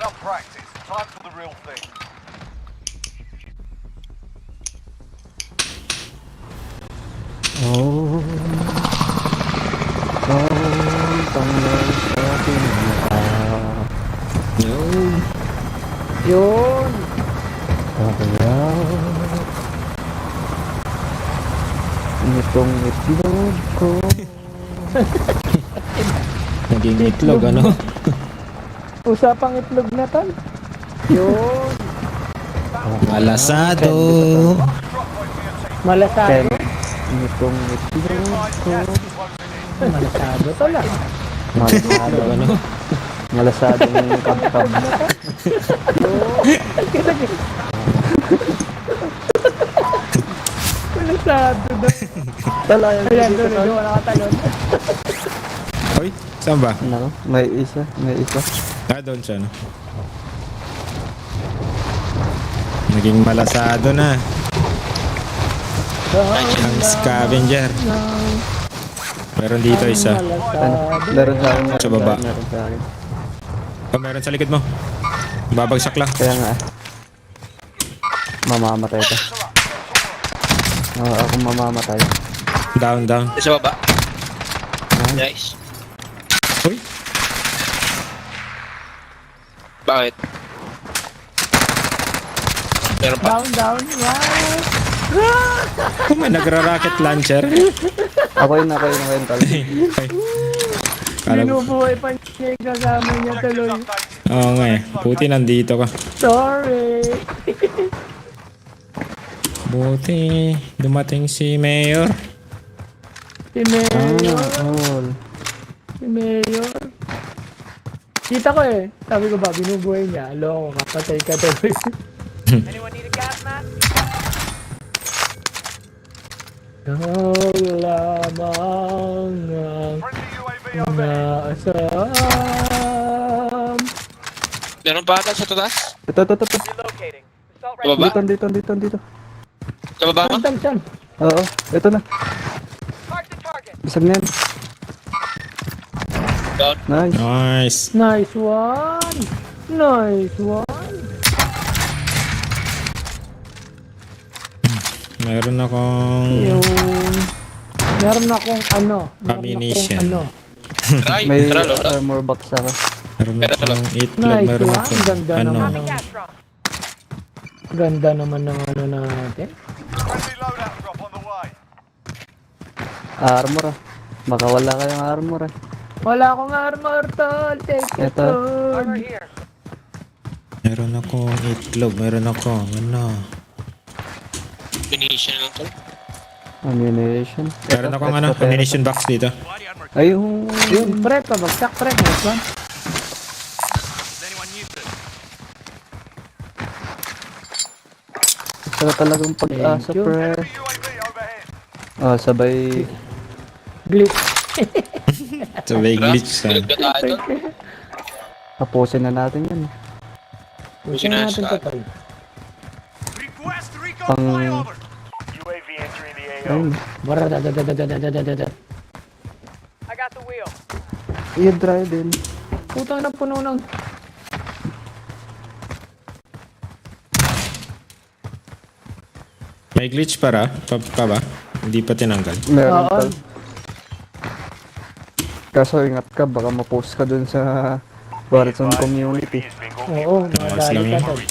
enough practice. Time for the real thing. Oh, tanggal sa ating mukha. Yun. Yun. Kaya itong itlog ko. Naging itlog, ano? Usapang itlog na tal. Yun. Malasado. Malasado. Itong itlog ko. Malasado tala. Malasado, Ano? malasadong kabkab. Malasado daw. Tala yung Ayan, doon, doon, nakatalon. Hoy, saan ba? Ano? May isa. Ah, doon siya, no? Naging malasado na. Ang scavenger. Meron dito isa. Ano? Meron sa akin. Sa baba. Meron sa akin. Oh, meron sa likod mo. Babagsak lang. Kaya nga. Mamamatay ka. Oo, ako mamamatay. Down, down. Sa baba. Nice. Uy, Bakit? Meron pa. Down, wow. kung may nagra-rocket launcher. Ako yun, tol. Ay. Kala ko. Binubuhay pa niya yung kasama niya tuloy. Oo nga eh. Buti nandito ka. Sorry. Buti dumating si Mayor. Si Mayor. All. Si Mayor. Kita ko eh. Sabi ko ba, binubuhay niya. Alo, kapatay ka tuloy. Ikaw lamang ang Friendly UAV naasam. Meron pa ata sa taas? Ito. Sa baba? Dito. Sa baba mo? Saan, saan? Oo, ito na. Bisag na yan. Down. Nice. Nice. Nice one. Nice one. Meron akong Yung... Meron akong ano. Ammunition. Try. May Tara, Lola. armor box ako. meron akong itlog, Nice meron one. akong Ganda ano. naman ng... Ganda naman ng ano natin. Friendly loadout drop on the way. Armor ah. Baka wala kayong armor ah. Wala akong armor, tol. Take it, Ito. tol. Meron akong itlog, meron akong ano. Finition lang to. Ammunition. Meron akong ano, ammunition box dito. Ayun. Yun, pre, pabagsak, pre. Nice one. Saka talagang pag-asa, Thank you. pre. UAV overhead. Oh, sabay. Glitch. Sabay glitch sa. Bilog na tayo to. Tapusin na natin yan. Pusin natin to, tol. Request recon Pang... flyover. UAV entering the AO. Ayun. Bara, da. I-drive din. Putang na puno ng... May glitch para? Pa ba? Hindi pa tinanggal. Meron Oo. tol. Kaso ingat ka, baka ma-post ka dun sa Warzone community. Oo, Tawas madali lang ka, yun. tol.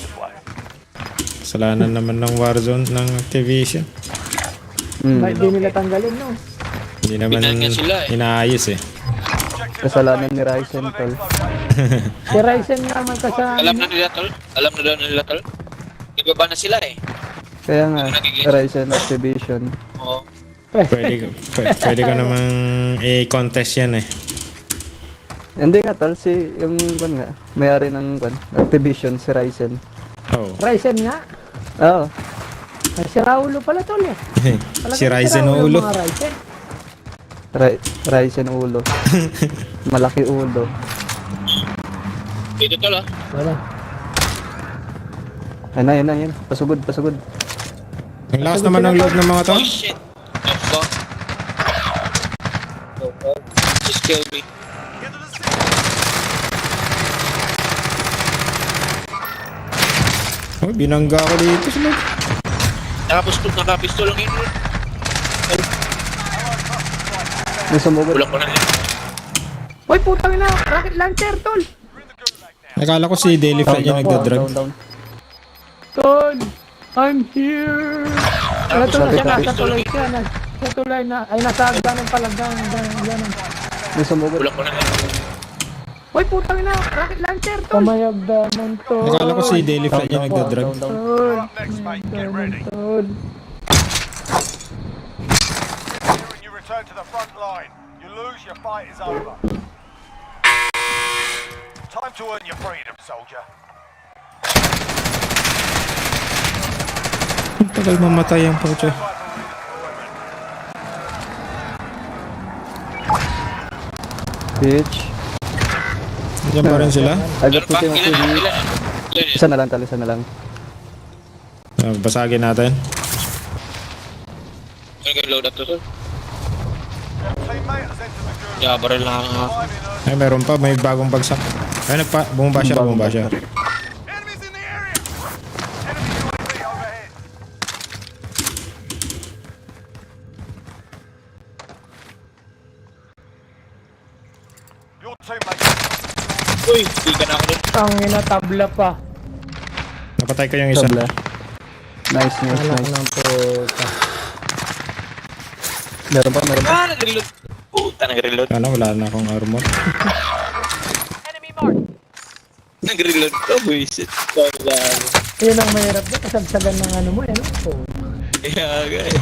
Kasalanan naman ng Warzone ng Activision. Bakit di nila tanggalin, no? Hindi naman Pinangyan sila eh. inaayos eh. Kasalanan ni Ryzen, tol. Si Ryzen naman kasama. Alam na nila tol. Alam na daw nila tol. Ibaba na sila eh. Kaya nga, Ryzen Activision. Oo. Pwede ka namang i-contest yan eh. Hindi nga, tol. Yung kwan nga, may-ari ng kwan, Activision, si Ryzen. Oh. Ryzen nga. Oo. Ay, si Raulo pala, tol, eh. Talagang Si Ryzen Raulo, ulo. mga Ryzen. Ryzen ulo. Malaki ulo. Dito tol ah. Wala. Yan na. Pasugod. Ang lakas naman ng load ng mga to. Oh shit. Oh fuck. Oh fuck. Just kill me. Get to the city. Oh, binangga ako dito sa loob. Nakapistol lang yun. May sumugod. Kulang ko na yun. Uy, putang ina! Rocket launcher, tol! Nakala ko si Daily Flight yung nagdadrive. down. Tol! I'm here! Ano to, sabi nasa ko, tuloy siya. Nasa tuloy na, ay nasa hagdanan pala. Hagdanan. May sumugod. Kulang ko na yun. Uy, putang ina! Rocket launcher, tol! Pamayagdanan, tol! Nakala ko si Daily Flight yung nagdadrive. Down. Tol! Up next, mate. Get ready. Tol! When you return to the front line, you lose, your fight is over. Time to earn your freedom, soldier. Ang tagal mamatay ang pocho. Bitch. Diyan pa rin sila. I got pushing on Ilan? TV. Ilan? Isa na lang, tal. Isa na lang. Basagin natin. Ano yung loadout to, sir? Teammate has entered the gulag. Yeah, baril lang ako. Ay, meron pa. May bagong bagsak. Ay, bumaba siya. Enemies in the area! Enemy UAV overhead. Your teammate Uy, hindi ka na ako dun. Tangina, tabla pa. Napatay ko yung isa. Tabla. Nice. Anak ng puta. Meron pa. Nag-reload. Puta, nag-reload. Ano, wala na akong armor. Nag-reload ko, buisit. Wala. Yun ang mahirap na, kasagsagan ng ano mo, ano? Oh. Kaya, guys.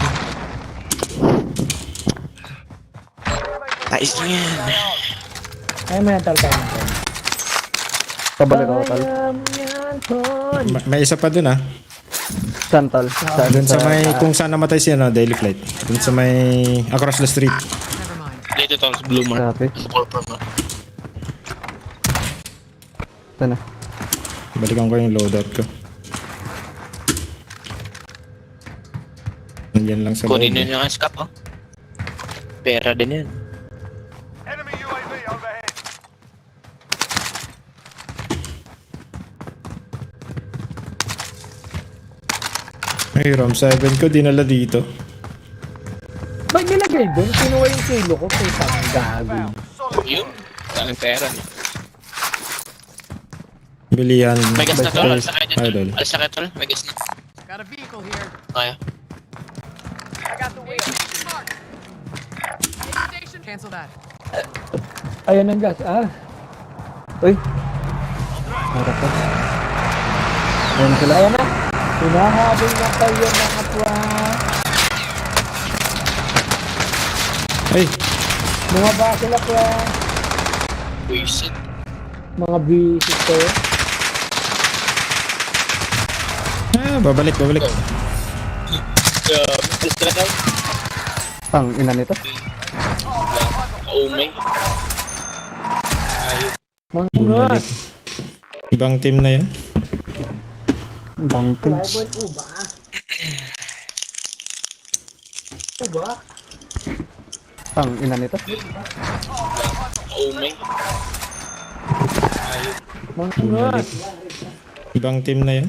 Tais lang yan. Ay, may natal tayo. Pabalik ako, tal. Bayam yan, tol. May isa pa dun, ah. Saan, tal? Dun sa may, kung saan namatay siya, no, Daily Flight. Dun sa may, across the street. Dito tol, sa blue mark. Copy. Purple mark. Ito na. Balikan ko yung loadout ko. Nandiyan lang sa loob. Kunin nyo yung scap, oh. Pera din yan. Enemy UAV overhead. Ay, ROM 7 ko, dinala dito. Ba't nilagay doon? Kinuha yung kilo ko, putang gago. Solid. Yun. Daming pera. No? Bilihan. May gas na tol. Alis na kayo dyan, tol. Idol. Alis na kayo tol. May gas na. Got a vehicle here. Kaya. I got the wheel. Station. Cancel that. Ayan ang gas, ah. Uy. Harap pa. Ayan sila. Ayan na. Hinahabol na kayo mga pwa. Ay, Bumaba sila pwa. Buisit. Mga bisit kayo. babalik. Kaya, alis na daw. Pang ina nito. Kaumay. Ayun. Mga Ibang team na yan. Bang pins. Pang ina nito. Kaumay. Ayun. mga Ibang team na yan.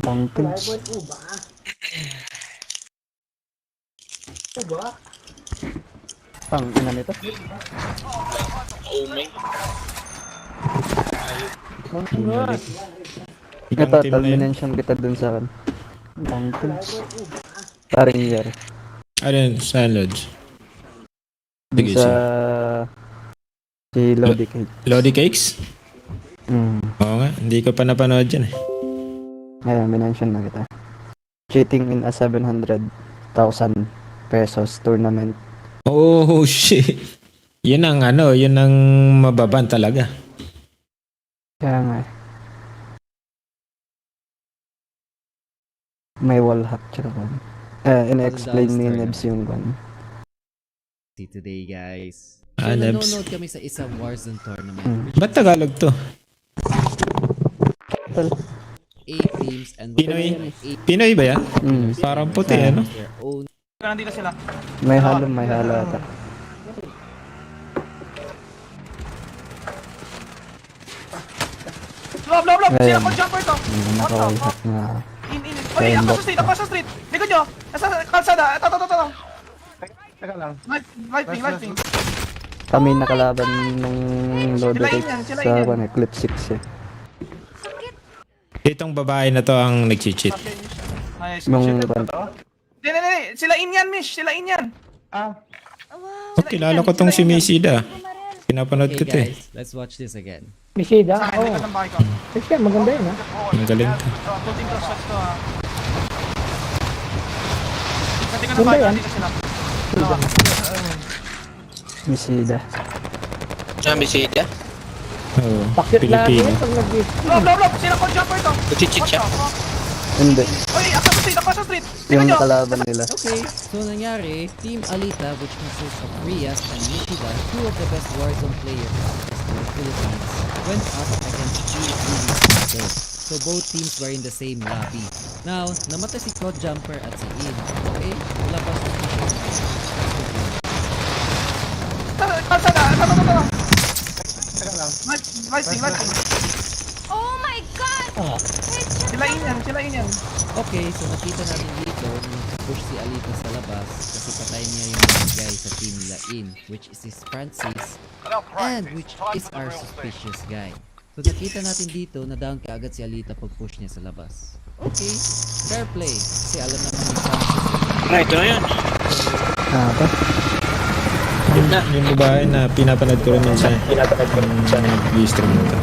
Bang pins. Pang ina nito. Kaumay. Ayun. mga Ibang Ito, team tal na yan. minention kita dun sa akin. Bang pins. Paring year. Ano yun? Saan Lodge? Dun Sige, sa... Si Lodi Cake. Lodi Cakes? Oo nga, hindi ko pa napanood yan eh. Ngayon, minention na kita. Cheating in a 700,000 pesos tournament. Oh shit. Yun ang yun ang mababan talaga. Kaya nga eh. May wall hack tsaka kan. In-explain ni Nebs yung kan. Today, guys. Ah, Nebs. Nanonood kami sa isang Warzone tournament. Ba't Tagalog to? 8 teams and Pinoy? 8 Pinoy ba yan? Mm. Parang puti ano? their own. May halo ata. Loob. Sila Ayan. ko jumper to. What the Nakawal fuck? na. In. Oy, ako sa street. Likod nyo. Nasa kalsada. Ito. Teka lang. Light ping. Kami nakalaban nung loader Sila yan, sila sa yan. clip 6 eh. Itong babae na to ang nag-cheat. Nice. Nung Hindi. Sila in yan, Mish. Sila in yan. Oh, kilala ko tong si Maysida. Pinapanood ko Okay to eh. guys, let's watch this again. Misida? Sa Oo. likod ng bahay ko. Sige, maganda yun ha. Ang galing to. Putting cross shots to ha. Sa likod ng Ganda bahay ko, yan. dito sila. Misida. Bisita. Oo, Bakit lagi Pilipino. yun pag nag-gis? Loob. Sila ko jumper to. Nag-cheat siya. What the fuck? Hindi. Oy, ako sa street. Yung Likod nyo. nakalaban nila. Okay, so nangyari, Team Alita, which consists of Rias and Nishida, two of the best Warzone players in the Philippines, went up against two really. So both teams were in the same lobby. Now, namatay si Cloud Jumper at si In. Okay, wala pa Kalsada. Ito. Light ping. Oh my God! Sila in yan. Okay, so nakita natin dito nung push si Alita sa labas kasi patay niya yung guy sa team nila In, which is si Francis and which is our suspicious guy. So nakita natin dito na down kaagad si Alita pag push niya sa labas. Okay, fair play. Kasi alam naman ni Francis. Ito na yun. Apa? Yung babae na pinapanood ko rin minsan. Nag-stream nito.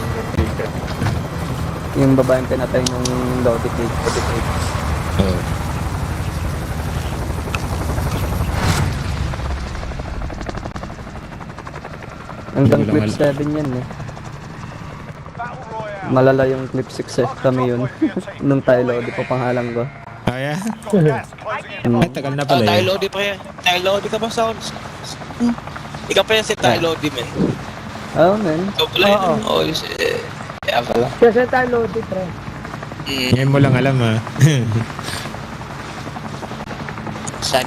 Yung babaeng pinatay nung Lodi Cake. Oo. Hanggang Hindi ko clip lang 7 yan eh. Battle Royale. Malala yung clip 6 eh. Kami yun. Nung tayo Lodi pa pangalan ko. Ah, yeah? Got gas closing in. Ay, tagal na pala Tayo yun. Lodi pa yan. Tayo Lodi ka ba sounds? Ikaw pa yan si Tayo Lodi, man. Oo, man. Ikaw pala yun. Oo, yun si... Kaya pala. Kasi tayo loaded, pre. Ngayon mo lang alam ah. San...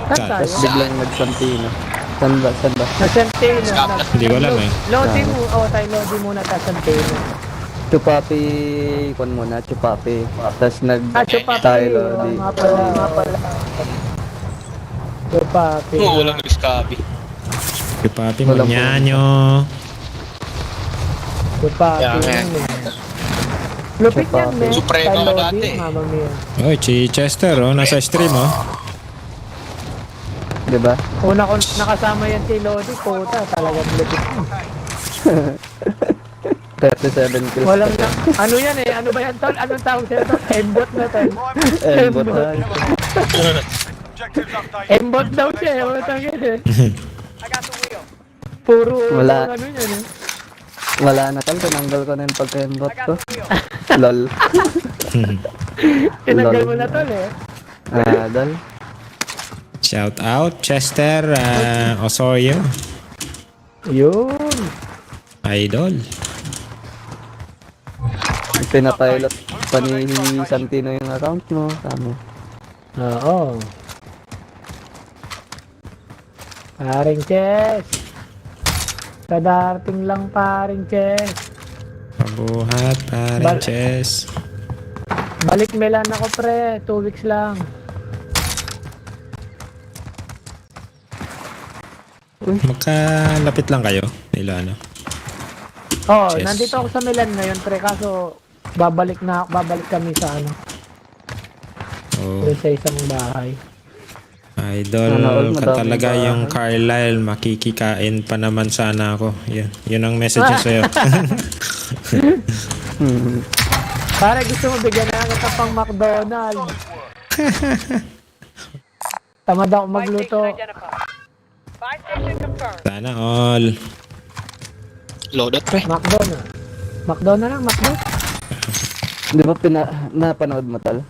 Saan tayo? Tapos biglang nagsantina. Saan ba? Nasentino. Hindi ko alam eh. Loading mo. Oo, tayo loading muna tayo Sentino. Chupapi, kon muna, Chupapi. Tapos Chupapi. tayo Lodi. Nga pala. Chupapi. Oo, walang nag-scabi. Yung papi Walang Magnanyo. Chupapi. Yan. Lupit yan, Chupapi. men. Supremo Tayo ka loading, dati. Mamma mia. Oh, si Chester oh, nasa stream oh. Diba? Una ko nakasama yan si Lodi, puta, talagang lupit. 37 kills. Walang na, ano yan eh, ano ba yan tol? Anong tawag sila tol? Embot na tol. Embot na. Objectives update. Embot daw siya eh, wala tangin eh. I got the wheel. Puro Wala. ano yan eh. Wala na tol, tinanggal ko na yung pagka-embot ko. Lol. Tinanggal Lol. mo na tol eh. Dal. Shout out Chester Osorio. Yun. Idol. Pinapilot pa ni Santino yung account mo. Tama. Oo. Paring Chess. Kadarating lang paring Chess. Pabuhat, paring Chess. Balik Milan ako pre, 2 weeks lang. Magkalapit lang kayo. Nila ano. Oh, Chess. nandito ako sa Milan ngayon pre, kaso babalik kami sa ano, Oh, sa isang bahay. idol Nanood, ka madami talaga ba? yung Carlisle. Makikikain pa naman sana ako. Yun ang message niya sa'yo. Para gusto mo bigyan na kita pang McDonald's. Tamad ako magluto. Sana all. Loaded, pre. McDonald's lang, McDonald's. Di ba napanood mo tal?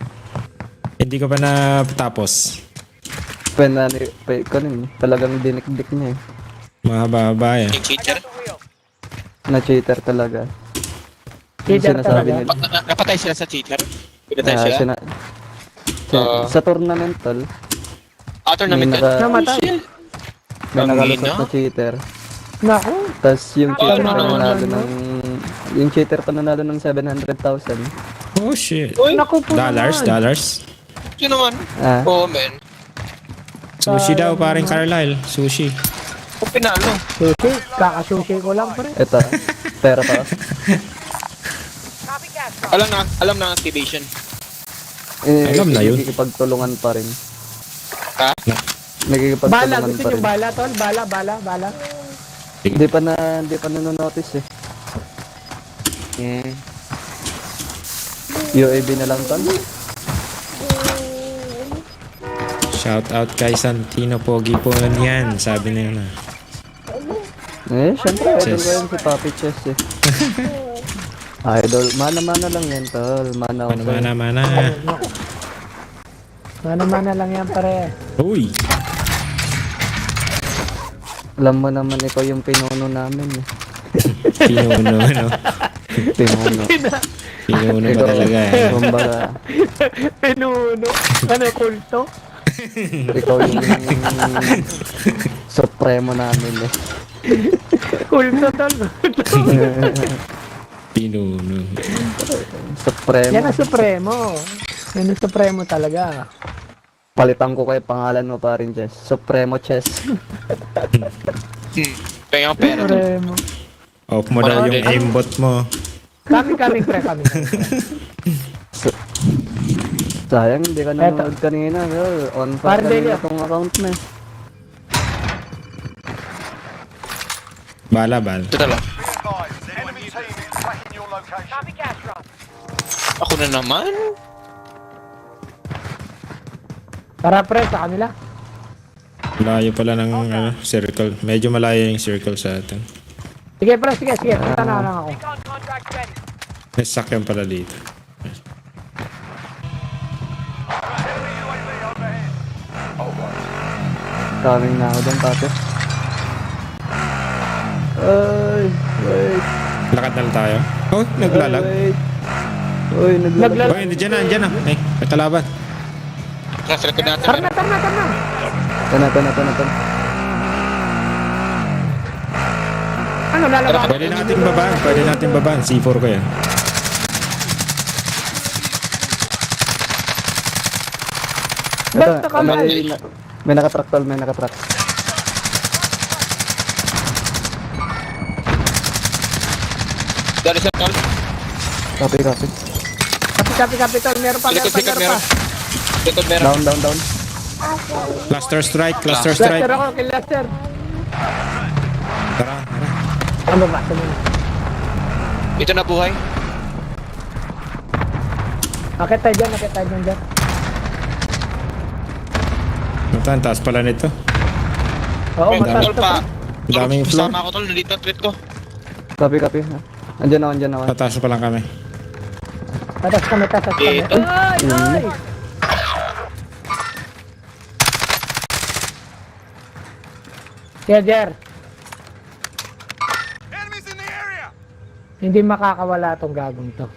Hindi ko pa natapos. Kanin, talagang dinikdik niya eh. Mahaba-haba yan. Yung cheater. Na-cheater talaga. Cheater sinasabi talaga. nila. Napatay sila sa cheater. Pinatay Ah, sila. sa tournament tol, Tournament may yun. naka- Namatay. may Ang nakalusot hina. na cheater. Naku. Tapos yung cheater Ano, na ano, nanalo ano? ng Yung cheater pa nanalo ng 700,000. Oh shit. Uy, Naku po naman. Dollars. yun naman. Ah, Oo, men. Sushi daw, paring Carlisle. Sushi. Kung pinalo. Sushi. Kakasushi ko lang pre. ito. Pera pa. Alam na activation. Alam na yun. Nagkikipagtulungan pa rin. Ha? Bala. Nagkikipagtulungan Gusto pa nyo rin. bala, tol? Bala. Hindi pa nanonotice eh. UAV na lang tol. Shout out kay Santino Pogi po yan. Sabi na yun. Syempre, idol Chess. ko yun si Papi Chess eh. Idol, mana-mana lang yan tol. Mana okay. Mana. Mana-mana lang yan pare. Uy. Alam mo naman ikaw yung pinuno namin eh. Pinuno, ano? Pinuno. Pinuno ba talaga eh? Kumbaga, Pinuno. Ano, kulto? ikaw yung supremo namin eh. Kulto, tol. Pinuno. Supremo. Yan ang supremo. Yan ang supremo talaga. Palitan ko kay pangalan mo pa rin, Chess. Supremo Chess. Kaya ang pera to. Supremo. Off mo daw yung aimbot mo. Kami, pre. Sayang, hindi ka nanonood kanina. Girl. On fire Pardelio. kanina tong account na eh. Bala. Ito lang. Be advised, the enemy team is tracking your location. Ako na naman. Tara, pre, sa kanila. Malayo pala ng circle. Medyo malayo yung circle sa atin. Sige, pre, sige. Punta na lang ako. May sakyan pala dito. Enemy UAV overhead. Coming na ako dyan, Papi. Ay, wait. Lakad na lang tayo. Oh, naglalag. Wait. Uy, naglalag. Oh, hindi dyan na. May kalaban. Nasa likod natin. Tara na. Tan. Ano, lalabas? Pwede natin babaan. C4 ko yan. Basta ka man. May nakatrack tol, may nakatrack. Dari sa tol. Copy. Kapi, tol. Meron pa. Likod meron. Likod meron. Down. Cluster strike. Laster ako, kay Laster. Tara. Ano ba? Tumulong. Ito na buhay. Akit tayo dyan. Ang taas pala nito. Oo, May mataas tol to. pa. Ang daming floor. Sama ako tol. Nandito ang tweet ko. Copy. Andyan ako. Tataas pa lang kami. Tatas kami. Dito. Ay! Jer, Enemies in the area. hindi makakawala tong gagong to.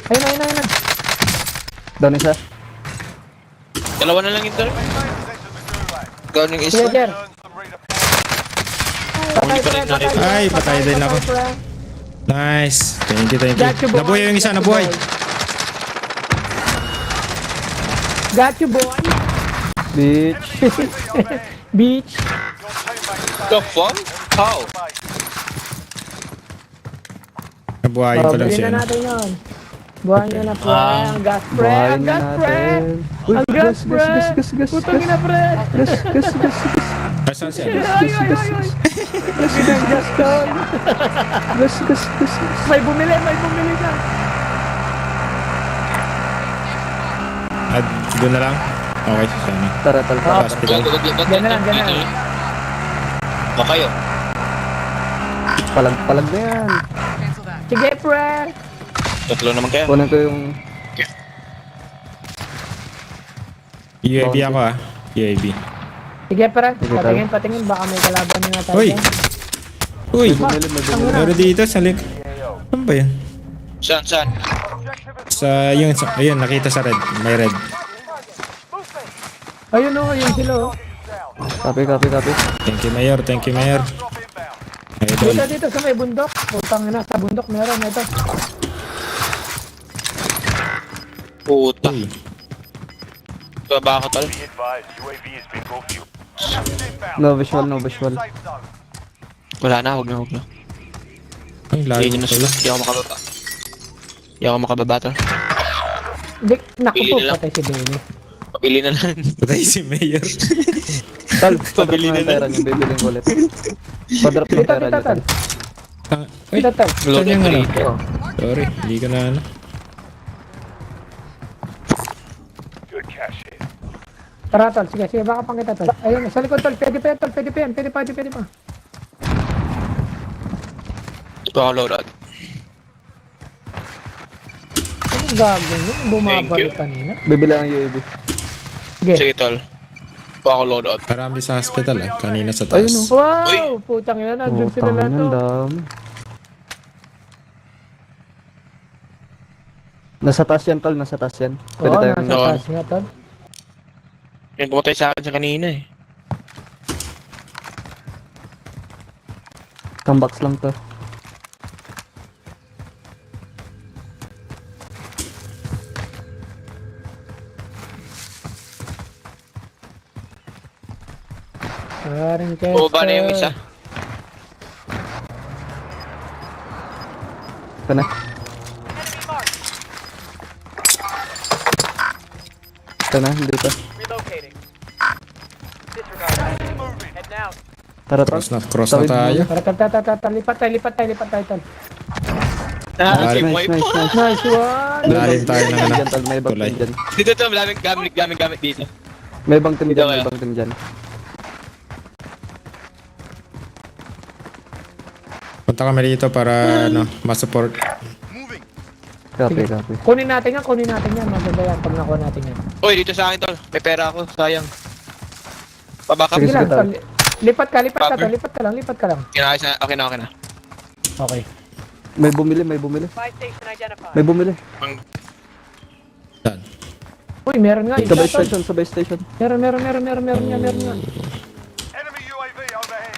Ayun. Down isa. Dalawa na lang yung tol. Maintain possession of the gulag. Gawin yung Sige, isa. Jer. Earn some redeployment. Huli pa rin natin. Ay, patay din ako. Nice. Thank you. Got you, boy. Nabuhay yung isa, nabuhay. Got you, boy. Bitch. Beach. Your teammates The fuck? How? Nabuhay ko lang Bilhin siya. na natin yun. Buhayin nyo na, pre. Ang gas, pre. Buhayin Ang na gas, pre. natin. Uy, Ang gas, pre. gas. Putangin na, pre. Gas. Saan siya? Ay. Ang gas, tol. Gas. May bumili ka. At doon na lang? Okay, sana. Tara, tol. Hospital. Diyan na lang. O kayo. Palag na yan. Sige, pre. Tatlo naman kayo. Kunin ko yung... UAV ako UAV. Sige, pre. Sige, tol. Patingin. Baka may kalaban na tayo. Uy! dyan. Uy! Bumili. Meron dito sa link. Ano ba yan? Saan? Ayun, nakita sa red. May red. Ayun o, yun sila o. Copy. Thank you, Mayor. drop inbound. Ayun tol. Dito sa may bundok. Putang ina, sa bundok meron ito. Puta. Uy. Baba ako tol. Be advised, UAV is bingo fuel. No visual, no visual. Safe zone. Wala na, huwag na. Ang layo Hindi mo na pala. Hindi ako makababa. Hindi ako makababa tol. Naku Pili po, na lang. patay si Benny. Pabili na lang. Patay si Mayor. Tal, padrop Pabili na na yung pera niyo, bibiling ko ulit. Padrop ng Dito, pera dito, niyo, tal. Tal. Uy, Dito, tal. Load saan yung and ano? reload. Oh. Sorry, hindi ka na ano. Good cash in. Tara, tol. Sige, baka pang kita, tol. Ayun, sa likod, tol. Pwede pa yan, tol. Pwede pa. Ito ako load out. Anong gagawin yun? Bumabalik Thank you. kanina. Bibili ang UAV. Sige. Sige tol. Ito ako load out. Marami sa hospital kanina sa Ayun, taas. Wow! Putang ina, nandun sila Putang lahat, ina, oh. dami. Nasa taas yan, Tal. Nasa taas yan. Pwede Oo, tayong... nasa taas nga, tol. Yan, pumatay sa akin sa kanina eh. Isang box lang to. Paring Chester. Bumaba na yung isa. Ito na. Ito na, dito. Relocating. Disregard. Moving. Head now. Tara, Tal. Cross na Tawid tayo. Tara, lipat tayo, tol. Ah, Nice, team nice, wipe. nice, nice. Nice one! Lalim tayo ng ano. Dyan, Tal. May ibang Tulay. team dyan. Dito to, gamit dito. May ibang team Dito dyan, may kayo. ibang team dyan. Punta kami dito para ano, ma-support. Moving. Copy, copy. Kunin natin yan. Maganda yan pag nakuha natin yan. Uy, dito sa akin tol. May pera ako, sayang. Pabaka. Sige, Sige lang, tol. tol. Lipat ka, Cover. tol. Lipat ka lang. Kinakais na, okay na. Okay. May bumili. May bumili. Saan? Uy, meron nga. Sabay Isa, tol. station, sabay station. Meron nga. Enemy UAV overhead.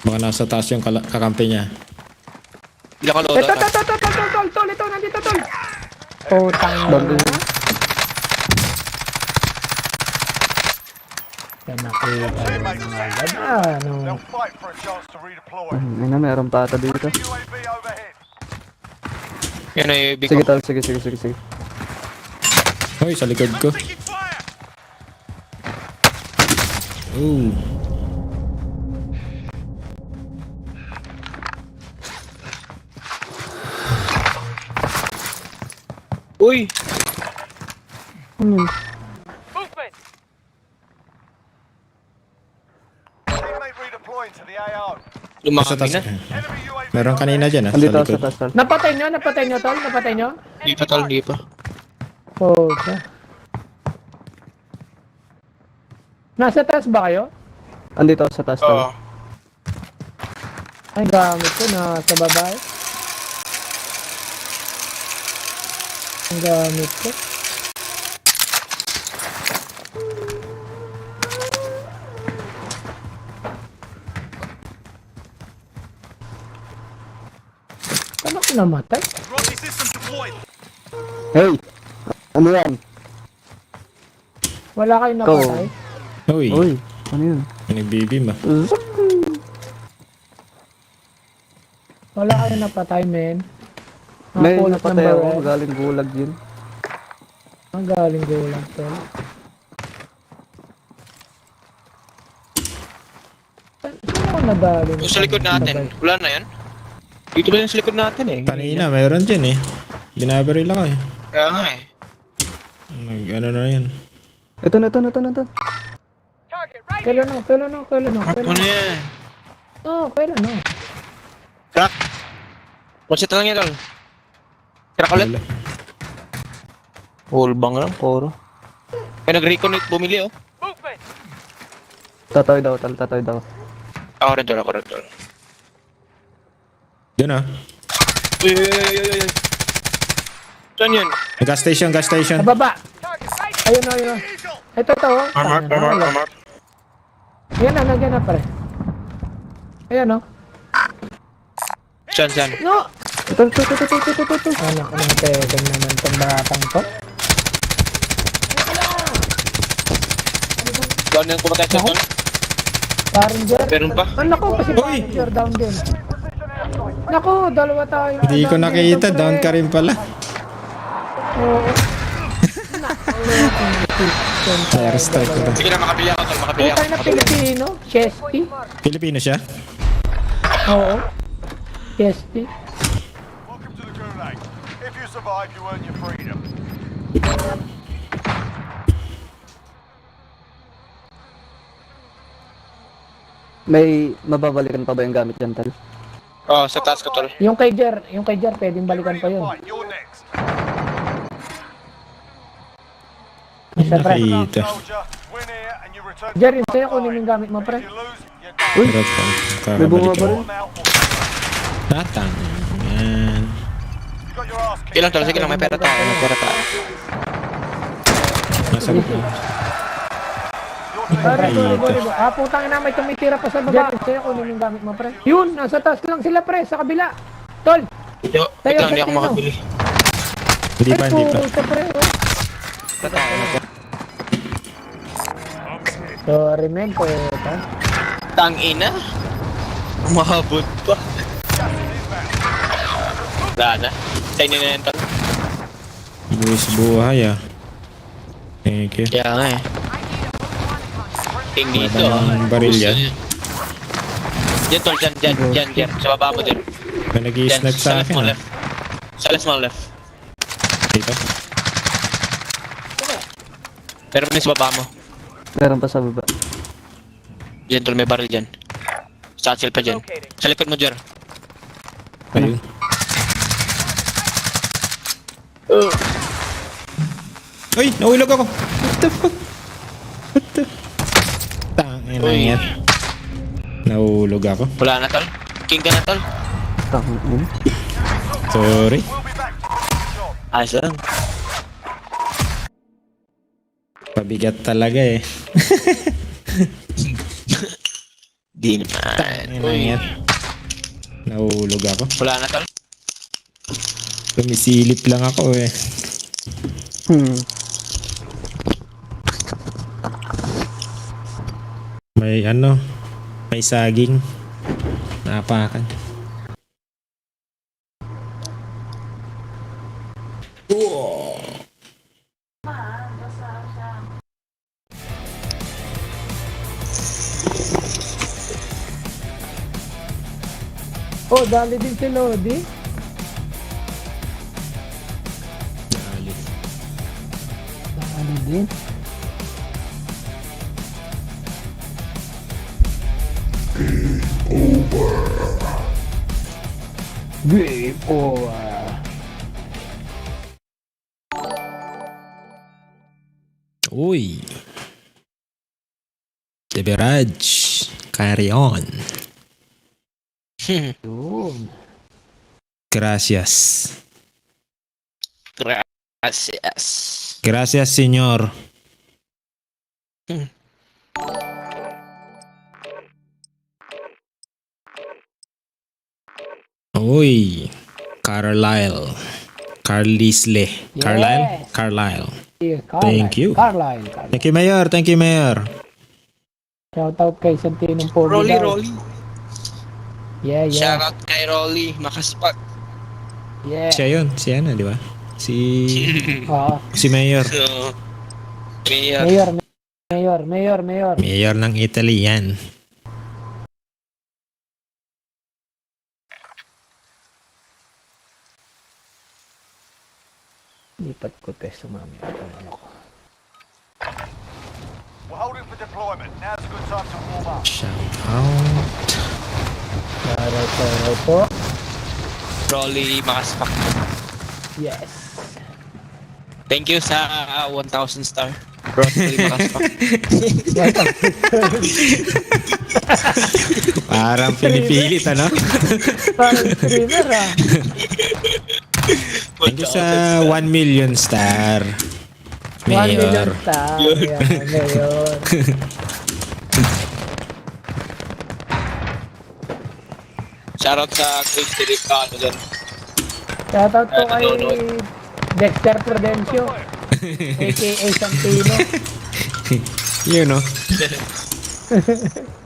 Baka nasa taas yung kakampi niya. Hindi ako load Ito, out. tol. Ito, nandito, tol. Putang Bago. ina. Yan nakita yung mga agad. Ano? They'll fight for a chance to redeploy. Ay na, meron pa ata dito. UAV overhead. Yan ay big Sige, Tal. Sige. Uy, sa likod ko. Taking fire. Ooh. Uy! Movement. Teammate redeploying to the AO. Sa Lumakami taas. na. Enemy UAV. Meron kanina dyan sa Andito ako sa likod. taas, Tal. Napatay nyo, tol? Hindi pa tol, hindi pa. Puta. Nasa taas ba kayo? Andito ako sa taas, Tal. Oo. Ay, gamit ko. Nasa babae. Ang gamit ko. Paano ko namatay? Rocky system deployed. Hey! Ano yan? Wala kayong napatay? Uy, Uy, ano yun? may nagbibim ah. Zup! Wala kayong napatay, men. May Napulot ng napatay ako, barrel. galing gulag yun. Ang galing gulang, tol. Saan ako nadali? Yung sa likod natin, wala na yan. Dito ba yung sa likod natin eh? Kanina, mayroon dyan eh. Binabaril ako eh. Kaya nga eh. Ano na yan. Ito na. Kailan no? Ano na yan? Kailan no? Crack! One-shot lang yan tol. Crack ulit. Wala. Whole bang lang, puro. Kaya nag-reconnect, bumili oh. Tatawid ako, Tal. Tatawid ako. Ako rin tol. Dyan ah. Uy. Saan yun? Gas station. Sa baba! Ayun no. Eagle. Ito to. Ayan na, nandiyan na pre. Ayan o. Diyan. No! Ito. Ano ko nang pegang naman itong batang to? Doon yung pumatay sa doon. Ranger. Meron pa? Ano ko kasi Uy! Ranger down din. Naku, dalawa tayo. Hindi ko Down nakita, dito, down pre. ka rin pala. Oo. Fire strike ko ba? Sige na, makabili ako, tol. Makabili ako. Putay na Pilipino. Chesty. Pilipino siya? Oo. Chesty. Welcome to the Gulag. If you survive, you earn your freedom. May mababalikan pa ba yung gamit yan, Tal? Oh, sa taas ko, tol. Yung kay Jer, pwedeng balikan pa yun. Fight, you're next. Isa pre. Nakita. Soldier, win here and you return Jer, yun sa'yo kunin yung gamit mo pre. If you lose, you're done. Uy! Pero pa, May kakabalik bumabaril. ako. Form out or Tatang. Yan. you got your ass kicked. Sige lang, tol. Sige lang, may pera tayo. May pera tayo. Nasa baba. Sorry. Ah, putang ina, may tumitira pa sa baba. Jer, yun sa'yo kunin yung gamit mo pre. Yun, nasa taas lang sila pre, sa kabila. Tol! Yo, wait lang, hindi ako makabili. Hindi pa, hindi pa. puta pre. Oh. Sorry men, puta. Tangina. Umabot pa. Wala na. Sa inyo na yan, tol. Buwis buhay ah. Thank you. Kaya nga eh. King dito. Wala bang baril yan? Diyan, tol. Diyan. Sa baba mo din. May nag-i-snag Sa sa left akin mo ah. left. Sa left mo left. Dito. Pero may sa baba mo. Meron pa sa baba. Diyan, tol. May baril dyan. Satchel pa dyan. Sa likod mo, Jer. Ayun. Uy! Nahulog ako! What the fuck? What the... Tangin na Uy. yan. Nahulog ako. Wala na, tol. King ka na, tol. Tangin. Sorry. We'll be back to the job. Ayos lang. Pabigat talaga eh. Di naman. Tangin na yan. Nahulog ako. Wala na, tol. Tumisilip lang ako eh. May ano, may saging. Napakan. Oh, dali din si Lodi. Dali din. Game over. Uy. The Barrage. Carry on. Yun. Gracias. Gracias. Gracias, señor. Uy. Carlisle. Carlisle. Carlisle? Yes. Carlisle. Yeah, Thank you. Carlisle. Thank you, Mayor. Thank you, Mayor. Shout out kay Santinong Pogi Rolly, daw. Rolly. Yeah. Shoutout kay Rolly. Makaspak. Yeah. Siya yun. Si ano, di ba? Si... Oo. si Mayor. So, Mayor. Mayor. Mayor ng Italy yan. Lipat ko test mami. Ano ko. We're holding for deployment. Now's a good time to warm up. Shout out. Para po. Rolly, makaspak. Yes. Thank you sa 1,000 star. Rolly, makaspak. Parang pinipilit, ano? Parang streamer ah. Thank you sa 1 million star. 1 million Mayor. star. Ayan, Mayor. Shoutout sa Chris Philip ano dyan. Shoutout po kay Nanonood. Dexter Prudencio, aka Santino. Yun, no?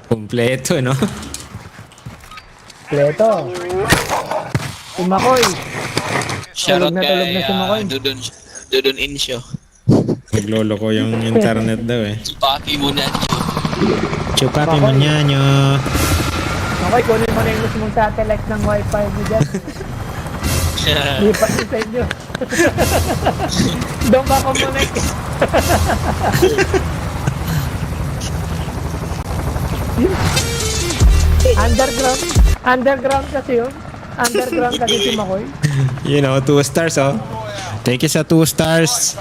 Kompleto, no? Pleto. Si Makoy. Shoutout na tulog na si Makoy. Dudon Insyo. Naglolo ko yung internet daw eh. Paki mo na. Chupapi mo niya nyo. Makoy, kunin mo na yung gusto mong satellite ng wifi mo dyan. Lipat ko sa inyo. Doon ka kumonek. Underground kasi yun. Underground kasi si Makoy. You know, 2 stars, oh. Thank you sa 2 stars.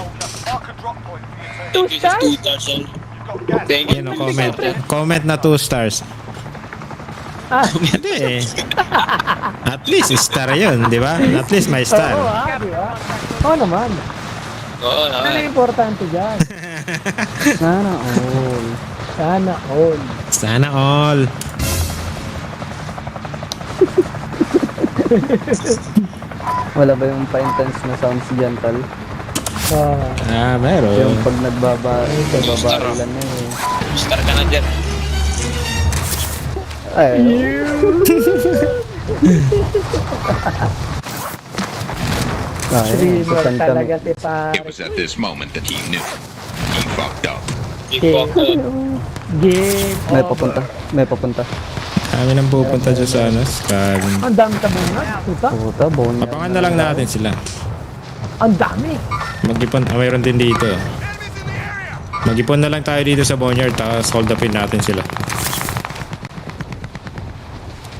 Mark a drop point for your team. Thank you sa 2 stars yan. Thank you. You know, comment na 2 stars. Ah, Hindi eh. At least star yun, di ba? At least may oo star. di ba? Oo naman. Oo Ano naman. yung importante dyan? Sana all. Sana all. Sana all. Wala ba yung pa-intense na sounds dyan, tal? Ah, meron. Yung pag nagbabarilan na eh. Star ka na dyan. Ay, Streamer sasanta talaga si Pare. It was at this moment that he knew. He fucked up. Game May over. papunta. May papunta. Kami nang pupunta dyan sa ano, Scaling. Ang dami tabungan. Puta. Puta, bone. Abangan na lang natin sila. Ang dami. Mag-ipon, mayroon din dito. Enemies in the area. Mag-ipon na lang tayo dito sa Boneyard, tapos hold upin natin sila.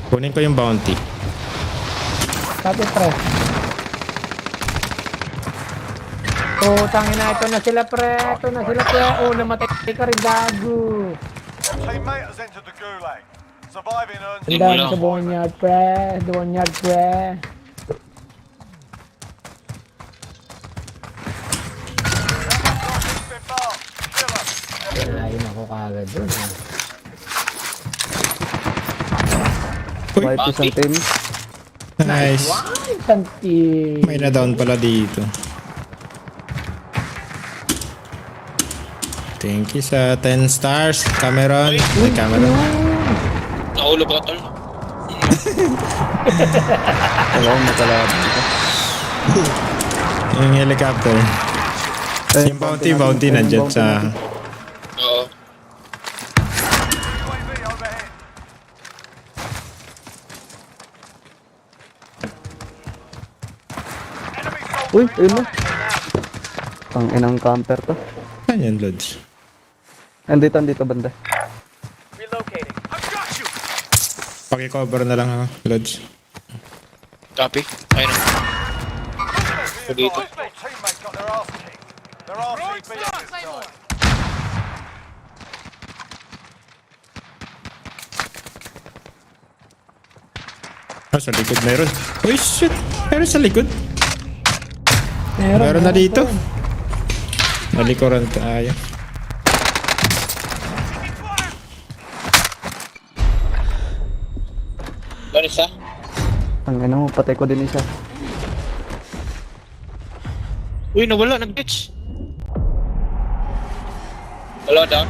Kunin ko yung bounty. Sabi pre. Tangin na, ito na sila pre. Ito na sila pre. Oh, namatay ka rin gago. Teammate has entered the gulag. Surviving earns Ang dami sa Boneyard pre. Boneyard pre. been marked. Kill 'em. Ay, nako kagad dun. Wipe isang team. Nice. Ay, santi. May na-down pala dito. Thank you sa 10 stars, Cameron. Ay, Cameron. Naulo ba tol? Wala akong makalaban dito. Yung helicopter. Yung bounty nandyan sa... Oo. UAV overhead. Enemy soldier Uy, ayun na. incoming. Ang inang camper to. Saan yan, Lods? Andito banda. Relocating. I've got you. Paki-cover na lang ako, Lods. Copy. Ayun na. Be advised, your teammate got their ass kicked. They're RCB this time. Ah, sa likod meron. Uy, shit! Meron sa likod. Meron Meron na dito. Nalikuran tayo. Doon isa. Ang ina mo, patay ko din isa. Uy, nawala. Nag-bitch. Wala down.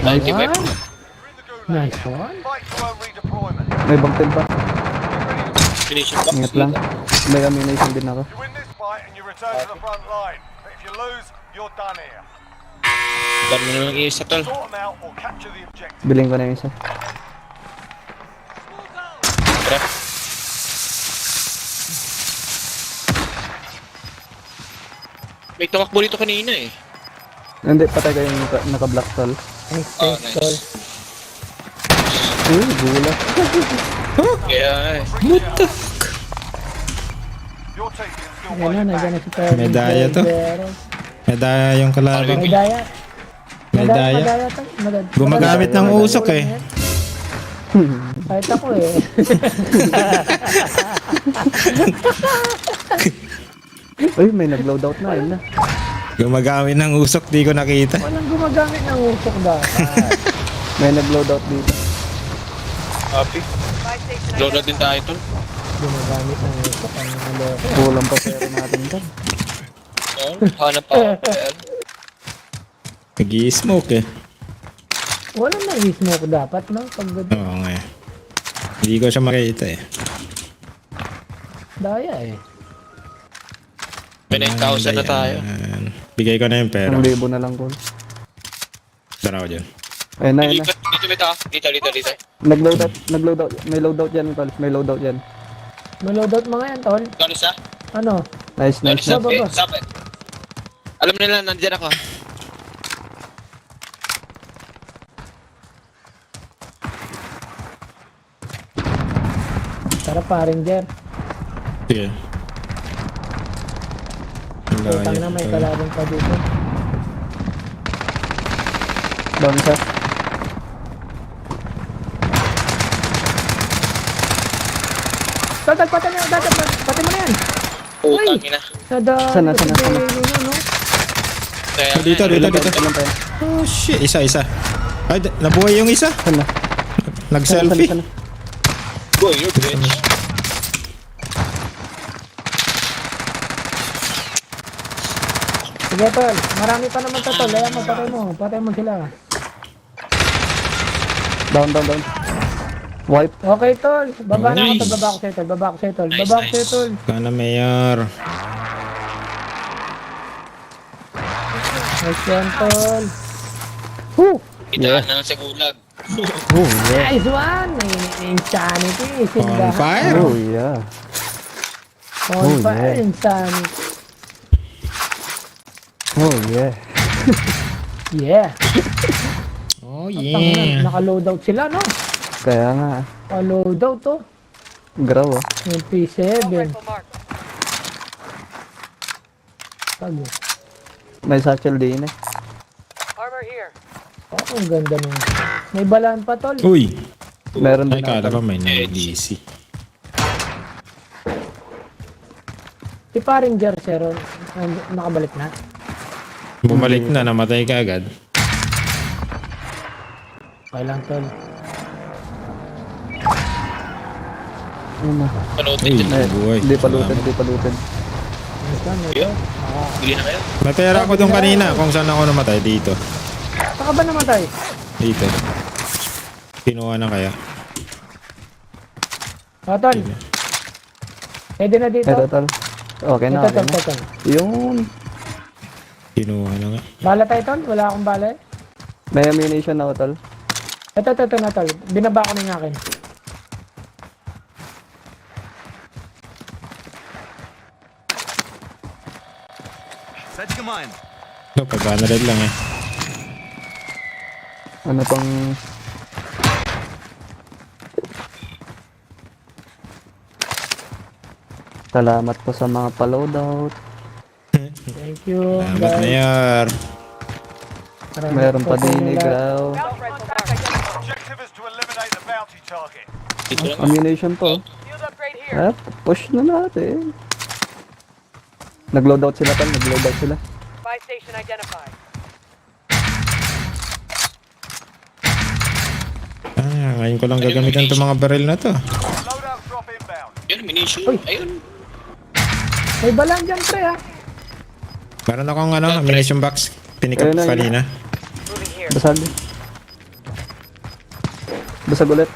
Nice 95. one. You're in the gulag. Nice one. Fight to earn redeployment. May bang team pa. Finish yung box. Ingat lang. May ammunition din ako. You win this fight and you return to the front line. But if you lose, you're done here. Dami na lang isa tol. Sort them out or capture the objective. Biling ko na yung isa. Tara. May tumakbo dito kanina eh. Hindi, patay ko yung naka-black tol. Nice, Oh, nice, tol. nice. Uy, gulat. Kaya eh. Your team can still Yan na, win nandiyan na back. si Terry. Medaya to. May daya yung kalaban. Medaya. May daya. Medaya to. Gumagamit ng usok eh. Kahit ako eh. Uy, may nag-loadout na. Ayun na. Gumagamit ng usok, di ko nakita. Walang gumagamit ng usok dapat. May nag-loadout dito. Copy. Load din tayo tol. Gumagamit ng usok. Ang naloko. Kulang pa pera natin dyan. Oh, hanap pa ako. Nag-i-smoke eh. Walang nang-smoke dapat, no? Pag Oo nga eh. Hindi ko siya makita eh. daya eh. May 9,000 na tayo. Ayan. Bigay ko na yung pera. 1,000 na lang ko. Tara ko dyan. Ayun na, ayun na. Dito. Nag-loadout. May loadout dyan, tol. May loadout dyan. May loadout mga yan, tol. Gano'n sa? Ano? Nice, nice. Gano'n sa? Baba. Sabit. Alam nila, nandiyan ako. Tara pa, Ranger. Sige. Ang Utang layo na may pa. kalaban pa dito. Down siya. Tol, patay mo na yan. Utang ina. Nadali Sana, ko sana, si sana. Belo, no? Kaya Dito. Ilan pa? Oh shit, isa. Ay, nabuhay yung isa. Sana. Nag-selfie. Sana. Boy, you're bitch. Sige, tol. Marami pa naman to, tol. Ayan mo, patay mo sila. Down. Wipe. Okay, tol. Baba na ako, Nice. tol. Baba ko sa'yo, tol. Baba ko sa'yo, tol. Nice, Baba ko nice. sa'yo, tol. Sana mayor. Nice yan, tol. Itaan na lang sa gulag. Oh, yeah. Nice one! Insanity. On Sindahan. fire. Oh, yeah. On Oh, fire. yeah. Insanity. Oh, yeah. Yeah. Oh Tangina, yeah. naka-loadout sila, no? Kaya nga. Naka-loadout, to. Graw, ah. Yung P7. Tago. May satchel din eh. Oh, ang ganda nun. May balaan pa, tol. Uy. Meron Ay, din kala ako. ko may nag-DC. Si paring Jersey, nakabalik na. Bumalik na, namatay ka agad. Okay lang, tol. Ano? Panood Uy, din dyan. buhay. Hindi pa looted. Nice one, nice one. Bili na kayo. May pera ako doon kanina kung saan ako namatay. Dito. Saka ba namatay? Dito. Kinuha na kaya. Tol. Pwede na dito. Ito, tol. Okay na, okay na. Tol. Yun. Kinuha na nga. Bala tayo, tol. Wala akong bala eh. May ammunition ako, tol. Ito na, tol. Binaba ko na yung akin. No, 500 lang eh. Ano pang... Salamat po sa mga pa-loadout. Thank you. Salamat mayor. Maraming Meron pa po din sa ni inyo lahat. Graw. Objective is to eliminate the bounty target. Dito lang. Ammunition po. Push na natin. Nag-loadout sila, tol. Nag-loadout sila. Ngayon ko lang gagamitan itong mga baril na to. Loadout drop inbound. Yun, munition. Ayun. May balaan dyan, pre, ha? Meron akong ammunition box. Pinikap Ayun na, yun kanina. Basag. Basag ulit.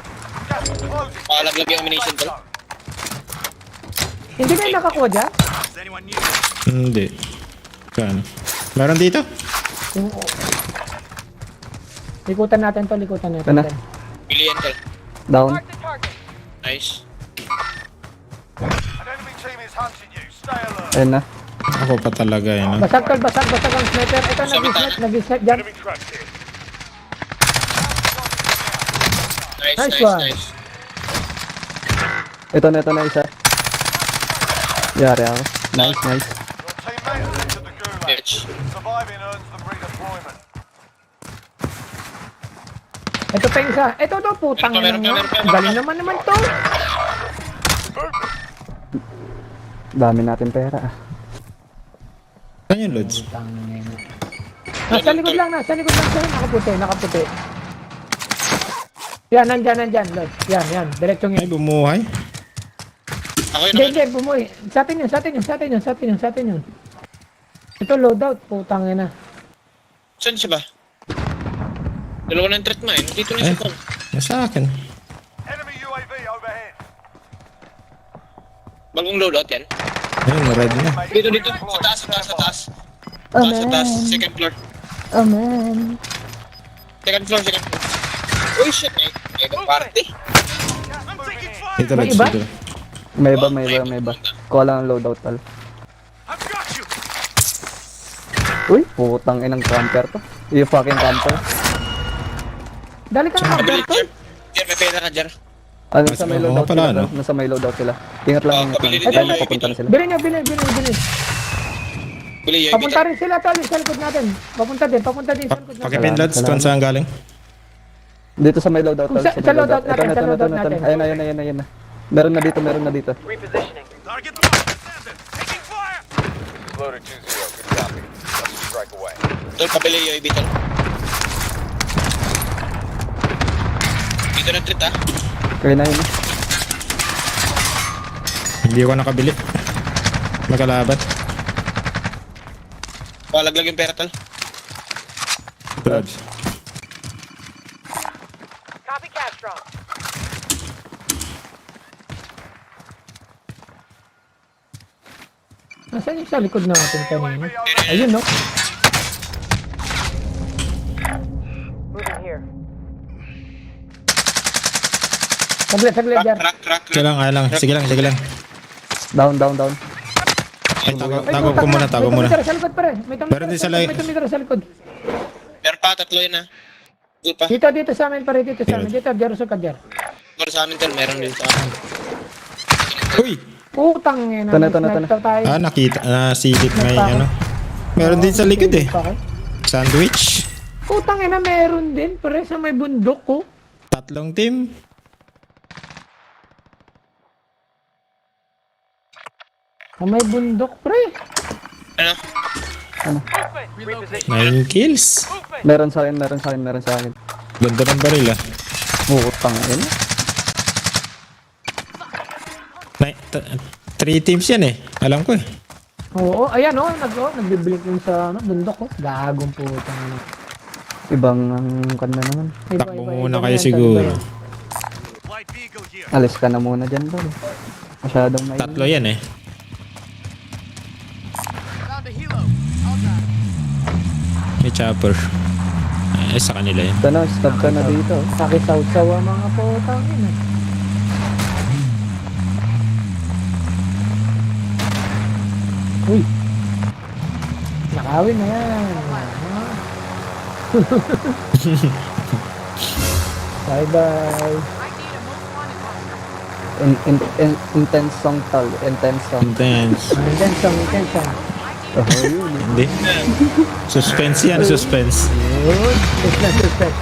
Pakalaglag yung munition tol. Hindi kayo nakakuha dyan? Hindi. Saan? Meron dito? Yung... Likutan natin to, likutan natin. Ano? tol. Bili yan tol. Down. Nice. An enemy team is hunting you. Stay alert. Ayun na. Ako pa talaga eh. No? Basag, tol, basag ang sniper. Ito, nag-snipe dyan. Nice, Nice nice, one. nice. Ito na isa. Yari ako. Nice, nice. Your teammate has entered the gulag. Bitch. Surviving earns them redeployment. Ito pa yung isa. Ito to, putang Meron pa, ina meron pa, mo. meron pa. Galing naman to. Dami natin pera. Saan yung loads? Nasa likod lang sir. Nakaputi. Yan, nandyan, Lord. Yan, diretsong Ay, yan. bumuhay. Ako yun. Hindi, bumuhay. Sa atin yun. Ito, loadout, putang ina. Saan siya ba? Dalawa ng threat mine. Dito na Ay, siya. nasa akin. Enemy UAV overhead. Bagong loadout yan. Ayun, red na. Dito. Sa taas. Sa taas. Second floor. Amen. Second floor. Uy, shit. Mega party. I'm taking fire. Dito, May loads. iba? Dito. May iba. Kuha lang ang loadout tal. I've got you. Uy, putang inang camper to. Yung fucking camper. Dali ka na, Kabili, Alberto. Jer, may pera ka, Jer. Ano, Mas nasa may mga loadout pala, sila. no? Nasa may loadout sila. Ingat lang, ingat lang. Pabili Ay, nila, papunta na sila. Bili. Bili, yung Papunta rin sila, tol, sa likod natin. Papunta din sa likod natin. Pakipin loads kung saan galing. Dito sa may loadout tal. Sa loadout natin, sa loadout natin. Ayan na. Meron na dito. Target locked and standing. Taking fire. Loader 2-0. Good copy. Let's strike away. Tol, pabili yung UAV, tol. Dito ng threat, ha? Kaya na yun. Hindi ako nakabili. Magkalaban. Palaglag yung pera, tol. Loads. Copy Castro. Nasaan yung sa likod natin kanina? Ayun, no? Saglit, Jar. Crack. Sige lang. Sige lang. Down. Ay, tago ko muna. May tumira sa likod, pare. May Meron din sa likod. May tumira sa likod. Meron pa, tatlo yun, ha? Dito pa. Dito sa amin, pare. Dito, Jar, usok ka, Jar. Para sa amin, tol. Meron din sa amin. Uy! Putang ina. Tana. sniper tayo. Nakita. Nasilip may ano. Meron din sa likod eh. Sandwich. Putang ina, meron din. Pare, sa may bundok ko. 3 team. Sa may bundok, pre. Ano? 9 kills. Meron sa akin. Ganda ng baril ah. Putang ina. 3 teams yan eh. Alam ko eh. Oo, ayan oh, nagbiblink yung sa bundok ko. Gagong putang ina. Ibang kanya naman. Takbo muna kayo siguro. Light vehicle here. Alis ka na muna dyan, tol. Masyadong may... 3 yan eh. May chopper. Ay, sa kanila yan. Ito na, stop ka na dito. Sakisaw-saw ang mga putang ina. Uy. Nakawin na yan. Bye-bye. Intense song, tol. Intense song. Intense. Intense song. Oh, yun. Hindi. Suspense yan, suspense. Yun. Suspense.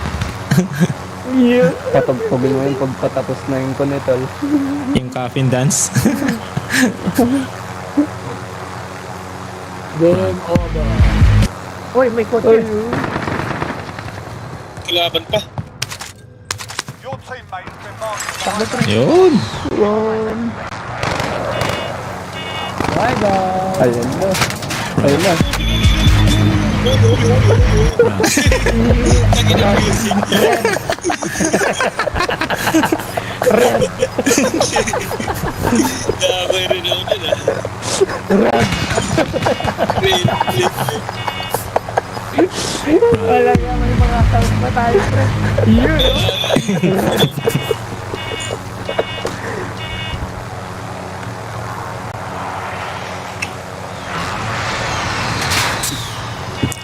Yun. Patugtugin mo yun pagkatapos na yung kunitol. Yung coffin dance. Game over. Uy, may kotse. Kalaban pa. Your teammate has been marked. Yun. Bye-bye. Ayun na. Gabay rin ako dyan, ha? Wala nga, may mga sound pa tayo, pre. Yun, oh.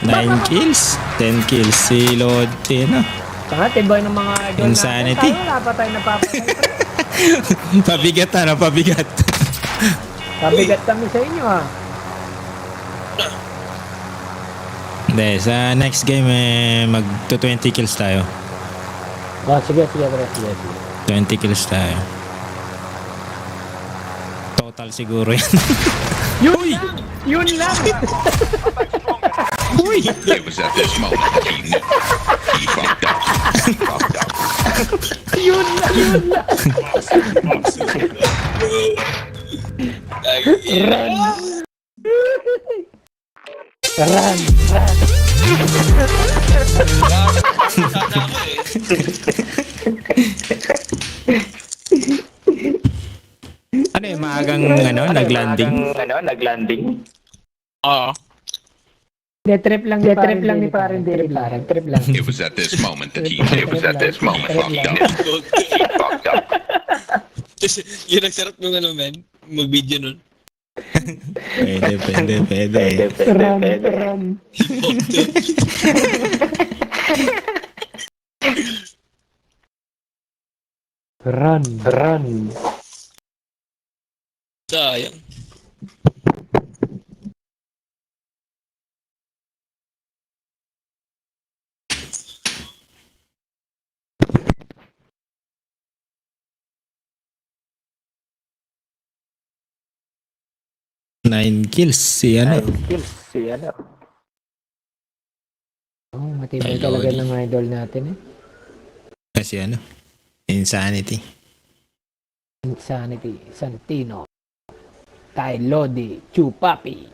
9 kills. 10 kills. Si Lord Tina. Saka, tibay ng mga idol Insanity. natin. Tayo, wala pa tayo napapatay, pre. Pabigat na, pabigat. Kabigat kami sa inyo, ha. Hindi, sa next game mag 20 kills tayo. Sige, pre. Sige. 20 kills tayo. Total siguro yan. Yun lang! It was at this moment that he knew. He fucked up. He fucked up. Yun lang! Run! Ano yung maagang naglanding? Oo. Trip lang ni Paren Dave. Trip lang. It was at this moment that he knew. It was at this moment he fucked up. He fucked up. Yun ang sarap nung men. Mag-video nun. Pwede. Run. Run. Sayang. Nine kills si ano. Oh, matibay Ay, talaga Lodi. ng idol natin eh. Kasi ano. Insanity. Insanity, Santino, Ty Lodi, Chupapi.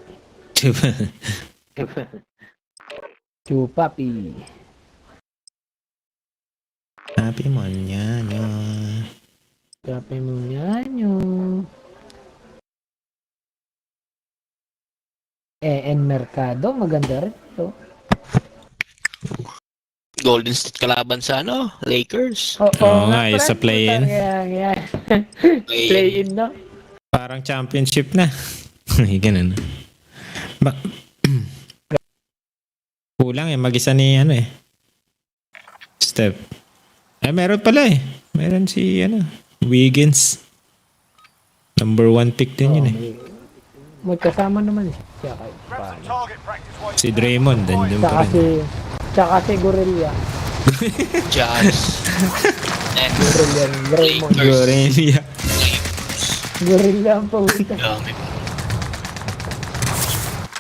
Happy mo niya. Chupapi mo nyo. En Mercado, maganda rin ito. Golden State kalaban sa Lakers. Oo nga, yung sa play-in. Yan. Play-in, no? Parang championship na. Ganun. Kulang mag-isa ni Steph. Meron pala Meron si Wiggins. Number 1 pick din yun Magkasama naman siya kay Target practice while Si Draymond, din pa rin. Tsaka si Gorilla. Jazz. Draymond. Gorelia. Gorilla ang papunta. Dami.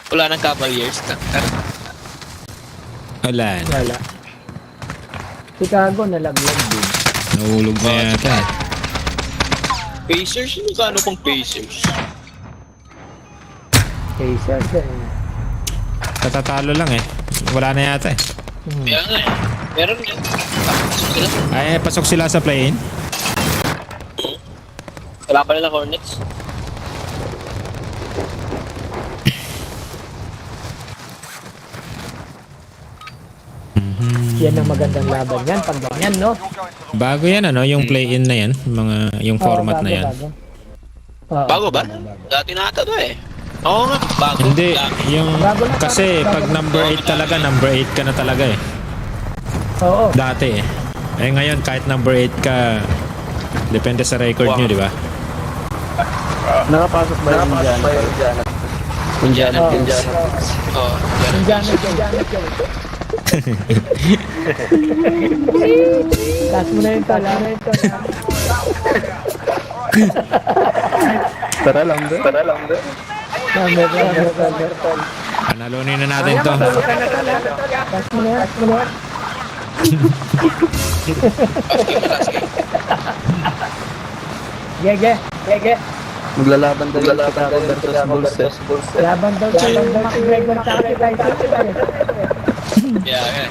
Wala nang Cavaliers. Wala. Chicago nalaglag din. Nahulog na yata. Pacers? Ano kano pang Pacers? Pacers Katatalo lang Wala na yata Kaya nga Meron yan. Pasok sila sa play-in. Wala pa nila Hornets. Yan ang magandang laban yan. Pag ganyan, no? Bago yan yung play-in na yan. Yung format na yan. Bago ba? Dati na ata to Oo nga, bago. Hindi, yung Bago na, kasi bago. pag number 8 talaga, number 8 ka na talaga Oo. Dati ngayon kahit number 8 ka, depende sa record nyo, di ba? Nakapasok ba yung Indiana? Oo. Janet. Taas mo na yung tala. Tara lang doon. Panalunin na natin to. Taas mo na yan. Gege. Maglalaban daw yung Chicago versus Bulls. Laban daw siya yung McGregor sa Tyson. Yeah.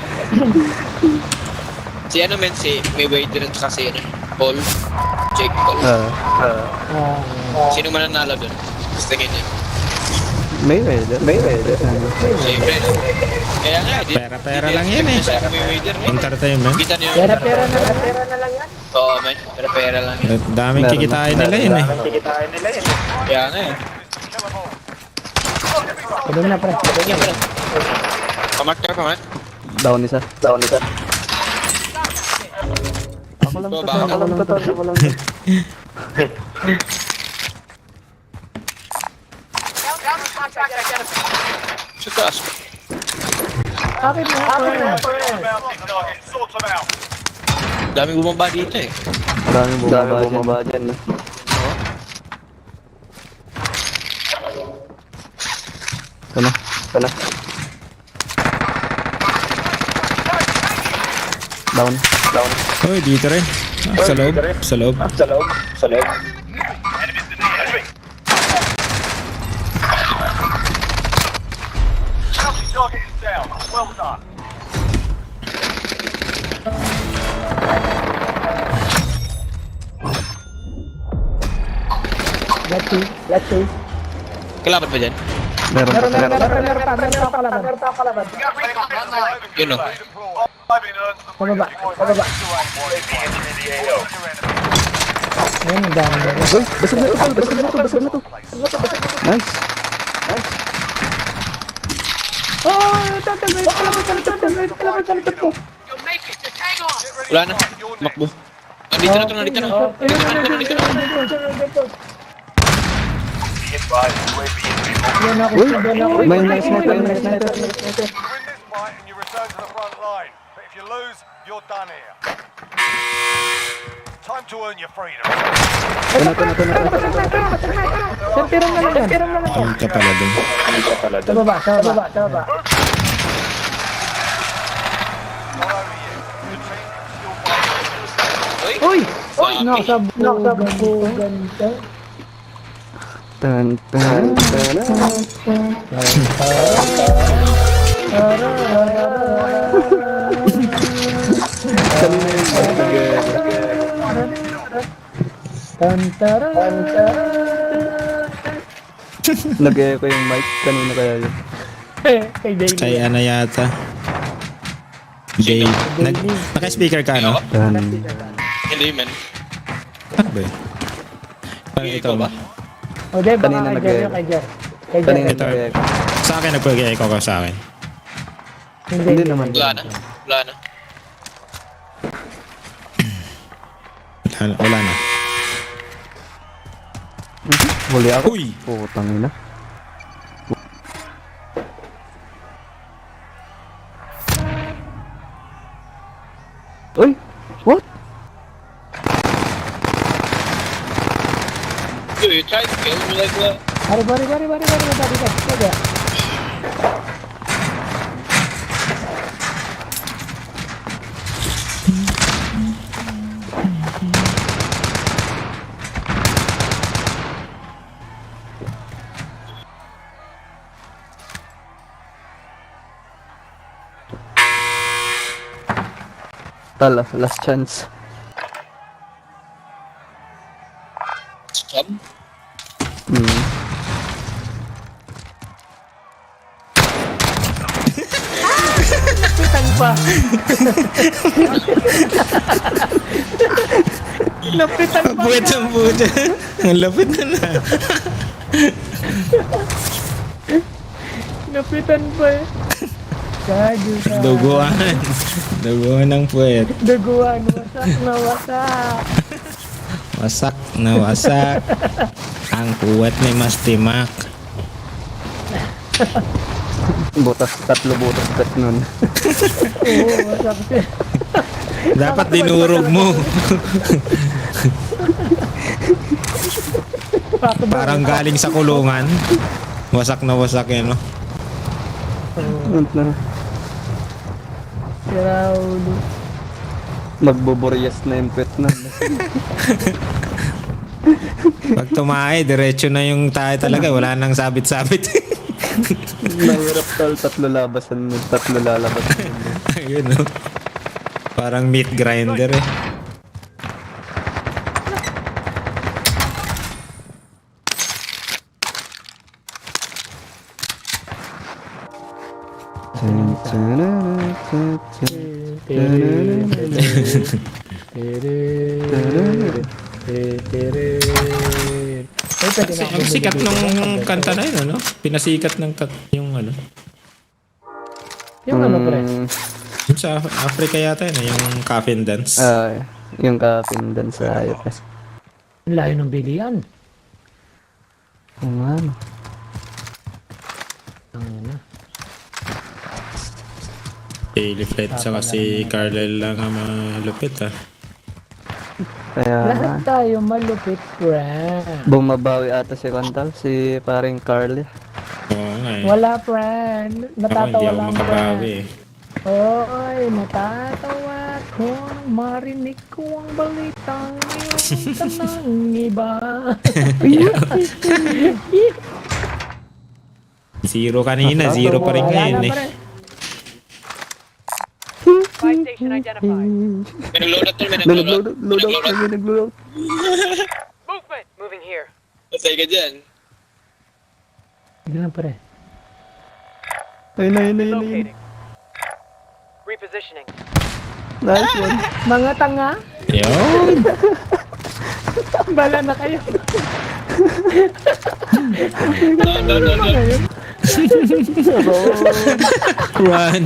Si si Mayweather at saka si Paul. Jake Paul. Sino man nanalo dun? Gusto niya. Mayweather. Siyempre, no? Kaya nga, Pera-pera lang yan Sa Mayweather, Entertainment. Kita niyo. Pera na lang yan. Oo, man. Pera lang yun. Daming kikitain nila yun Kaya nga Pwede na, pre. Pamat ka. Down isa. Ako lang to. Sa taas. Bakit mo ako sort them out. Daming bumaba dito Daming bumaba dyan. Ito na. Down. Uy, dito rin. Sa loob. Target is down. Well done. Let's see. Kailangan ba dyan? Meron pa. Meron pa kalaban. Yun o. Pababa. Ayun, ang dami. Uy, basag na to. Nice. Oh, tatamay ko. Wala na. Makbo. Nandito na to. Ayun. Yan ako. Uy, may nice na tayo. You win this fight and you return to the front line. But if you lose, you're done here. Time to earn your freedom. Pirang na lang yan. Ang ka pala dun. Sa baba. Not only you, the team still fighting. Uy! Nakasabugan ka. Tan. Nag-echo yung mic kanina kaya yun. Kay Daily. Kay ano yata. Dave. Naka-speaker ka, no? Tan. Hindi, man. Ano ba yun? Parang ito ba? O, Dave, baka Kanina kay Jer. Kay Jer. Kanina Ito. nag-echo. Sa akin, nagpag-echo ka sa akin. Hindi naman. Wala na. Wala na. Huli ako. Uy! Putang ina. Uy! What? Dude, you tried to kill me like that? Bari. Sabi. Tala, last chance. Scum? Lapitan pa. Puwet ang puta. Ang lapit na na. Lapitan pa eh. Gago ka. Duguan ng puwet. Duguan. Wasak. Wasak na wasak. Ang puwet ni Mastimak. Tatlo butas kat nun. Oo, wasak siya. Dapat dinurog mo. Parang galing sa kulungan. Wasak na wasak yan, no? Sira ulo. Magbuburyas na yung pet na. Pag tumae, diretso na yung tayo talaga. Wala nang sabit-sabit. Mahirap tatlo labasan mo. Tatlo lalabasan mo. Ayun, no? Parang meat grinder, eh. Ang sikat ng kanta na yun, ano? Pinasikat ng yung ano. Yung ano pre? Yung sa Africa yata yun, yung coffin dance. Yung kapindan sa ayot. Ang layo ng bilian. Kung ano. Ano? Daily Flight sa kasi Carlisle lang ang malupit, ah. Kaya Lahat tayo malupit, friend. bumabawi ata si Kantal, si paring Carly. Oo nga eh. Wala, friend. Ako, hindi Natatawa ako lang, makabawi friend. eh. Oy, natatawa ko nang marinig ko ang balitang iyong tanang iba. Zero kanina, zero pa rin Wala ngayon na, eh. pre. Buy station identified. May nagload to, may Nag-load nagload. out, nag-load out. Movement. Moving here. Patay ka dyan. Sige lang, pre. Ayun. Locating. Repositioning. Nice one. Mga tanga, Yun. bala na kayo. No. Run.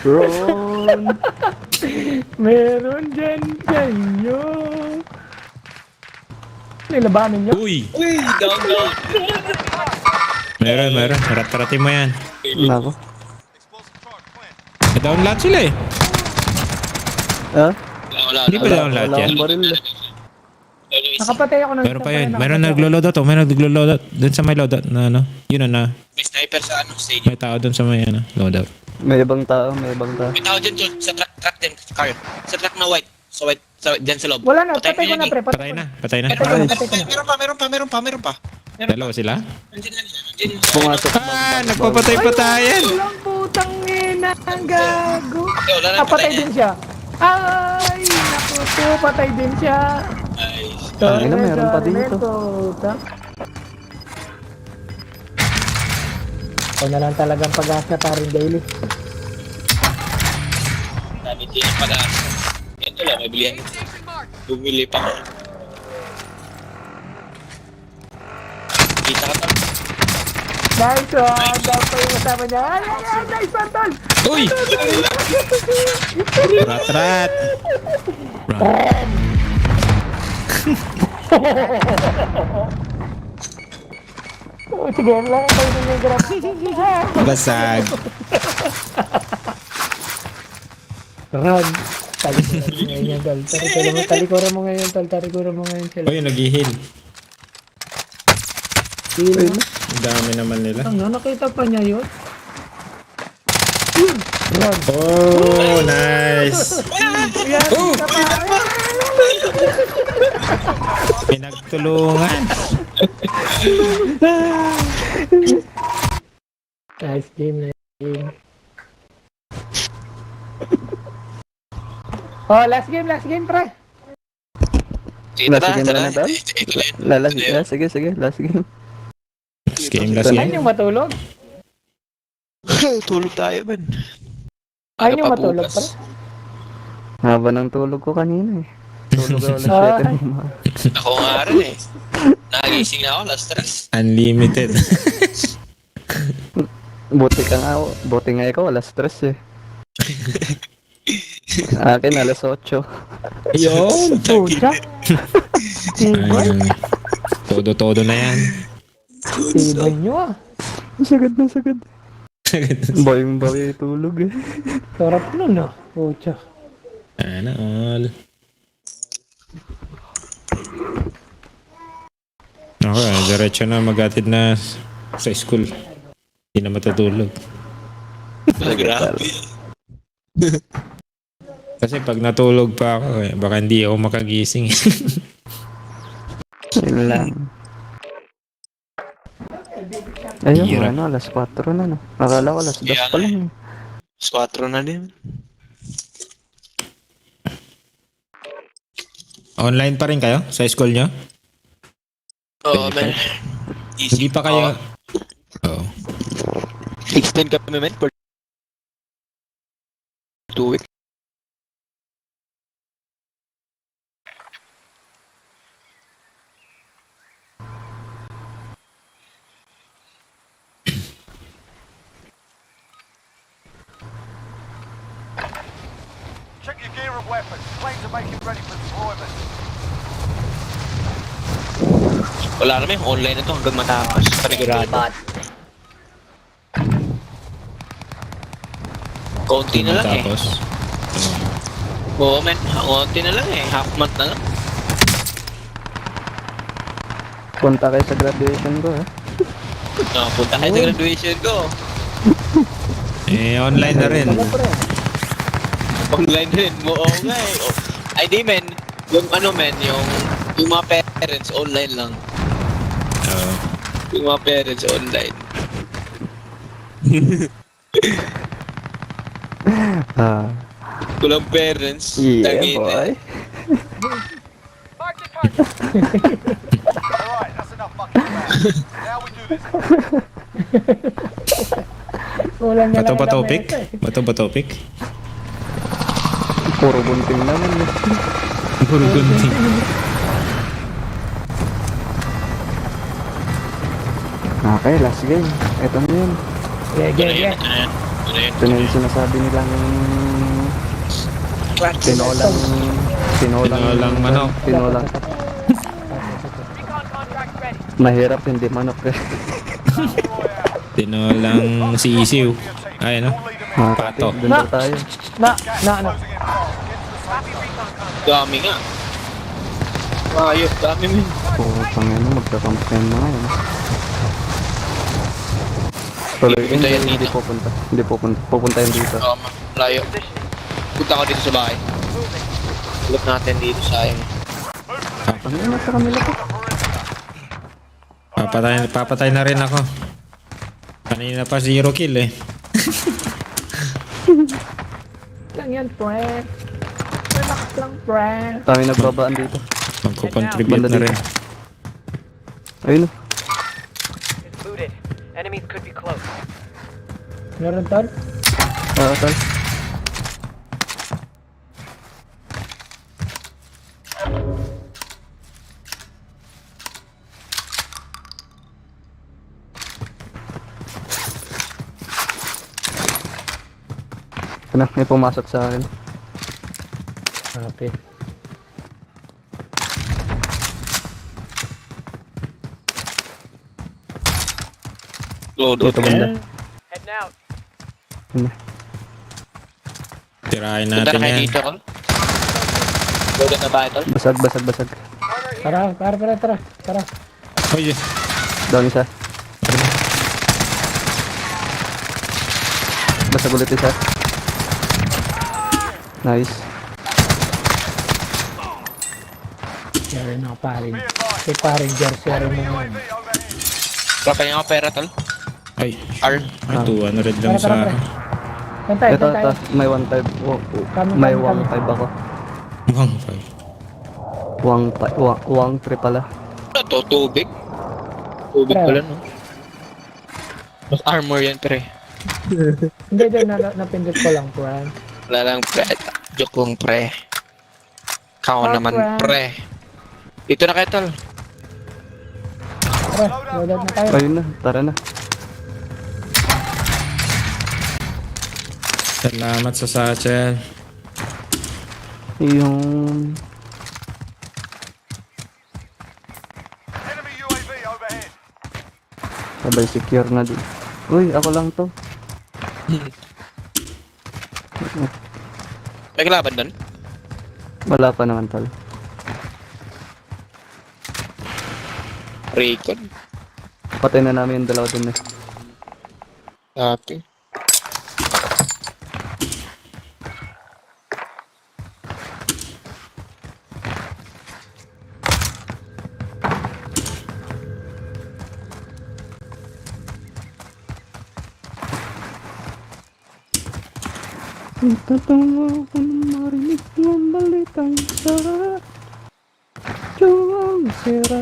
Ron. Meron dyan kayo. Nilabanan nyo? Uy. Uy, down. Meron. Rat-ratin mo yan. Nako. Down lahat sila eh. Ah? Wala. Hindi pa down lahat Wala yan. akong baril eh. Nakapatay ako ng Meron pa yun. Meron naglo-load out. Meron naglo-load out. Doon sa may load out na ano. Yun na. May sniper sa stage. May tao doon sa may ano, load out. May ibang tao. May tao dyan, Tol, sa truck din, car. Sa truck na white. Dyan sa loob. Wala na, patay ko yan na, eh. pre. Patay na. Meron pa. Dalawa sila? Nandiyan. Pumasok. Nagpapatay pa tayo. Walang putang ina, ang gago. Wala na, Patay din siya. Ay, naku po, patay din siya. Ay, na, meron pa dito. Puta. Ito na lang talagang pag-asa parin daily. Dami din yung pag-asa. Ito lang, may bilihan. Bumili pa ako. Kita ka pa. Nice one! Dapat pa yung kasama niya. Ay, nice one, tol! Uy! Rat. Oh, sige, lang tayo na yung grab. Basag. Run! Talikuran mo ngayon, tol. Talikuran mo ngayon, tol. Talikuran mo ngayon sila. Uy, nag-heal. Sila. Ang dami naman nila. Ano, nakita pa niya yun? Oh, nice. Yan, Oh! kita pa. Pinagtulungan. Nice game. Oh, last game, pre. Last game na daw? Sige, last game. Last game. Ayun yung matulog. Tulog tayo, man. Ayun yung matulog, pre. Haba ng tulog ko kanina eh. Tulog ako alas 7 Ako nga rin eh. Nagising na ako, last stress. Unlimited. Buti nga ikaw, alas 3 eh. Akin, alas 8. Yun. Pucha. Ayun. Todo na yan. Tibay nyo ah. Sagad. Bayong tulog eh. Sarap nun ah. Pucha. Sana all. Okay, diretso na mag-atid na sa school. Hindi na matutulog. Grabe. Kasi pag natulog pa ako, baka hindi ako makagising. Yun lang. Ayun, Hirap. alas 4 na no. Akala ko alas 2 pa lang. Squatro na din. Online pa rin kayo sa school nyo? Oo, man. Hindi pa kayo... Oo. Extend kami, man, for 2 weeks. Check your gear and weapons. Planes are making ready for deployment. Wala naman yung online na to hanggang matapos. Panigurado. Konti na lang eh. Tapos, Oo, man. Konti na lang eh. Half month na lang. Punta kayo sa graduation ko eh. Punta kayo sa graduation ko. Online na rin. Ano pre? Online rin mo, oo nga eh. Ay di men, yung men, yung mga parents online lang. Oo. Yung mga parents online. Kulang parents. Yeah, tangina. boy. Mark the target. Alright, that's enough fucking around. Now we do this. Kulang na Bato lang ba ang topic? lamesa eh. Bato ba topic? Puro bunting naman. Puro gunting. Okay, last game. Ito na yun. Yeah. Ito na yung sinasabi nilang tinolang manok. Tinolang Recon contract ready. mahirap hindi manok eh. Tinolang si Isiw. Ay, ano? Mga Pato. kapit, dun daw tayo. Ano? Dami nga. Ayop, dami men. Putang ina, magkakampihan na ngayon. Tuloy, Punta yan hindi dito. pupunta. Hindi pupunta. Pupunta yun dito. Layo. Punta ko dito sa bahay. Look natin dito sa akin. Ano yun, nasa kanila po? Papatay na rin ako. Kanina pa 0 kill eh. Lang yan, pre. Relax lang, pre. Kami nagbabaan dito. Magko-contribute na rin. Ayun. It's looted. Enemies could be close. Meron tol? Tal. Ano, may pumasok sa akin. Okay. Lodo. Dito banda. Heading out. Tirahin Punta natin na kayo yan. dito, Col. Lodo na ba ito? Basag. Tara. Uy, Down isa. Basag ulit isa. Nice. Meron ako paring. Si paring jersey rin mo yun. Kapag yung pera, Tol. ay. R. Ay, 200 lang sa Tara, akin. Tantay. Ito, may 1.5. May 1.5 ako. 1.5. 1.3 pala. Ito, tubig. Tubig Pre. pala, no? Mas armor yan, pre. Hindi, napindot ko lang, pre. Wala lang, pre. Joke lang, pre. Kao Ah, naman, pre. pre. Dito na kayo, Tol. Pre, loaded na tayo. Ayun na, tara na. Salamat sa satchel. Yung... Enemy UAV overhead. Sabay secure na din. Uy, ako lang to. May kalaban doon? Wala pa naman tol. Recon. Patay na namin yung dalawa dun eh. Dati. Tatawa ko nang marinig ng balitang sarap. Yung sira.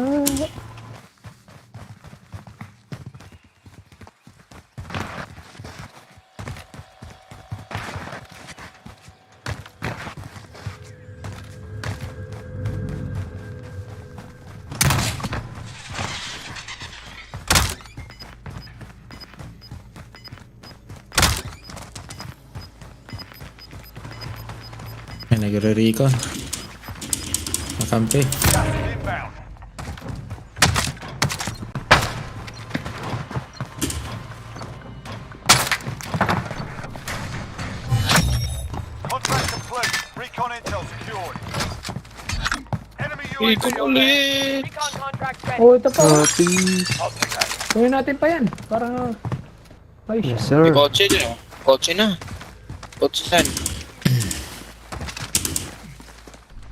Ay, nagre-recon. Nakampi. Inbound. Contract complete. Recon intel secured. Enemy Recon UAV overhead. ulit. Recon contract ready. Oh, ito pa. Peace. I'll take that. Kunin natin pa yan. Parang... Ay, Yes, siya. sir. May kotse dyan, oh. Kotse na. Kotse saan?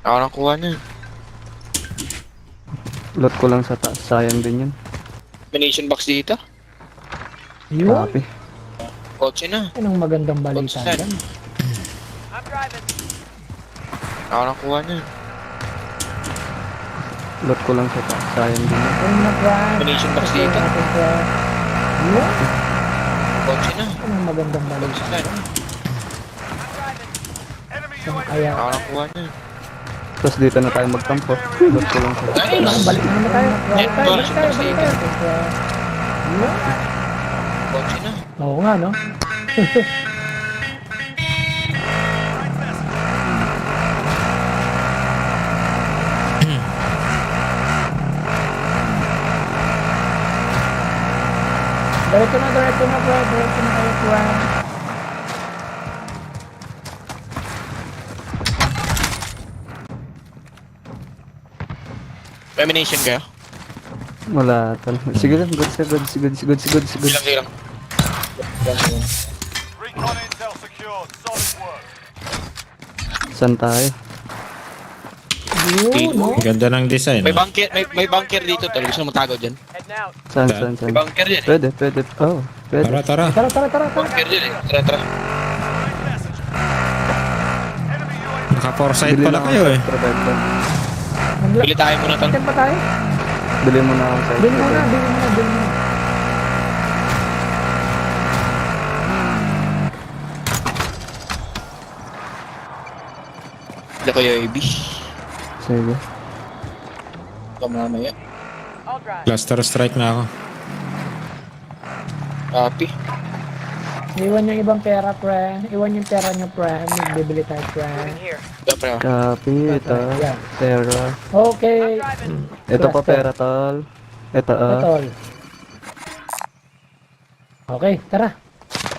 Ako nang kuha na. Lot ko lang sa taas. Sayang din yun. Munition box dito. Yun. Copy. Kotse na. Yan ang magandang balita Kotse dyan. I'm driving. Ako nang kuha na. Lot ko lang sa taas. Sayang din yun. Ayun na, Brad. Munition box Okay, dito. natin, Brad. Yun. Kotse na. Yan ang magandang balita Kotse saan? dyan. Enemy Yan, UAV. kaya... Ako nang kuha na. Tapos dito na tayo magtampo. Lot ko lang sa taas. Nice! Balik na naman tayo. Balik tayo, balik tayo, balik tayo. Yun. Kotse na. Oo nga, no? Diretso na, bro. Diretso na kayo, bro. May munition kayo? Wala. Sige lang. Good, sir. Good. Sige lang. Recon intel secured. Solid work. Saan tayo? Yun, no? Ang ganda ng design. May bunker, may bunker dito tol. Gusto mo tago dyan? Heading out. Saan? May bunker dyan eh. Pwede. Oh, pwede. Tara. Tara, tara, tara, tara. Bunker dyan eh. Tara, tara. Enemy UAV. Naka-foresight Bili pala na kayo ako eh. sa trabag ko. Bili tayo muna tol. Saan pa tayo? Bili mo na ako sa Bili mo na, bili mo na, bili mo na. Bili ko yung AB. Sige. Ito mamaya. I'll drive. Cluster strike na ako. Copy. Iwan yung ibang pera, pre. Iwan yung pera nyo, pre. Magbibili tayo, pre. Moving here. Ito pre. Copy. Ito. Yeah. Pera. Okay. Driving. Ito pa pera, tol. Ito, Totol. Okay, tara.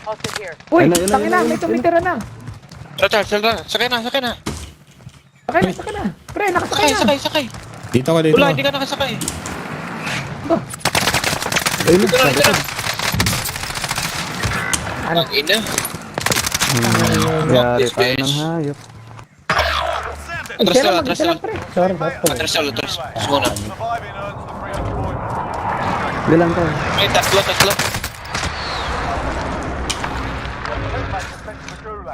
Hostage here. Uy, Ayun na, ayun na, sakay na. ayun na, May tumitira na. Tara, tara, tara. Sakay na. Sakay na, sakay na. Pre, nakasakay Sakay, na. sakay. Dito ko. Wala, hindi ka nakasakay. ayun. Dito lang, dito lang. Ano? Ang ina. Yari tayo ng hayop. Atras Isa tol, lang, atras isa tol. lang, pre. Sorry, doctor. Atras tol, atras. Muna. Surviving earns the free deployment. Bilang tol. May tatlo.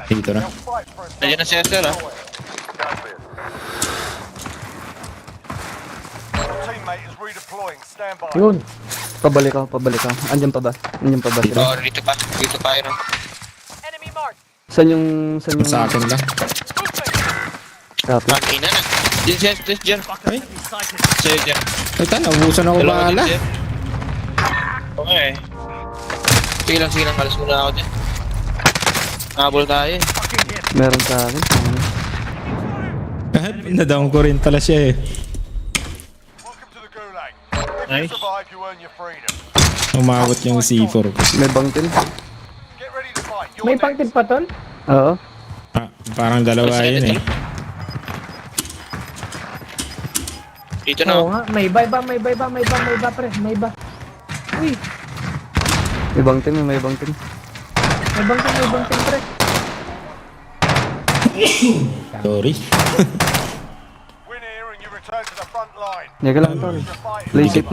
Dito na. Nandiyan na si Esther ah. Teammate is redeploying. Stand by. Yun. Pabalik ako. Andyan pa ba sila? Oo, dito pa. Dito pa yun. Enemy marked. Saan yung... Sa akin lang. Copy. Ang ina na. Diyan si Esther, diyan. Ay, Sa'yo dyan. ay ubusan ako Dalawa bahala. dyan, Jeff. Okay. Sige lang. Kalas muna ako dyan. Habol tayo eh. Meron sa akin. Nadown ko rin pala siya eh. Welcome to the Gulag. If Nice. you survive, you earn your freedom. Umabot yung C4 ko. May bangkin. Get ready to fight. You're May next. pangtid pa, tol? Oo. Ah, parang dalawa yun eh. Dito na. Oo nga. May iba, pre. May iba. Uy, May bangkin. may bangtid, pre. Sorry. Win here and you return to the front line. Nega lang tol. Your fight is Playship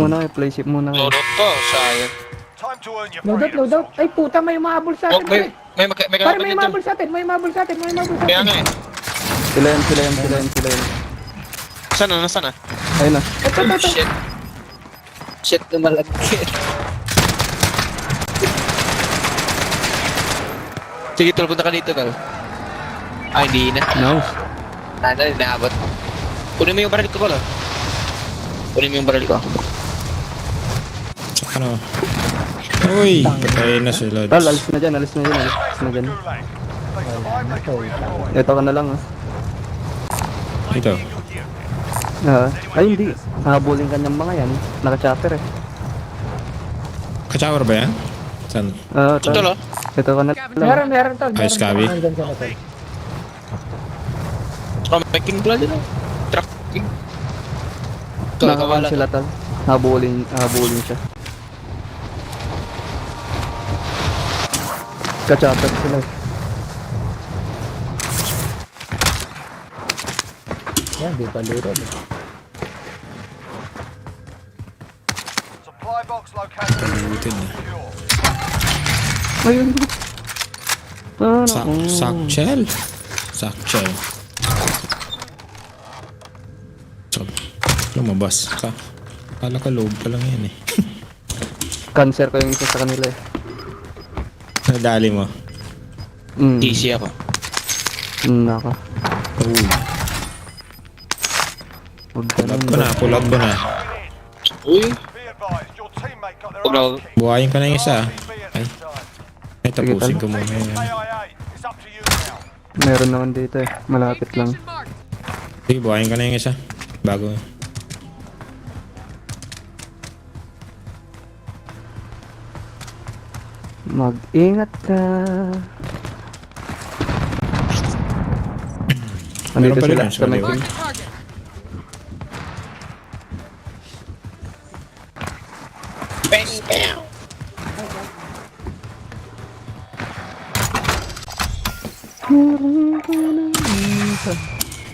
muna kayo. Lorot to. Sayang. time to earn your Loadout, freedom. loadout. Ay, puta, may umabol sa Oh, atin, may pre. may Pare, kalaban may dito. umabol sa atin, may umabol sa atin. Kaya nga eh. Sila yan. Nasaan na? Ayun na. Ito. Shit. Shit na malagkit. Sige, tol. Punta ka dito, tol. Ay, hindi na. Nice. Naabot. Kunin mo yung baril ko, tol. Kunin mo yung baril ko. Ano? Uy, patay na sila. Tol, alis na dyan. Gulag. They survive, they can redeploy. Ito ka na lang Ito. Ay hindi. Habulin ka ng mga yan. Naka-chopper eh. Kachawar ba yan? Saan? Ito, tol, oh. Ito ka na lang. Meron, tol. Ayos, Kabi. Nandun sila, tol. Oh, may king blood yun, oh. Truck king. Ito, Nakakan kawala. sila tol. Habulin siya. Kachapet sila. Yan, di pa luro. Supply box located. Palutin na. Ayun. Ano? Sakchel. Sakchel. So, lumabas ka. Kala ka loob pa lang yan eh. Cancer ko yung isa sa kanila eh. Nadali mo. Easy ako. Naka. Uy. Huwag Pull ganun. out ko na, pull out ko na. Uy, Be advised, your teammate got their huwag na. own kit. Buhayin ko na yung isa. Ay, This time. ay tapusin ko muna Mission yan. AIA. It's up to you now. Meron naman dito eh. Malapit lang. Sige, buhayin ko na yung isa. Bago. Mag-ingat ka. Meron Andito pala sila dun, sa may sorry. king. Bang, bang.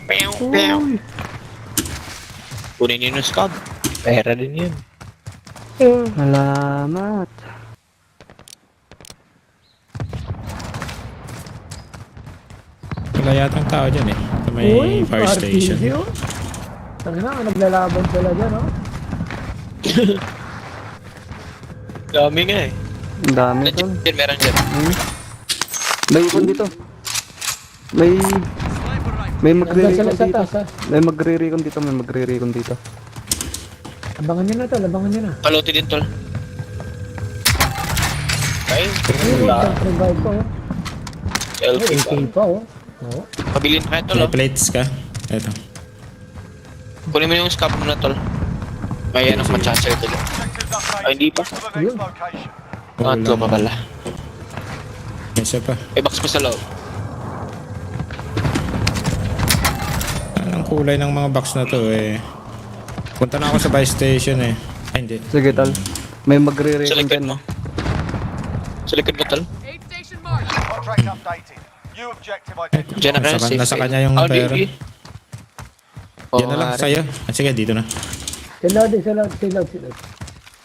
Pew, pew. Kunin yun yung scab. Pera din yun. Salamat. Wala yatang tao dyan eh. Sa may fire station. Tangina, naglalaban sila dyan, no? Dami nga eh. Ang dami tol. Dyan, meron dyan. May ikon dito. May Nandun sila magre-recon sa dito. taas, ha? May magre-recon dito. May magre-recon dito. Abangan nyo na to, abangan nyo na. Paluti din tol. Ay, Revive ko, oh. LP Ay, pa. AK pa, oh. Oo. Pabilin na kayo tol. May Oh. plates ka? Eto. Kunin mo yung scab mo na tol. May ano machacha ito. Objectives updated. Ay, hindi pa. Move to the next location. Pangatlo pa pala. May isa pa. May box pa sa loob. Anong kulay ng mga box na to eh. Punta na ako sa buy station eh. Ay hindi. Sige tol. May Sa magre-recon likod dyan. mo. Sa likod mo tol. Contract updated. New objective identified. Diyan na kayo. Nasa- safe nasa side. kanya yung Oh, di, pera. di. Yan na lang nga rin. sa'yo. Ah, sige, dito na. Silod.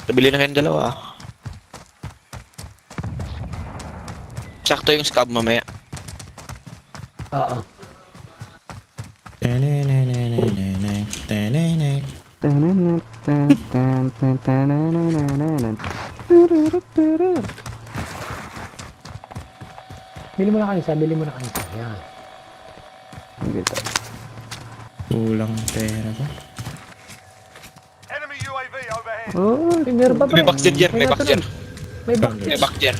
Nabili na kayong dalawa. Sakto yung scab mamaya. Oo. Bili mo na kayo isa, bili mo na kayo isa. Yan. Sige tol. Kulang pera ko. Enemy UAV overhead. Oh, Meron pa ba? May box dyan, may box dyan. May box May box dyan.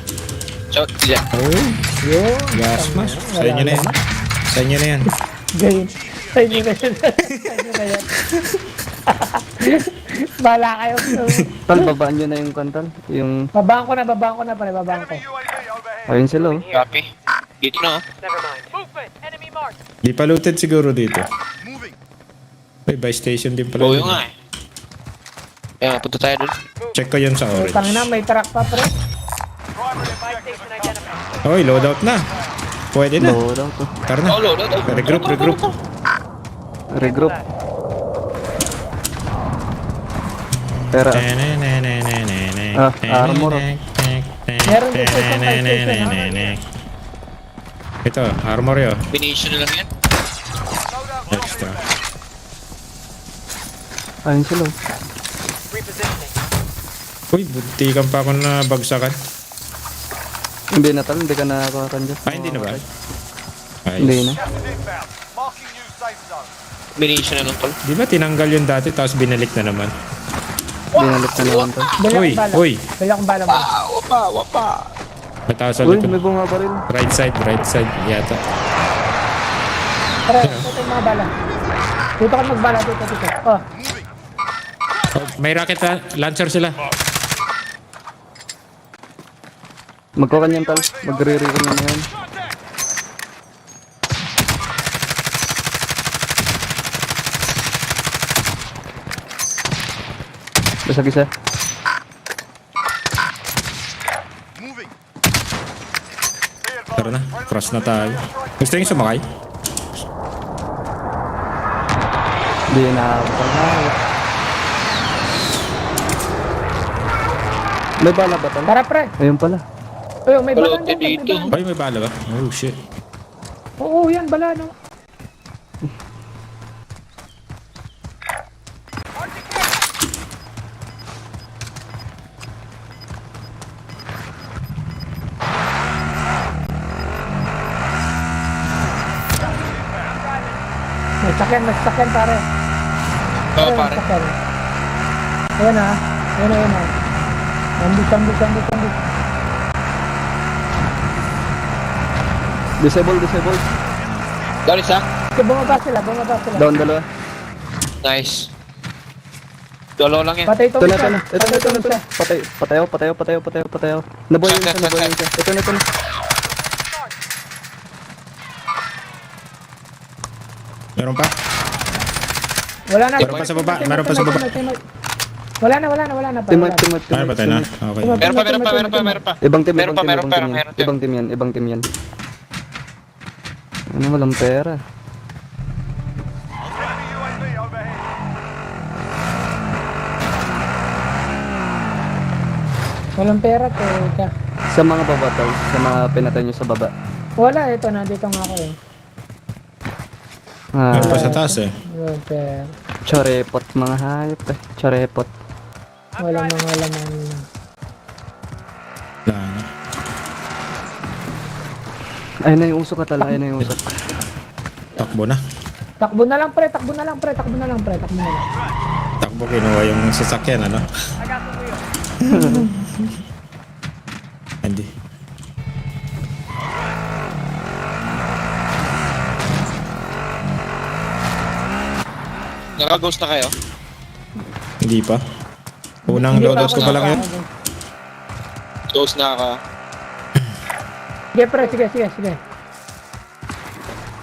So, dyan. Oh, Yun. gas mask. Sa inyo na yan. Sa inyo na yan. Gain. Sa inyo na yan. Sa inyo na yan. Bahala kayo. tol, babaan nyo na yung kantal. Yung... Babaan ko na pare, babaan ko. Enemy UAV overhead. Ayun sila oh. Copy. Dito na. Never mind. Movement. Enemy marked. Di pa looted siguro dito. May buy station din pala. Oo dun. nga eh. Ayan, punta tayo dun. Check ko yun sa orange. Tangina, may truck pa pre. Primary Buy objective station identified. Oy, loadout na. Pwede na. Low daw to. Tara na. Oh, load. Regroup, regroup. Regroup. Pera. Armor. Meron dito sa buy station, Ito, armor yun. Combination na lang yan. Extra. Ayun sila oh. Repositioning. Uy, buntikan pa ako na bagsakan. Hindi na tol, hindi ka nakakan dyan. Ah, hindi na ba? Hindi na. Gas is inbound. Marking new safe zone. Combination na lang tol. Di ba tinanggal yun dati tapos binalik na naman? Binalik na naman tol. Bili Uy, akong bala. uy. Bili akong bala mo. Wapa. Mataas sa Uy, likod. may bumabaril. Right side yata. Pare, ito yung mga bala. Dito ka magbala, dito. Oh, Oh, may rocket launcher sila. Magkakanyan tol. Magre-recon na yan. Basag isa. Cross na tayo. Gusto yung sumakay? Hindi na na. May bala ba tol? Tara pre. Ayun pala. Ayun, may bala Palote dyan. dito. Ay, may bala ba? Oh, shit. Oo, yan, bala no. May sakyan pare. Oo, Ayun, pare. may sakyan. Ayan ah. Ayan ah. Ambus. Disable. Down isa. Bumaba sila. Down dalawa. Nice. Dolo lang yan. Patay Ito itong na, isa. ito na. Patayo. Nabuhay Saan, isa. saan? Ito na. Meron pa? Wala na. Meron pa sa baba. Meron pa sa baba. Wala na. Team. Ay, patay na. Okay. Meron pa. Ibang team Meron pa. yan. Ibang team yan. Ano, walang pera. Walang pera, teka. Sa mga baba tol, sa mga pinatay nyo sa baba. Wala, ito, nandito nga ako eh. Ah, Meron pa sa taas eh. Walang pera. chorepot mga hayop eh. Chorepot. Walang mga laman. Wala na. Ayun na yung usok ka tala, ayun na yung usok. Takbo na. Takbo na lang pre. Takbo, kinuha yung sasakyan, ano? Hindi. Naka-ghost na kayo? Hindi pa. Unang Hindi pa loadout ako ko pa lang yun. Ghost na ka. Sige pre, sige.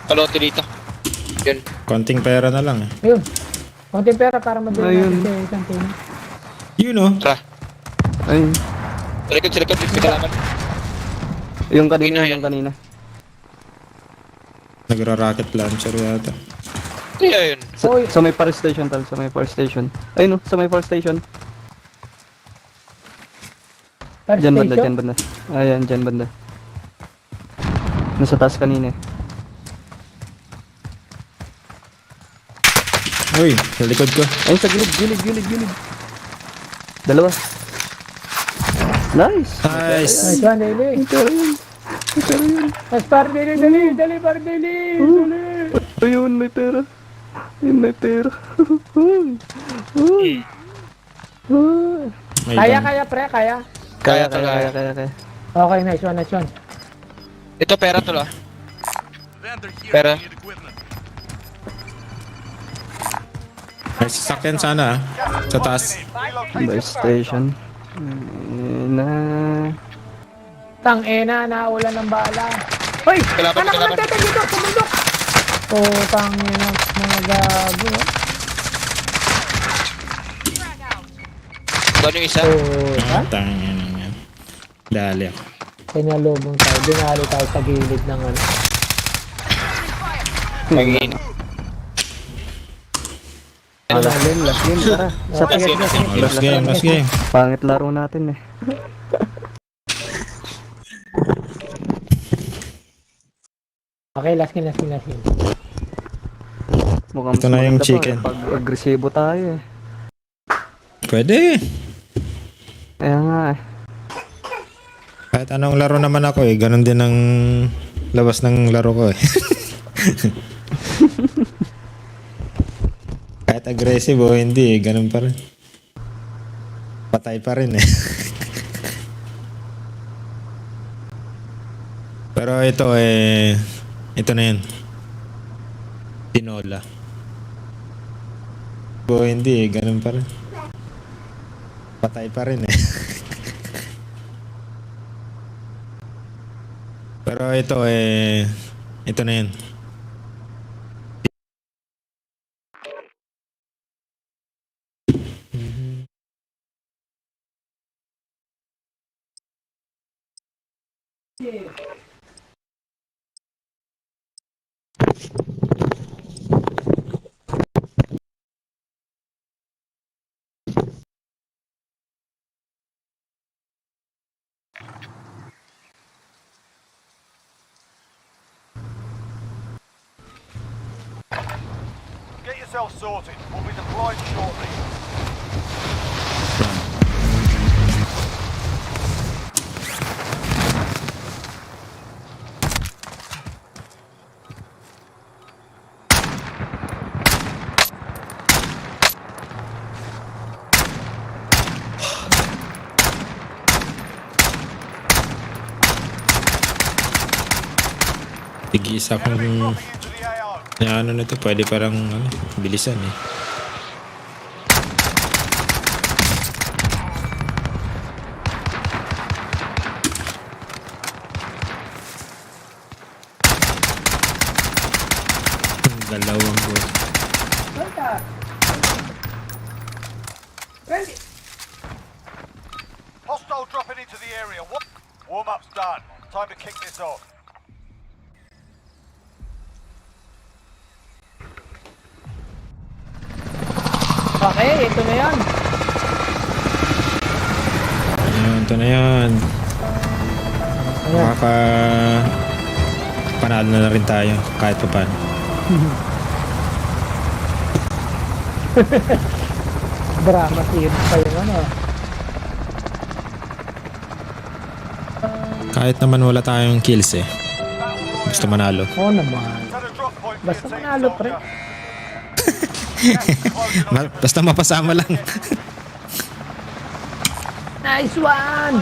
Palote dito. Yun. Konting pera na lang eh. Ayun. Konting pera para mabili Ayun. natin sa isang team. You know. Tara. Ayun. Sa likod. May kalaman. Yung kanina. Nagra-rocket launcher yata. Iya yun. Oy. Sa may power station tal, sa may power station. Ayun no, sa may power station. First Diyan banda, station? diyan banda. Ayan, diyan banda. Nasa taas kanina eh. Uy, sa likod ko. Ayun sa gilid. Dalawa. Nice. Nice. Nice one, Daily. Pero yun. Nice par, Daily, par, Daily. Ayun, may pera. Ayun, may pera. Uy. May Kaya, gun. pre, kaya. Kaya. Okay, nice one. Ito pera to lah. Pera. May sasakyan sana ah. Sa taas. Power station. Na. Tang-ina, naulan ng bala. Hoy! Kalaban. Dito, tumundok! Oh, tang-ina, mga gago. Doon yung isa. Oh, ha? Tangin na yan. Dali ako. Kanyalubong tayo. Dinalo tayo sa gilid ng ano. Magiging. Last game, tara. Sa Okay, tingin game. Last game. Pangit laro natin eh. Okay, last game. Mukhang Ito na yung maganda pa, chicken. Pag agresibo tayo eh. Pwede. Kaya nga eh. Kahit anong laro naman ako eh. Ganon din ang labas ng laro ko eh. Kahit aggressive o hindi eh. Ganon pa rin. Patay pa rin eh. Pero ito eh. Ito na yun. Tinola. O hindi eh. Ganon pa rin. Patay pa rin eh. Pero ito eh. Ito na yun. Get yourself sorted. We'll be deployed shortly. Tig-isa kung Dropping into the AO. na ano na to, pwede parang ano, bilisan eh. Dalawang go. Hostile dropping into the area. Warm-up's done. Time to kick this off. Okay, ito na yan. Ayan, ito na yan. Makaka... Panalo na rin tayo kahit pa paano. Drama series pa yung ano. Kahit naman wala tayong kills eh. Basta manalo. Oo naman. Set a drop point for Basta your team, manalo, pre. soldier. Closing on your Basta mapasama lang. Nice one!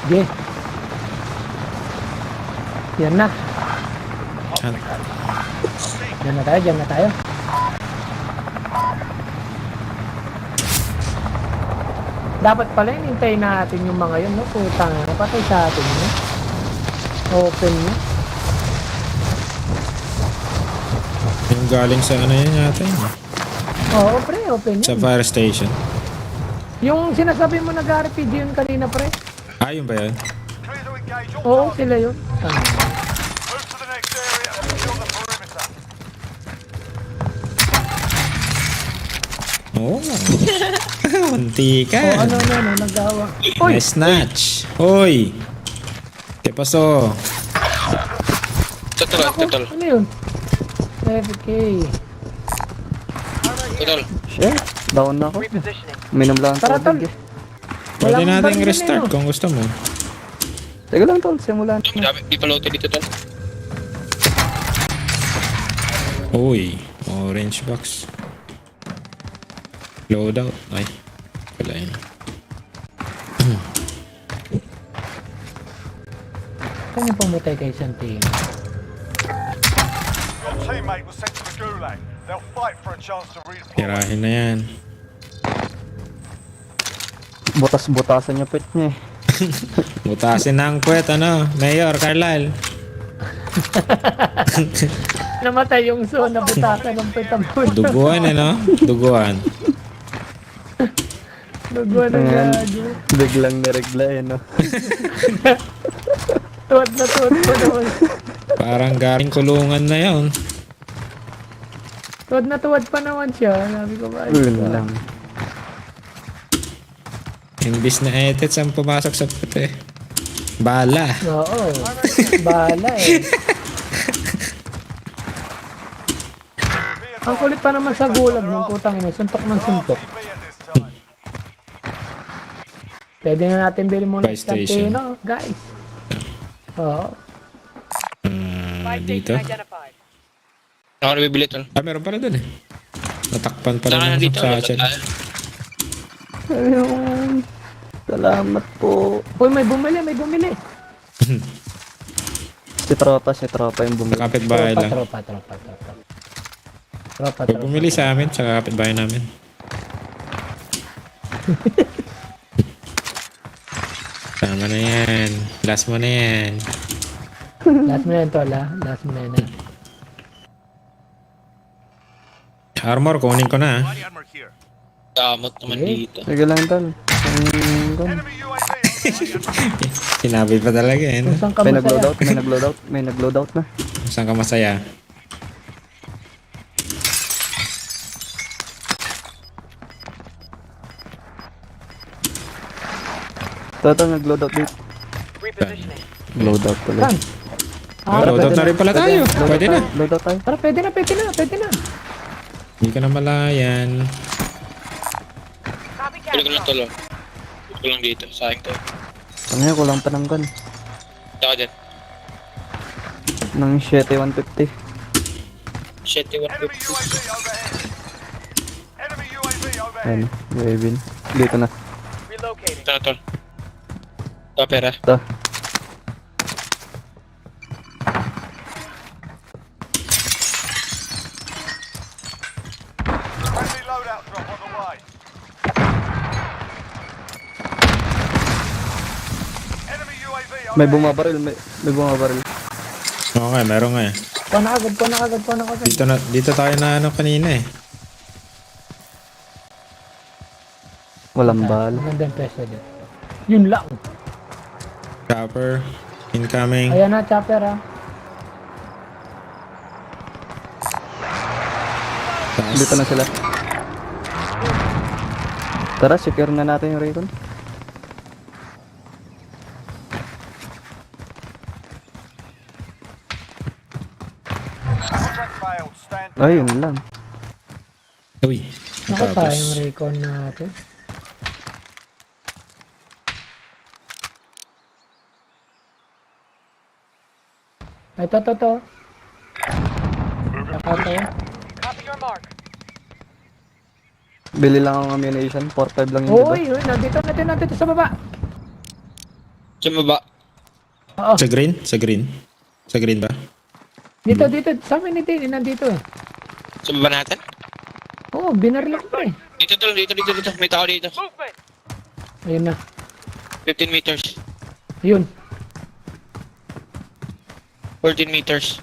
Sige. Yan na. Diyan na tayo, diyan na tayo. Dapat pala hintayin natin yung mga yun, no? Putang na, patay sa atin, no? Open nyo. Yung galing sa ano yan yata yun. Oo, pre, open Sa yun. fire station. Yung sinasabi mo nag-RPG yun kanina, pre. Ah, yun ba yun? clear to engage all Oo, targets. sila yun. Move to the next area and secure the perimeter. Oo. Unti ka. O, ano, nag-awa. Uy! Nice snatch. Hoy! ¿Qué pasó? Tutol, tutol. Ano yun? 7K. Tutol. Shit, down na ako. Repositioning. Minom lang ang Tara, tol. tubig eh. Pwede Walang nating baril restart yun, eh, no? kung gusto mo. Teka lang tol, simulan. Dami, di pa loaded dito, tol. Uy, orange box. Loadout. Ay, wala yun. Saan yung pumatay kay Santina? Your teammate was sent to the gulag. They'll fight for a chance to redeploy. Tirahin na yan. Butas-butasan yung pit niya eh. Butasin na ang kwet, ano? Mayor, Carlisle. Namatay yung zone na butasan ng petambon. Duguan eh, no? Duguan. Duguan ng Ayan. gago. Biglang niregla eh no. Tuwad na naman. Parang galing kulungan na yun. Tuwad pa naman siya. Sabi ko ba? Yun lang. Imbis na edits ang pumasok sa puti. Bala. Oo. Bahala eh. Ang kulit pa naman sa gulag ng putang ina. Suntok ng suntok. RTB at this time. Pwede na natin bilhin muna Buy ng station. Santino, guys. Oo. Dito. Identified. Ako na bibili, tol. Ah, meron pala dun eh. Natakpan pala Saka ng dito, satchel. Ayun. Salamat po. Uy, may bumili. Si tropa yung bumili. Kapit-bahay lang. Tropa. Pag bumili sa amin, sa kapit-bahay namin. Tama na yan. Last mo na yan. Last mo na yan, Tol, ha? Last mo na yan. Armor, kunin ko na. Body armor here. Damot naman dito. Sige lang tol. Enemy UAV on the area. Sinabi pa talaga eh. Kung No? saan ka May masaya. nag-loadout na. Saan ka masaya? Tol, nag-load out dito. Repositioning. Load out pala. Saan? Loadout na rin pala tayo. Pwede na. Load out tayo. Tara, pwede na. Hindi ka na malayan. Pwede ko lang tol. Pwede ko lang dito. Sayang to. Ano ko lang pa ng gun. Saka dyan. Ng 7-150. Shit, yung Enemy UAV overhead. Enemy UAV overhead. Ayun, UAV. Dito na. Relocating. Ito na tol. Ito pera. Ito. Friendly loadout drop on the way. Enemy UAV overhead. May bumabaril, may bumabaril. Okay, meron nga eh. Kuha na agad. Dito tayo na ano kanina eh. Walang bala. Magandang pwesto dyan. Yun lang. Chopper. Incoming. Ayan na, chopper ah. Taas. Dito na sila. Tara, secure na natin yung Raycon. Contract failed. Stand down. Ayun lang. Uy. Nakata Tapos. yung recon natin. Ito. Saka to. Copy your mark. Bili lang ang ammunition. 4-5 lang yun, Uy, nandito sa baba. Sa baba. Oo, Sa green? Sa green? Sa green ba? dito. Sa amin nandito eh. Sa baba natin. Oo, binaril ko pa eh. Dito tol, dito. May tao dito. Movement. Ayun na. 15 meters. Yun. 14 meters.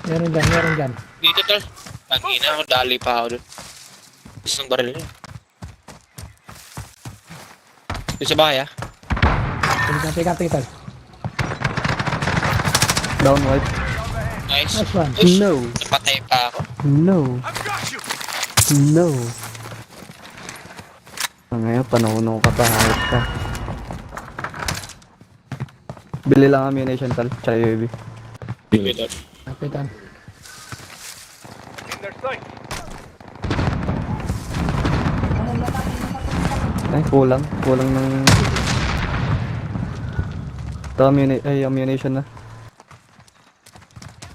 Meron dyan. Dito tol. Pangina ako, dali pa ako doon. Isang baril yun. Doon sa bahay ah. Pick up. Down white. Nice. Nice one. Ush, No. napatay pa ako. No. I've got you. No. Ngayon, panuno ka pa, hayop ka. Bili lang ammunition, tal. Tsaka UAV. Okay, tol. Kapitan. In their sight. Ay, kulang. Kulang ng... Ito, ammunition na.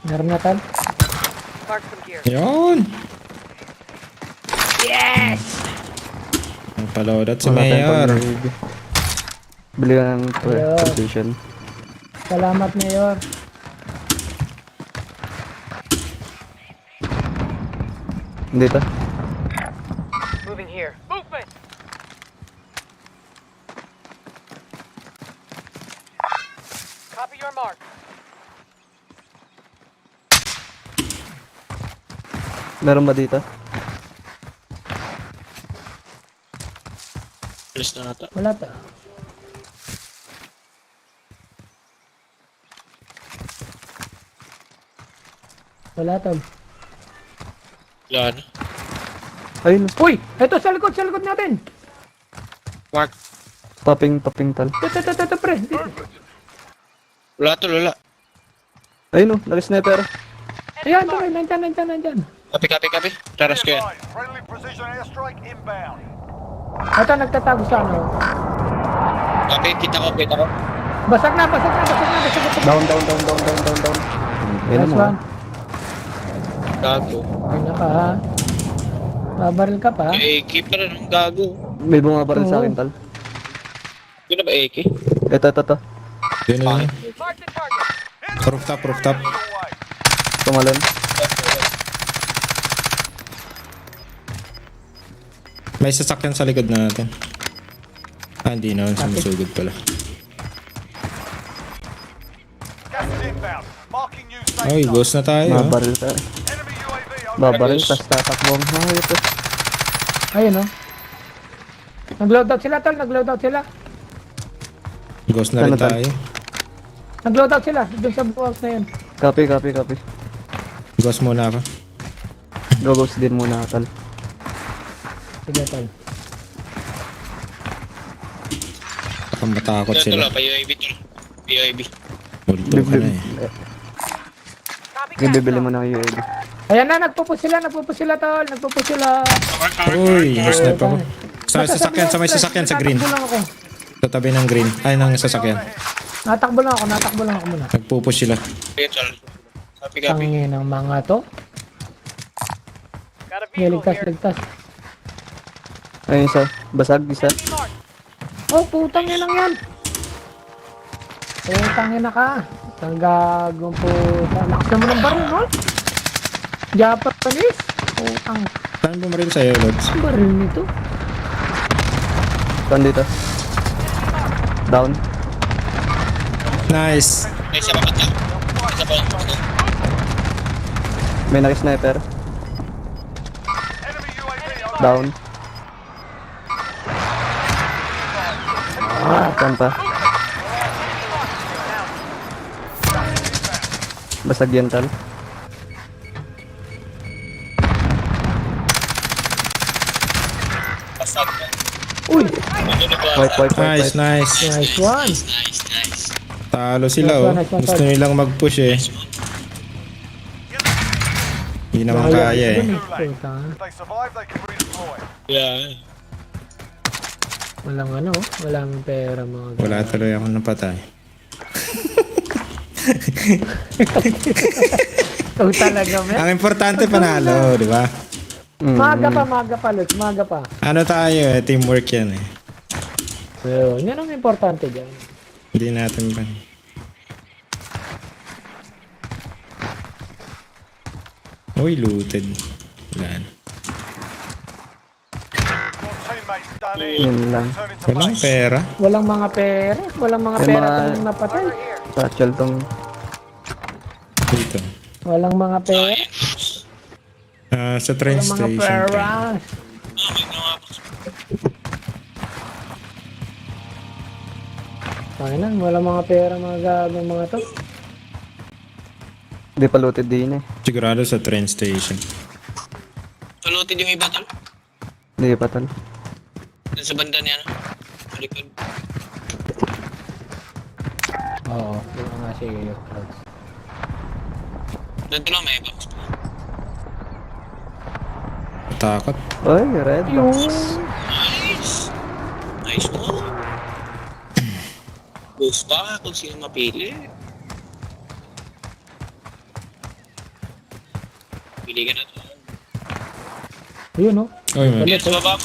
Meron na tal. Mark some gear. Yun! Yes! Ang paload si Wala tayong Mayor. pang-UAV. Bili ka ng Ayun. position. Salamat, Mayor. Dito. Moving here. Movement. Copy your mark. Meron ba dito? Alis na nata. Wala ta. Wala tol. Wala na. Ayun, Uy! Ito sa likod natin! Mark. topping tal. Ito, pre. Wala tol, wala. Ayun, nag-sniper. Ayan, pre. Nandyan. Copy. Taras ko yan. Line. Friendly precision airstrike inbound. Ito, nagtatago sa ano. Copy, kita ko. Basag na. Down. Ayun Nice mo. one. Gago. Ay, naka ha. Babaril ka pa. AK pa rin ang gago. May bumabaril sa akin, tal. Yun na ba AK? Ito. Yun na yun. Mark the target. Rooftop. Your way. Tumalon. May sasakyan sa likod natin. Hindi na. Sumusugod pala. Gas is inbound. Marking new safe Ay, zone. boss na tayo. Babaril ka. Enemy UAV overhead. Babaril, tas tatakbo ang hayop eh. Ayun o. Nag-load out sila. Ghost na rin Ano, tal? tayo. Nag-load out sila. Doon sa buwag na yun. Copy. Ghost muna ako. Ghost din muna, tal. Sige, tol. Baka matakot Ito sila. lang, pa-UAV to. PUAV. Multo ka na eh. Ibibili mo ng UAV. Ayan na, nagpupus sila tol. Nagpupus sila. Uy, snipe ako. Sa sasakyan, sa may sasakyan sa green. Natakbo lang ako. Sa tabi ng green. Ay, ng sasakyan. Natakbo lang ako muna. Nagpupush sila. Ayun, tol. Copy. Tangin ng mga to. Got a vehicle here. Ligtas. Ayun isa. Basag isa. Oh, putang ina lang yan. Putang ina ka. Ang gagong puta. Lakas naman ng baril, no? Japanese. Putang. Saan bumaril sa'yo, Lods? Ang baril nito. Saan dito? Down. Nice. May isa pa ba ito? Isa pa lang. May naki-sniper. Down. Saan pa? Basag yan, tal. Pasag na. Uy, Wipe. Nice. nice one. Nice. Talo sila oh. Gusto nilang mag-push eh. Hindi naman kaya eh. Putang. If they survive, they can redeploy. Yeah. Walang pera mga Wala tuloy ako napatay. Ikaw talaga, men. Ang importante panalo, di ba? Maga pa, Lutz. Maga pa. Ano tayo eh, teamwork yan eh. So, yan ang importante dyan. Hindi natin ba? Uy, looted. Yan. Your teammates done in. Yun lang. Turn into Walang base. pera. Walang mga pera. Walang mga May pera mga- itong napatay. Satchel tong... Dito. Walang mga pera. Sa train Walang mga station. pera. Panginoon, walang mga pera mga gagawin mga to. Di pa looted din eh. Sigurado sa train station. Tulutid yung iba, tol. Hindi pa, tal. Dun sa banda niya, no? Sa likod. Oo, yung nga si Clouds. Doon lang, may box. Takot. Oy, red box. Nice mo. Boost pa kung sino mapili. Pili ka na to. Yun, no? Uy, man. Yes, baba.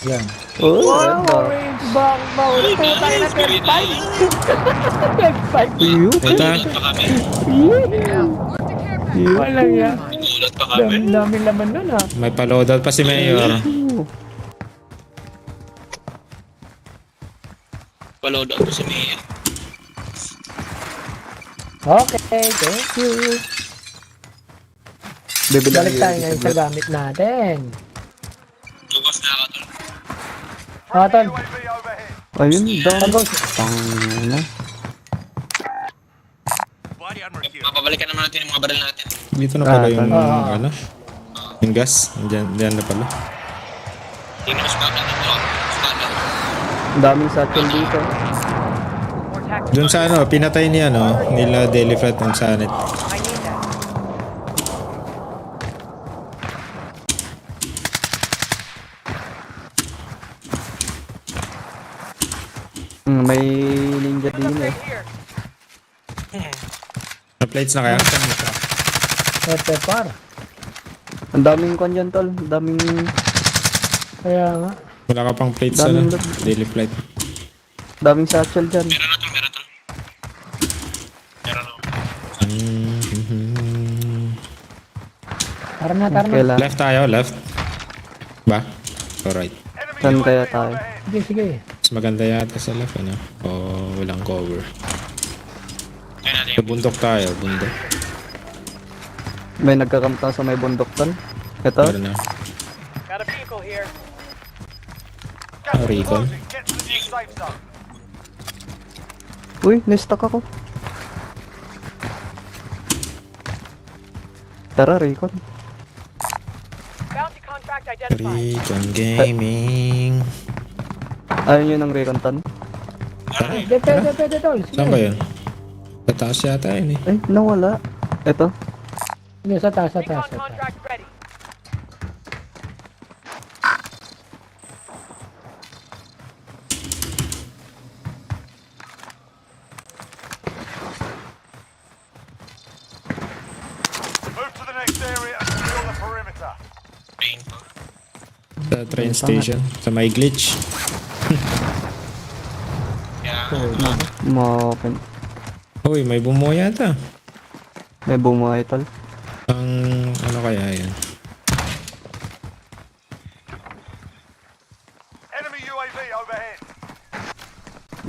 Yan. Oy, red box. Orange bang bang. Putang ina, Green eye. F5. Ito. Pa kami. Walang yan. Gulat pa kami. Dami laman nun, ha? May pa-loadout pa si Mayor. Paload ako sa Mia. Okay, thank you. Bibili Balik ng tayo UAV ngayon sa saglit. gamit natin. Lugos na ako, tol. Tol. UAV overhead. Ayun, down. Pagod. Tangina. Body armor here. Mapabalikan naman natin yung mga baril natin. Dito na pala yung Ah. ano. Yung gas. Diyan na pala. Tingnan mo sa baba na ito. Standard. Ang daming satchel dito. More tactical. Doon sa ano, pinatay niya nila Daily Flat ng Sanit. I need that. May ninja din eh. Right here. Na-plates na kaya? FFR. Ang daming kwan dyan, tol. Ang daming... Kaya nga. Wala ka pang plates Daming ano? loot. Daily Flight. daming satchel dyan. Meron na, tol. Meron na. Tara na. Kailan? Left tayo, left. Ba? Alright. Saan kaya tayo? Sige, sige. Mas maganda yata sa left, ano? O walang cover. Ayun natin Sa bundok tayo, bundok. May nagkakamta sa may bundok, tol. Ito. Meron na. Got a vehicle here. Recon. Get to the new safe zone. Uy, na-stuck ako. Tara, Recon. Bounty contract identified. Recon Gaming. Ayaw nyo ng recon ton? Tara, Pwede, tol. saan ba yun? Sa taas yata yun eh. Ay, nawala. Eto. Sige, sa taas. Recon contract ready. Move to the next area and secure the perimeter. Sa train station. Sa may glitch. Ma-open. Uy, may bumuha yata. May bumuhay tol. Ang ano kaya yan? Enemy UAV overhead.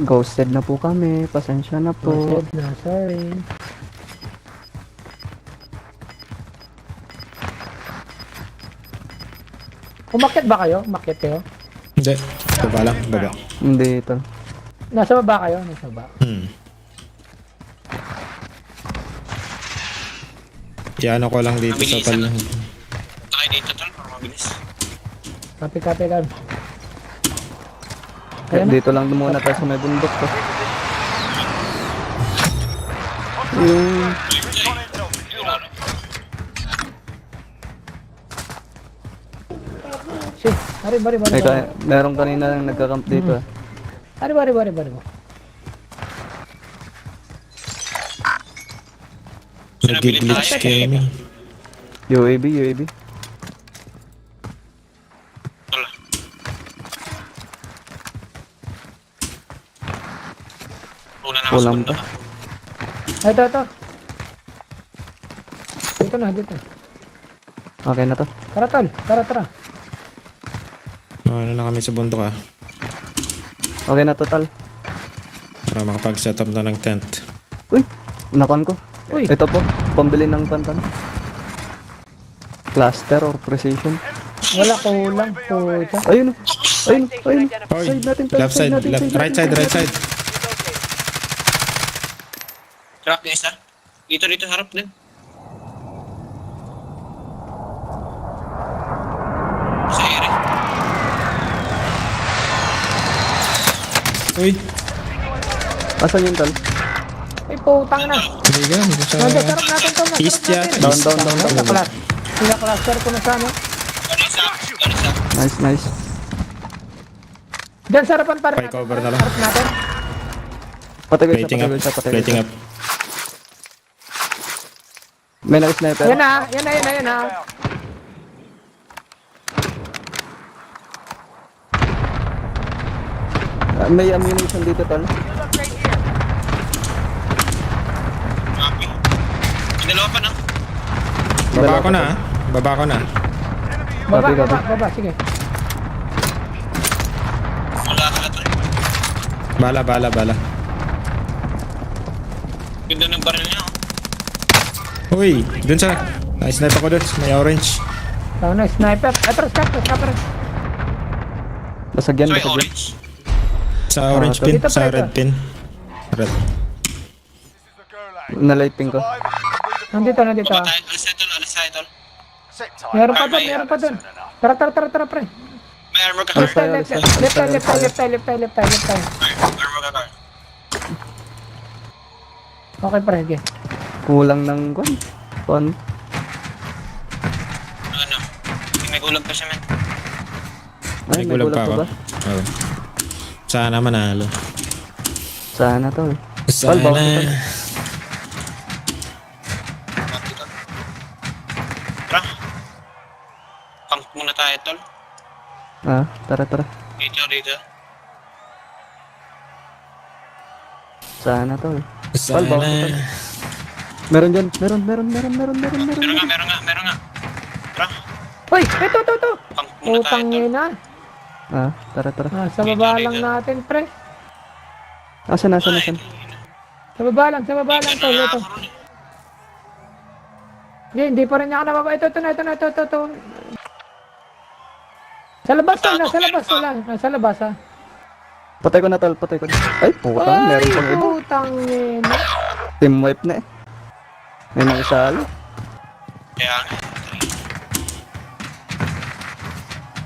Ghosted na po kami. Pasensya na po. Ghosted na, sorry. Umakyat ba kayo? Umakyat kayo? Hindi. Baba lang, baba. Hindi tol. Nasa baba kayo? Nasa baba. Iano ko lang dito sa pal. Tayo dito tol, para mabilis. Copy lang. Kaya na. Dito lang muna tayo sa may bundok to. Yung... Recon intel secure. Shit. Bari. Teka, meron kanina lang nagka-camp dito. Bari. Nag-glitch gaming. UAV. Una na Kulang pa. Ito. Dito. Okay na to. Tara, tol. Tara. Ano na kami sa bundok ah. Okay na to tol. Para makapag-setup na ng tent. Uy! Nakon ko. Uy. Ito po. Pambili ng pantan. Cluster or precision. Wala, kulang. Puta. Ayun. Oy, Side natin, left side, right side. Trap niya isa. Dito harap din. Sa ere. Uy, Asan yung tol? Ay, putang na. hindi ka. Sarap natin to. East yata. Down. Cluster ko na sana. Nice. Diyan sa harapan pa rin. Pay cover na lang. Harap natin. Patagay Plating up. siya. Plating up. May nag-sniper. Yan na. May ammunition dito tol. Copy. Dalawa pa na. Baba ko na ah. Baba. Sige. Wala ka na tol. Bala. Ganda ng baril niya. Uy, dun sa... Na-snipe ako dun. May orange. Tama na, sniper. Sniper. Basagyan. Sorry, orange. Sa orange pin. Dito pa, Sa ito. red pin. Red. Nalighting ko. Nandito. Baba tayo. Alis tayo tol. Set time. Meron pa doon. Tara, pre. May armor ka Alis car. tayo. Left tayo. Armor ka car. Okay, pre. Okay. Kulang ng kon. Ano? May gulag pa siya, man. Ay, may gulag kulang pa pa ako. ba? Oo. Sana manalo. Sana tol. Sana. Tol, bounce tol. Tara. Camp muna tayo, tol. Tara. Dito. Sana tol. Sana. bounce tol. Meron dyan. Meron. Meron nga. Tara. Uy, ito. Camp muna tayo, Putang tol. ina. Tara. Sa baba lang natin, pre. Asan? Sa baba lang, tol. Ito. Hindi pa rin niya ako nababa. Ito. Sa labas. Patay ko na tol. Ay, putang. Meron pang iba. Putang ina. Team wipe na eh. May mga isalo. Kaya,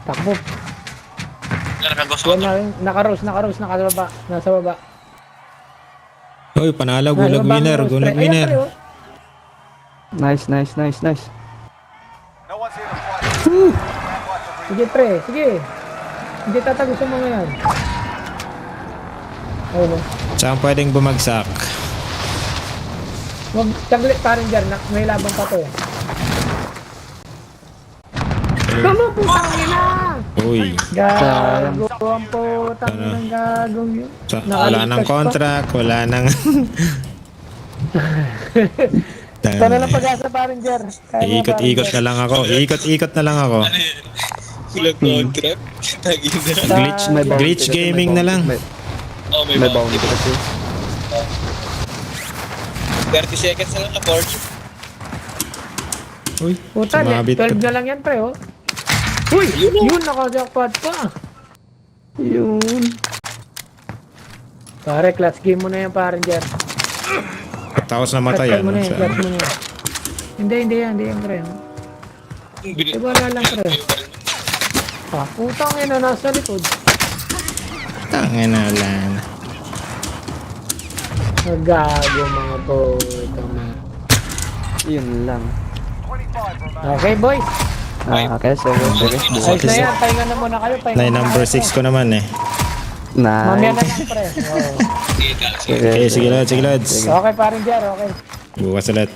Takbo. Nakagosot. Yan na, naka-rose, nasa baba. Nasa baba. Uy, panalo, Nasa gulag baba, winner, rose, gulag pre. Ayan, winner. pre, oh. Nice. No one's here to fight. Sige, pre. Sige. Hindi tatagusin mo ngayon. Oo. Saan pwedeng bumagsak? Wag taglit pa rin dyan. May laban pa to. Kamu putang ina! Uy, Gago ang putang ina ng gagong yun. wala nang Nakaligtas pa. contract, wala nang... Ito na lang pag-asa pa rin dyan. Iikot-ikot na lang ako. Iikot-ikot na lang ako. Kulang contract. Tagin na. Glitch, May bounty glitch kasi, gaming na lang. Oh, may May bounty. bounty kasi. 30 seconds na lang na Forge. Uy, Puta, sumabit 12 ka. na lang yan pre oh. Uy! Yun naka-jackpot pa. Yun. Pare, class game mo na yan pare dyan. Tapos namatay Class mo yan. na yan, class mo na yan. Hindi yan pre. Wala lang pre. Ah, putang ina, nasa likod. Tangin na lang. Nagago mga puta mga. Yun lang. Okay boys. Okay, sige. Ayos na yan, pahinga na muna kayo. Pahinga Na na number kayo. 6 ko naman eh. Mamaya na Nice. lang pre. Oh. Okay, sige lads. Okay pare dyan, okay. Bukas ulit.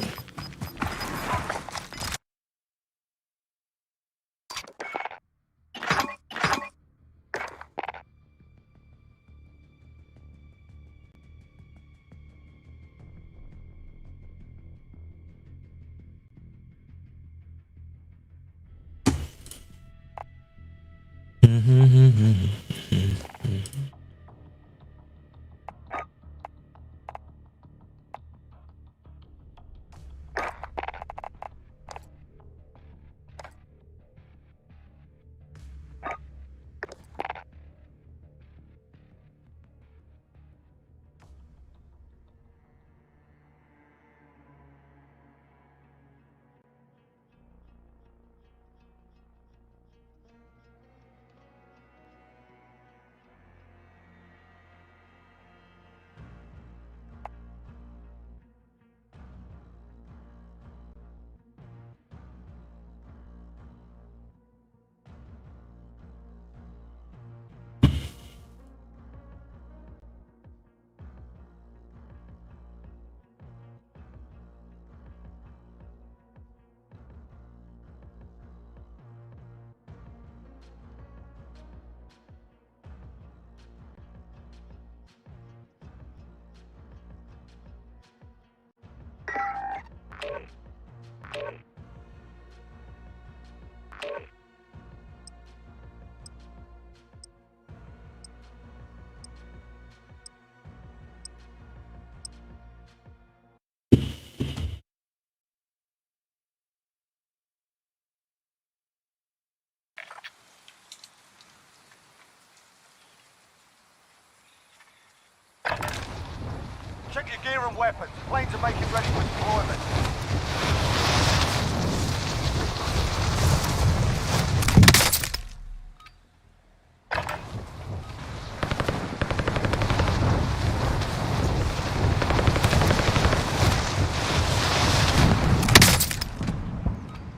Check your gear and weapons. Planes are making ready for deployment.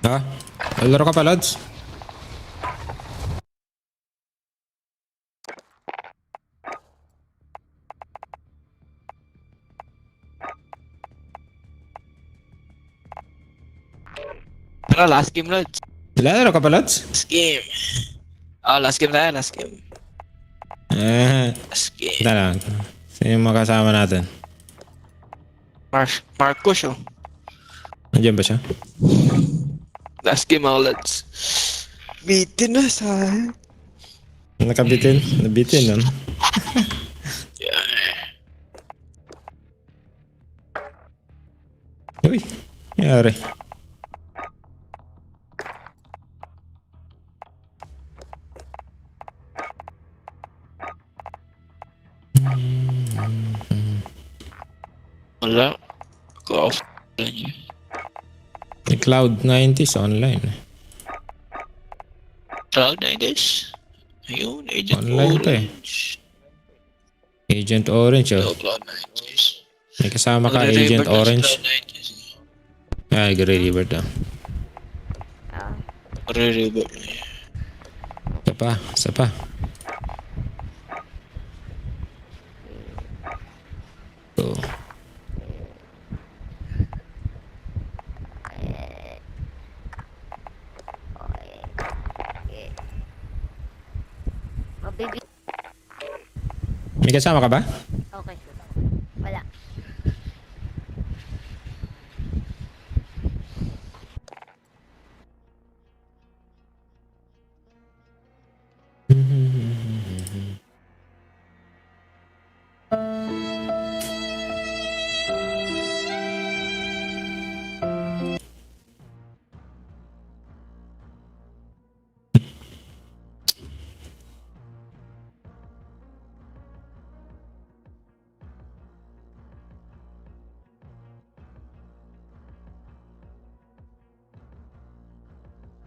Ha? Laro ka pa lads? Tara, last game lods. Laro ka pa lads? Last game. Oh, last game na yan, last game. Last game. Ito lang. Sino yung makasama natin? Marcos, oh. Nandiyan ba siya? Last game ako, lads. Bitin na sa... Nakabitin? Nabitin nun? Uy, nangyari. Wala. Go-off na niya. May Cloud 90s online. Cloud 90s? Ayun, Agent Online to eh. Orange. Agent Orange, oh. Oh, Cloud90s. May kasama ka, Magre-revert Agent na si Orange. Cloud90s. Ay, Gray-Revert daw. Magre-revert na yan. Isa pa. So, may kasama ka ba? Okay. Wala.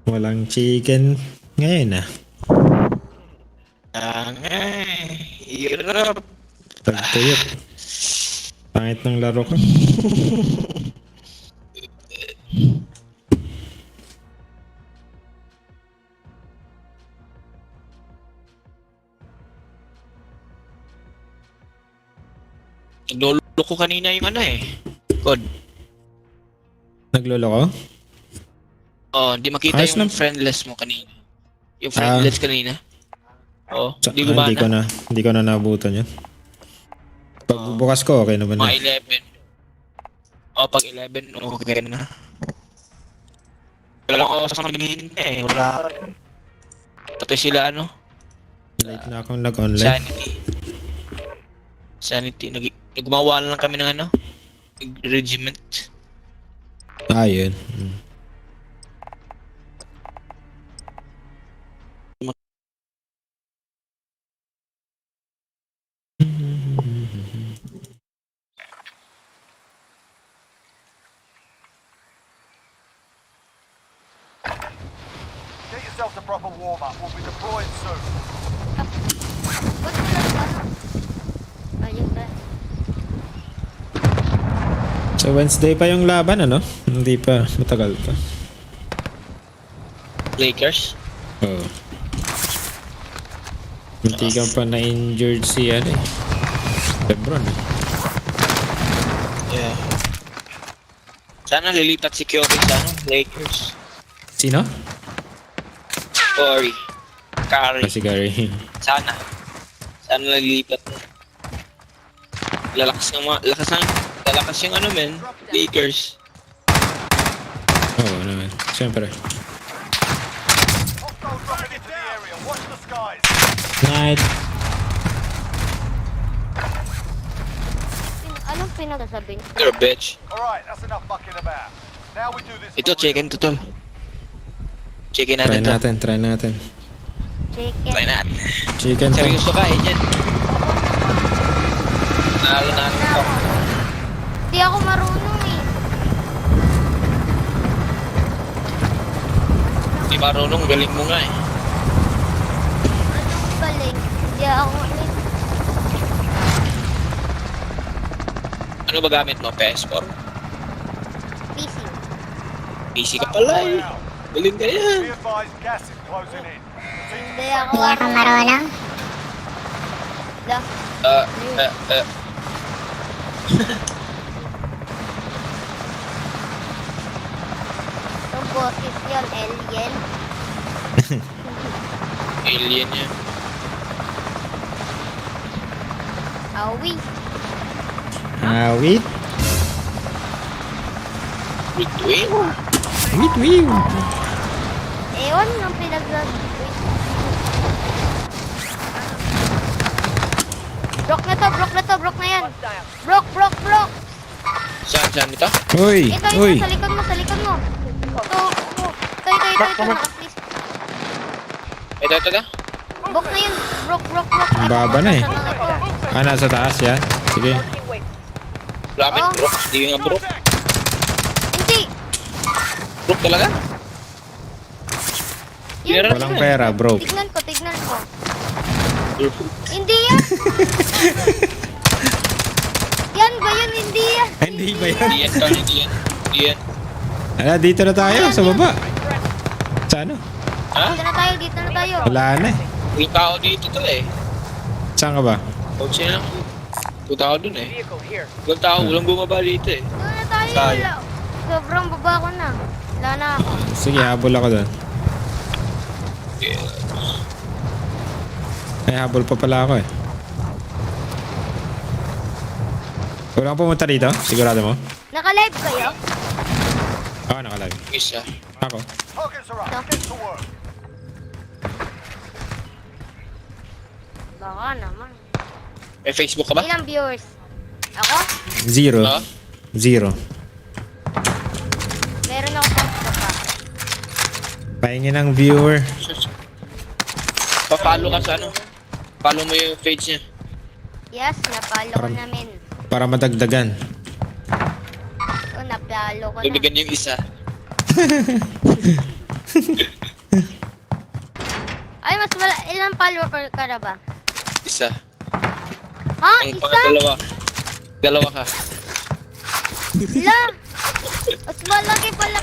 Walang chicken ngayon ah. Hirap. Tagtuyot. Pangit ng laro ko. Naglolo ko kanina yung ano eh. Code. Naglolo ko? Oh, hindi makita Ayos yung lang. friendless mo kanina. Yung friendless kanina. Oh, hindi Hindi ko gumana. hindi ko na nabutan yun. Pagbubukas ko, okay naman na. Mga 11. Oh, pag 11, okay na. Wala ko sa kanina eh. Wala. Pati sila ano? Late na akong nag-online. Sanity. Nagmawa na lang kami ng ano? Regiment. Ah, yun. Get yourself a proper warm-up. We'll be deployed soon. Ba't wala pa? Ayun ba? So Wednesday pa yung laban, ano? Hindi pa, matagal pa. Lakers. Oo. Hindi ka pa na-injured si ano eh. Lebron eh. Yeah. Sana lilipat si Curry sa ano? Lakers. Sino? Curry. Curry. Si Gary. Sana. Sana lilipat. Lalakas yung ano men. Lakers. Oo naman. Siyempre. Hostiles dropping into the area. Watch the skies. Night. Anong pinagsasabi niyo? You're a bitch. Alright, that's enough mucking about. Now we do this. Ito, chicken to tol. Chicken Try natin to. natin, try natin. Chicken. Try natin. Chicken to. Seryoso ka, Agent. Nalo natin to. Di ako marunong eh. Di marunong, galing mo nga eh. Anong galing? Di ako Ano ba gamit mo? PS4? PC. PC ka pala eh. Galing ka yan. Be advised, gas is closing in. Hindi ako marunong. Da. Itong boses yun, alien. Alien yan. Awi. Wait. Wait. Wait. Ewan ang pinagsasabi. Broke na yan. Broke. Saan ito? Uy, Ito, uy. sa likod mo. Ito. At least. Ito. Broke na yun. Broke. Ang baba na eh. Saan lang ito? Ah, nasa taas yan. Sige. Lapit, Oh. bro. Hindi nga bro. Hindi. Bro talaga? Tira Walang pera, bro. Tignan ko. Hindi yan. Yan ba yun? Hindi yan. Hindi ba yan? Hindi yan, tol. Hindi yan. Ala, dito na tayo, sa baba. Sa ano? Ha? Dito na tayo. Wala na eh. Yung tao dito to eh. Saan ka ba? Kotse lang. Yung tao dun eh. Vehicle here. Walang tao, walang bumaba dito eh. Doon na tayo. Tayo. Wala. Sobrang baba ko na. Wala na ako. Sige, habol ako doon. Ay, habol pa pala ako eh. Wala kang pumunta dito? Sigurado mo? Naka-live kayo? Ako nakalive. Isa. Ako. Baka naman. May Facebook ka ba? Ilang viewers? Ako? 0. Ha? 0. Meron ako pang baka. Pahingin ng viewer. Pa-follow ka sa ano? Follow mo yung page niya. Yes, napalo ko namin. Para madagdagan. O, napalo ko na. Dagdagan yung isa. Ay, mas wala. Ilang follower ka na ba? Isa. Ha? Ang Isa? pangalawa. Dalawa ka. Ila! Mas malaki pala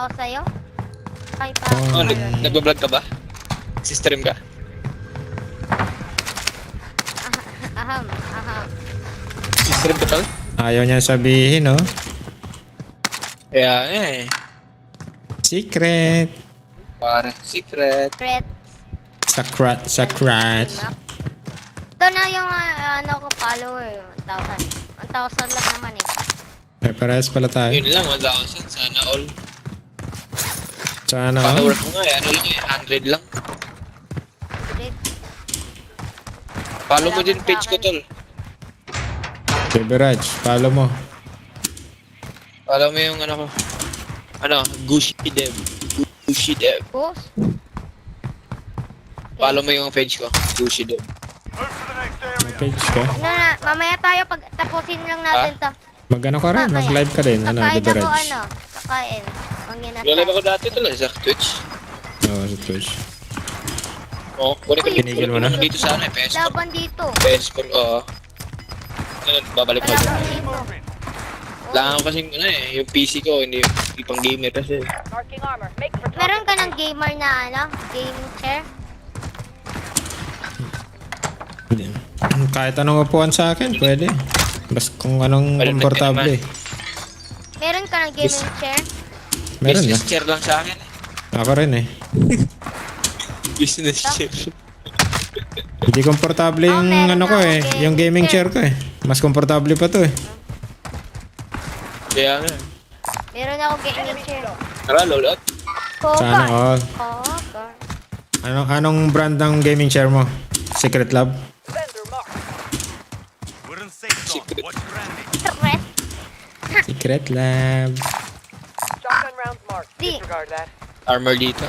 ako sa'yo. Ay, pa. Oh, nag-vlog ka ba? Si-stream ka? Aham. Si-stream ka tol? Ayaw niya sabihin, no? Kaya eh. Secret. Pare, secret. Red. Sakrat. Ito na yung ano ko follower. 1,000. 1,000 lang naman eh. May parehas pala tayo. Yun lang, 1,000. Sana all. Sana Follower ko nga eh. Ano lang eh, 100 lang. Red. Follow mo din page ko tol. Beverage, follow mo. Follow mo yung ano ko. Ano, Gucci Dev. Gucci Dev. Boss. Follow mo yung page ko. Gucci Dev. May page ka. Mamaya tayo pag tapusin lang natin to. Mag-ano ka rin? Mag-live ka rin. Ano, Kakain ako Beverage. Kakain. Ang Lalabas ako dati tol sa Twitch. Oo, sa Twitch. Oo, kunin ko Tinigil mo na? dito sa ano eh, PS4. Laban dito. PS4, oo. Ano, babalik ko. Laban dito. Kailangan ko kasing ano eh, yung PC ko, hindi pang gamer kasi. Marking armor. Make for Meron ka ng gamer na ano? Game chair? Kahit anong upuan sa akin, pwede. Basta kung anong Wala na komportable. Meron ka ng gaming chair? Meron na. Business chair lang sa akin eh. Ako rin eh. Business chair. Hindi komportable yung meron ano ko ako, eh. gaming Yung gaming chair. chair ko eh. Mas komportable pa to eh. Kaya nga. Meron ako gaming chair. Tara, load. Sana all. Kogar. Anong brand ng gaming chair mo? Secret Lab? Vendor mark. We're in safe zone. Secret. Watch your landing. Stress. Secret Lab. shotgun rounds marked. Di. Disregard that. Armor dito.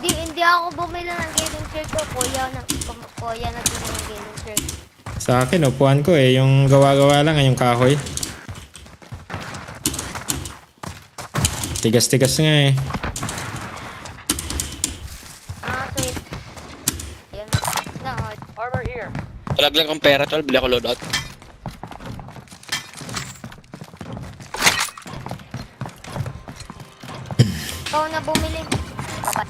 Hindi ako bumili ng gaming chair ko. Kuya na din yung gaming chair. Sa akin, upuan ko eh. Yung gawa-gawa lang, yung kahoy. Tigas-tigas nga eh. Sweet. Yan. Lahat. Armor here. Talaglag ang pera tol, bili ako loadout. Ikaw na bumili. Baba.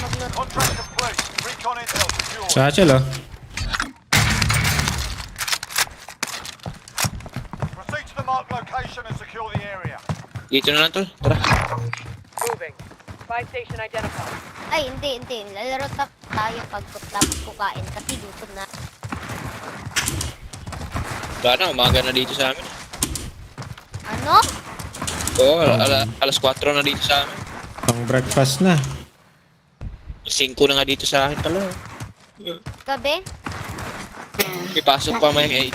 Mag-loot. Contract complete. Recon intel secure. Satchel oh. Proceed to the marked location and secure the area. Dito na lang tol, tara. Moving. Spy station identified. Ay, hindi. Lalaro tayo pag tapos kukain kasi gutom na. Wala na, umaga na dito sa amin. Ano? Oo, alas 4 na dito sa amin. Pang breakfast na. 5 na nga dito sa akin tala. Gabi? Ipasok pa may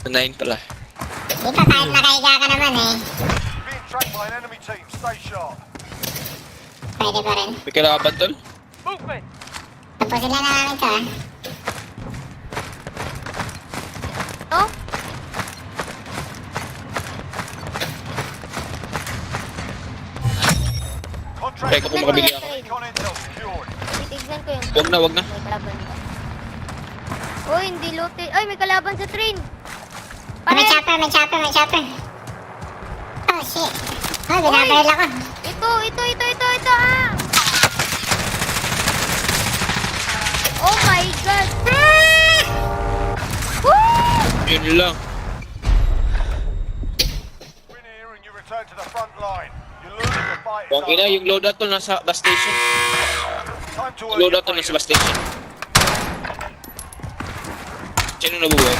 8. 9 pala. Dito kahit makahiga ka naman eh. Being tracked by an enemy team. Stay sharp. Pwede pa rin. May kalaban tol? Movement. Tapusin na namin to ah. Oh? Contract Teka kung makabili ako. Recon intel secured. Titignan ko yung Wag na. may kalaban ka. Uy, hindi looted. Ay, may kalaban sa train. May chopper. Oh, shit. Oh, binabaril ako. Ito, ah! Oh my God! Woo! Yun lang. Win here and you return to the front line. You're losing the fight. Kung ina, yung loadout to nasa bus station. Time to earn your Loadout to nasa bus station. Sino nabuhay?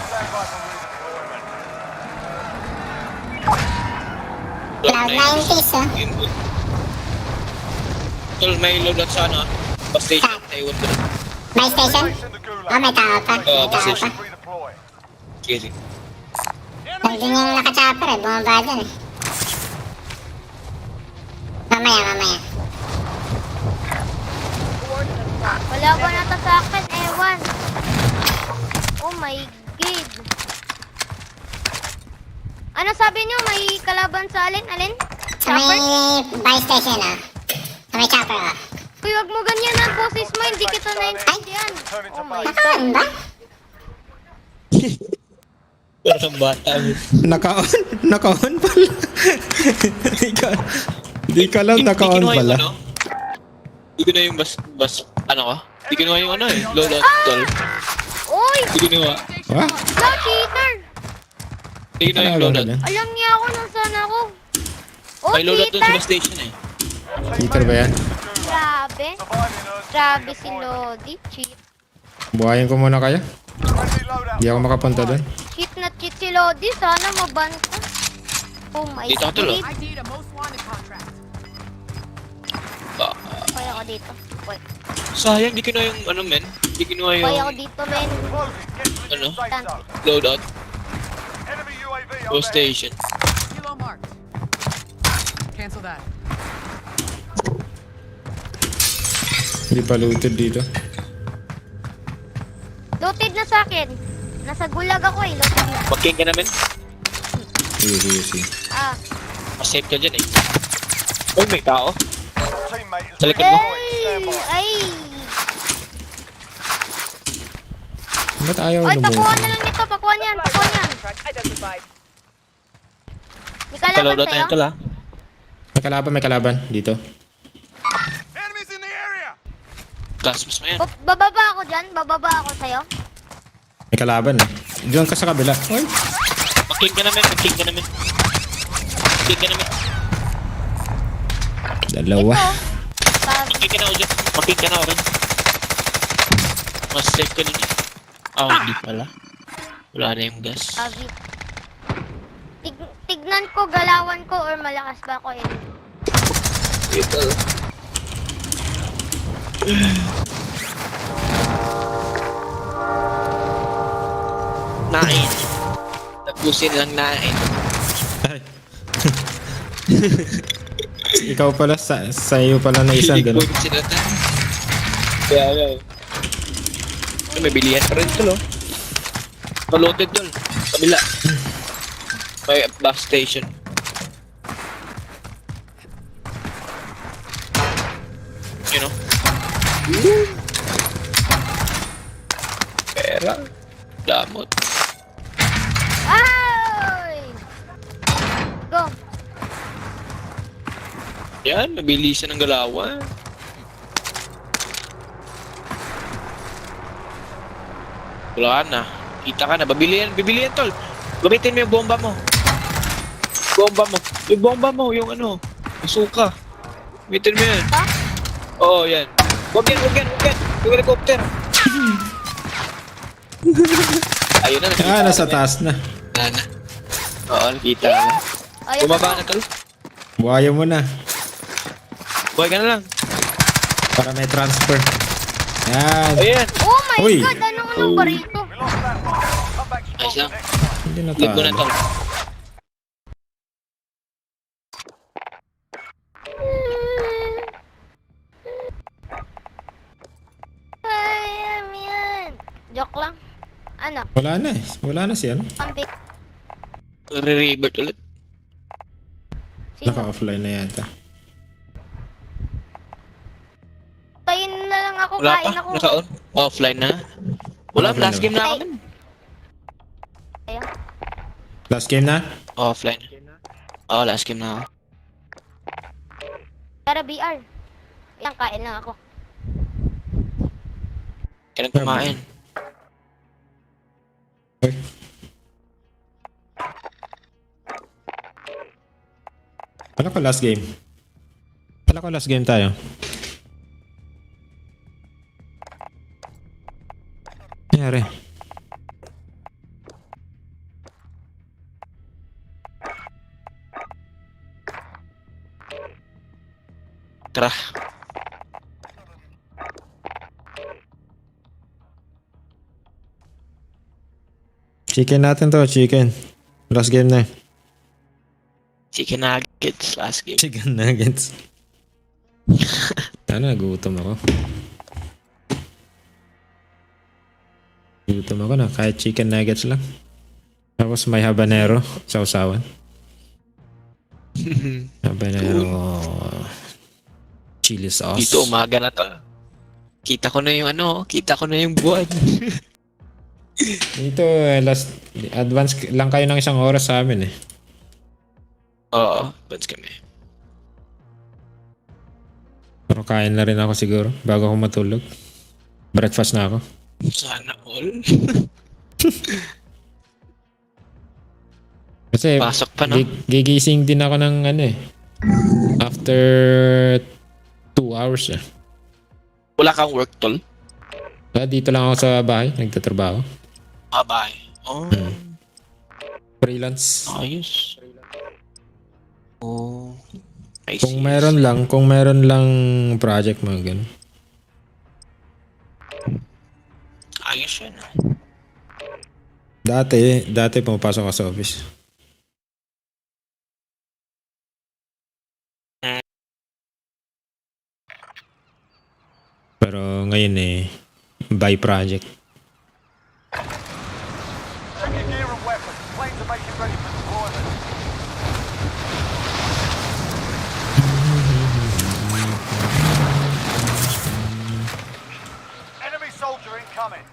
Stand by for redeployment. Cloud 90s, oh. Tol, may loadout sa ano, bus station. Taiwan ko. Buy station? Base in the gulag. Oh, may tao pa. position. Redeploy. Sige. Nandun yung naka-chopper eh. Bumaba dun eh. Mamaya. Wala ba nata sa akin? Ewan. Oh my God. Ano sabi niyo? May kalaban sa alin? Alin? Sa may Chopper? buy station, oh. Sa may chopper, oh. Uy, wag mo ganyan ang boses mo. Hindi kita naintindihan. Oh my God. Nakaon ba? Parang bata. Naka-on pala. Di ka lang naka-on pala. Di ko na yung bus, ano ka? Di kinuha yung ano eh, loadout tol. Uy! Di kinuha. Ha? Ikaw, cheater! Di kinuha yung loadout. Alam niya ako nung saan ako. Oh, May loadout dun sa cheater! bus station eh. Cheater ba yan? Grabe. Grabe si Lodi. Cheat. Buhayin ko muna kaya? Friendly loadout. Di ako makapunta doon. Cheat na cheat si Lodi. Sana maban ko. Oh my Dito ka tol oh. God. need a most wanted contract. Kaya ako dito. Wait. Sayang, di kinuha yung ano men. Di kinuha yung Kaya ako dito, men. Closing. Get to the Ano? new safe zone. loadout, Enemy UAV bus overhead. station. Kilo marked. Cancel that. Hindi pa looted dito. Looted na sa akin. Nasa gulag ako eh. Looted na. Mag-king ka namin. Sige. Ah. Mas-safe ka dyan eh. Uy, may tao. Teammate is Sa likod mo. redeploying. Stand by. Ay! Ba't ayaw Ay, pakuha lumuha? na lang nito. Pakuha niyan. Pakuha niyan. Identified. May kalaban Kaloadout na sa'yo? yan tol ah. May kalaban. Dito. Enemies in the area. Gasmas mo yan. Bababa ako dyan. Bababa ako sa'yo. May kalaban eh. Diyan ka sa kabila. Ay! Mag-king ka namin. Mag-king ka namin. Dalawa. Ito. Sabi. Mag-king ka na ako dyan. Mag-king ka na ako rin. Mas safe ka dun eh. Hindi pala. Wala na yung gas. Sabi. Tignan ko, galawan ko, or malakas ba ako eh. Ito. Nain. Tapusin lang nain. Ikaw pala, sa iyo pala na isang gano'n. Hilig mo sila ta. Kaya. May bilihan pa rin ito, no? Paloaded doon. Kabila. May bus station. You know? Pera. Damot. Ay! Go. Yan, mabilisan ng galawan. Wala na. Kita ka na. Bibilihan tol. Gamitin mo yung bomba mo. Yung bomba mo, yung ano. Yung suka. Gamitin mo yan. Ha? Oo, yan. Huwag yan. Yung helicopter. Ayun na. nakita Nasa na. taas na. Na. Oo, nakita na. Ayun Bumaba ako. na tol. Buhayin mo na. Buhay ka na lang. Para may transfer. Yan. Ayan. Oh my Uy. God! Anong barito? We lost that fight. Come back Ayos strong lang. next time. Hindi na Leave mo na tayo. tol. Ay, yan. Joke lang. Ano? Wala na eh. Wala na siya. Pambik. Re-revert ulit. Si Naka-offline na yata. Kain na lang ako, Wala kain pa? ako. Naka-on? Offline na? Wala, Offline last na game na ako. dun. Ayun. Last game na? Offline. Oh, last game na ako. Tara, BR. Ayan, kain lang ako. Kaya kumain. Kala ko last game. Kala ko last game tayo. Nangyari. Tara. Chicken natin to, chicken. Last game na. Chicken nuggets last game. Chicken nuggets. Sana gutom ako. Gutom ako na kahit chicken nuggets lang. Tapos may habanero sa usawan. Habanero chili sauce. Dito umaga na to. Kita ko na yung kita ko na yung buwan. Dito last advance lang kayo ng 1 oras sa amin eh. Oo, bats kami. Pero kain na rin ako siguro bago ako matulog. Breakfast na ako. Sana all. Kasi Pasok pa, no? gigising din ako ng after 2 hours eh. Wala kang work tol? Kaya dito lang ako sa bahay, nagtatrabaho. Bye. Oh, Freelance. ayos. Oh, I Kung see. meron lang project mga ganun. Ayos yun. Dati pumapasok ako sa office. Pero ngayon by project. Checking gear and weapons. Planes are making ready for deployment. Enemy soldier incoming.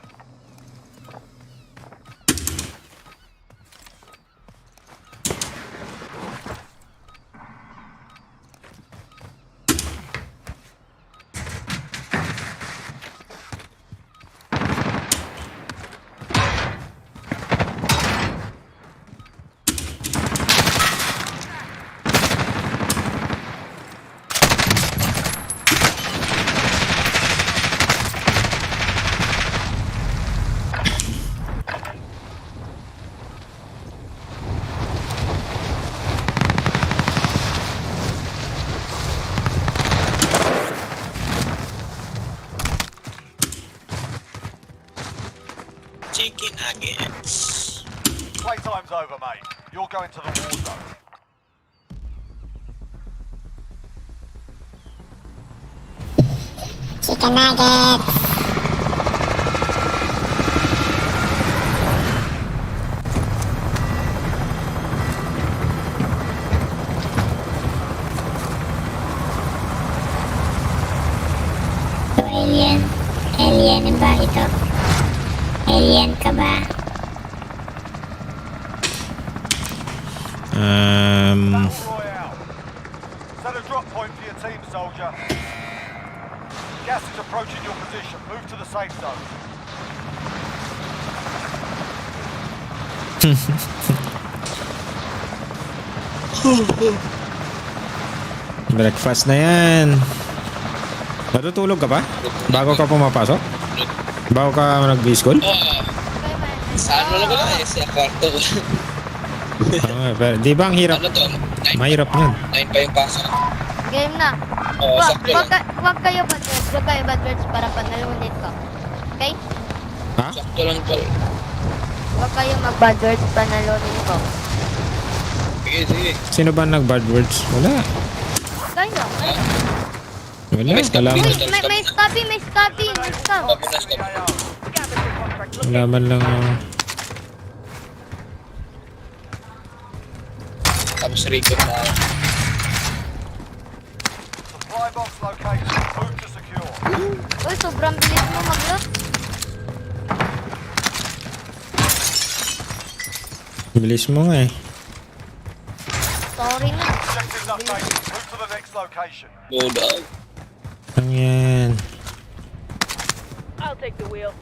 Chicken nuggets. Playtime's over, mate. You're going to the war zone. Chicken nuggets. Alien. Alien ba ito? Alien ka ba? Royale. Set a drop point for your team, soldier. Gas is approaching your position. Move to the safe zone. Breakfast na yan. Natutulog ka pa? Bago ka pumapasok? Bago ka nag-school? Saan mo lang wala sa kwarto. Pero di ba ang hirap? Ano to? Mahirap yan. 9 pa yung pasok. Game na. Oo, sakto lang. Wag kayo bad words. Wag kayo bad words para panalunin ko. Okay? Ha? Sakto lang tol. Wag kayo mag-bad words panalunin ko. Sige. Sino ba nag-bad words? Wala. Kayo. Wala. May stop Wala dito. man, May scabby. May scam. wala man lang. Tapos record na. Uy, sobrang bilis mo mag-loot. Bilis mo nga eh. Sorry na. Objectives updated. Move to the next location. Load out. Ang yan. I'll take the wheel.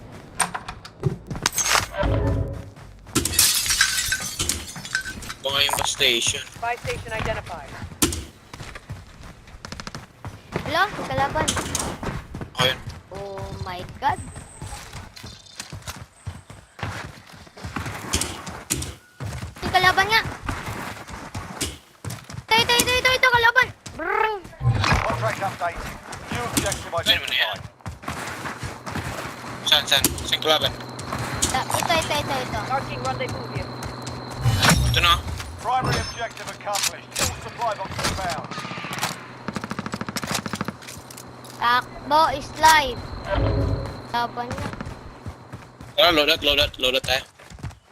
Baka yung bus station. Buy station identified. Wala, may kalaban. Ayun. Oh my god. May kalaban nga. Ito, kalaban. Brrrr. Contract updated. New objective identified. Saan? Saan kalaban? Ito. Marking rendezvous here. Ito na. Primary objective accomplished. All supply boxes found. Takbo is live. Laban niya. Tara, load out tayo.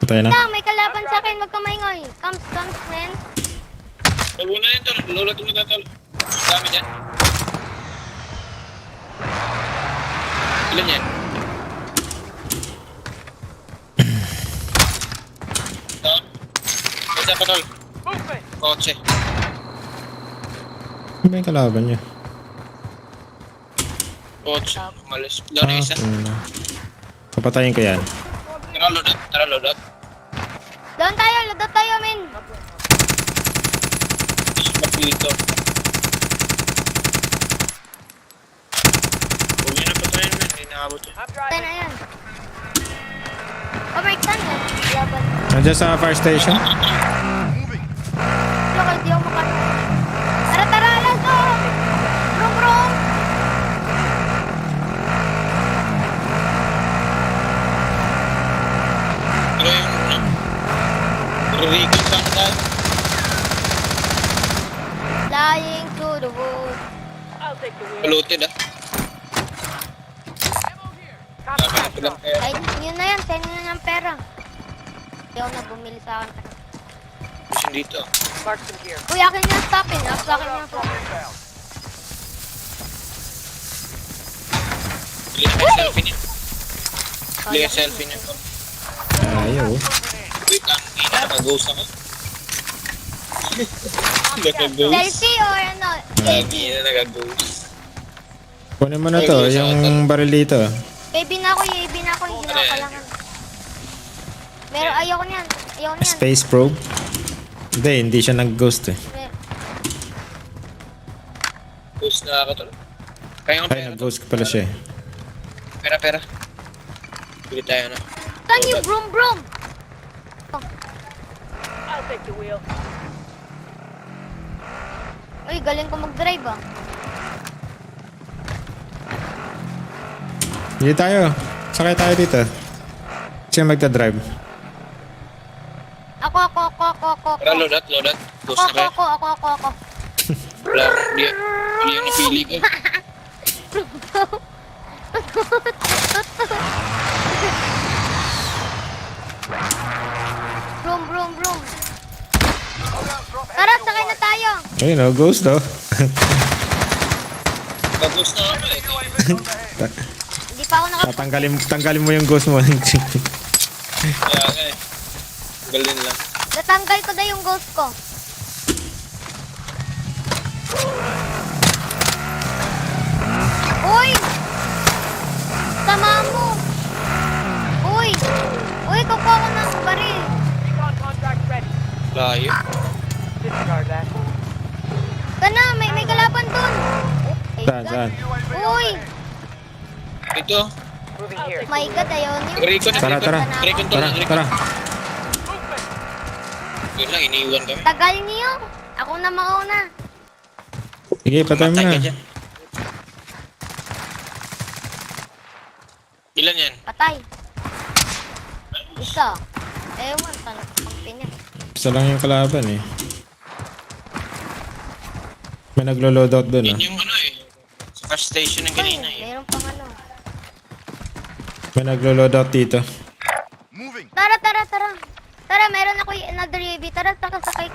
Patay na. May kalaban sa akin. Wag ka maingay. Comes, man. Load muna yun, tol. Load out muna, tol. Ang dami dyan. Ilan yan? Tol? Isa pa, tol. Movement! Kotse. Ano ba yung kalaban niya? Kotse. Umalis. Doon yung isa. Papatayin ko yan. Tara, load out. Doon tayo, men. Dito. Huwag nyo na patayin, man. Hindi nakabot yun. I'm Tayo driving. na yan. Oh, Mark, saan yan? Laban. Nandiyan sa fire station. Look, hindi ako makarating. Tara, let's go! Brum! Pero yung ano? Re-recon saan tayo? Flying to the wood. I'll take the wheel. Polluted ah. Kakain ko lang kaya. Ay, yun na yan. Send nyo na ng pera. Hindi ako na bumili sa akin. Pusin dito. Mark some gear. Uy, akin yung stopin. Sa akin yung stopin. Inbound. Bili ka selfie niya. Bili ka selfie niya. Ayaw. Wait lang, hindi na nag-ghost ako. Nag-ghost. Selfie or ano? Hindi na nag-ghost. Kunin mo na to, yung baril dito. Baby na ako. Hindi na ako kailangan. Pero ayoko niyan. Space probe. Hindi siya nag-ghost eh. Ghost na ako tol. Kaya nga Ay, nag-ghost ka pala siya eh. Pera. Bili tayo na. Saan yung brum? I'll take the wheel. Uy, galing ko mag-drive ah. Hindi tayo. Sakay tayo dito. Siya magta-drive. Ako. Tara, load out. Ghost na kayo. Ako. Wala, hindi yung napili ko. Brum. Tara, sakay na tayo. Ayun o, ghost daw. Nag-ghost na ako eh. Hindi pa ako Tanggalin mo yung ghost mo. Kaya nga eh. Galing lang. Natanggal ko na yung ghost ko. Uy! Tama mo! Uy, kukuha ko ng baril. Recon contract ready. Layo. Disregard that. Kana, may kalaban dun. Saan? Uy! Ito. Moving here. My God, ayaw niyo. Recon. Tara. Recon tol. Tara. Yun lang, iniiwan kami. Tagal niyo. Ako na mauna. Sige, patay mo Matay na. ka dyan. Ilan yan? Patay. Isa. Ewan, tanong pang pinya. Isa lang yung kalaban eh. May naglo-loadout dun Yan ah. yung ano eh. Sa car station ng Uy, ganina eh. meron pang ano. May naglo-loadout dito. Moving. Tara. Tara, meron ako another UAV. Tara, sakay.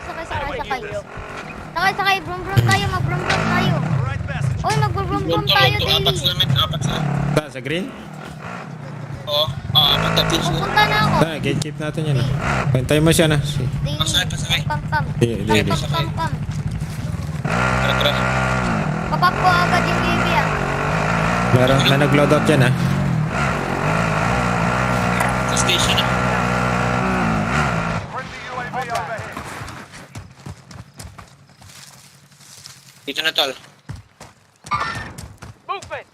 Sakay, brum tayo, mag-brum tayo. Right passage. Uy, mag-brum tayo, daily. Apat sila. Saan, sa green? Oo. Matapin siya. Pupunta na ako. Saan, gate keep natin yan. Pantay mo siya na. Pasakay, pasakay. Pam. Di. Pam. Tara. Papap ko agad yung baby ah. Meron na nag-loadout dyan ah. Sa station na. Friendly UAV overhead. Dito na, tol. Movement!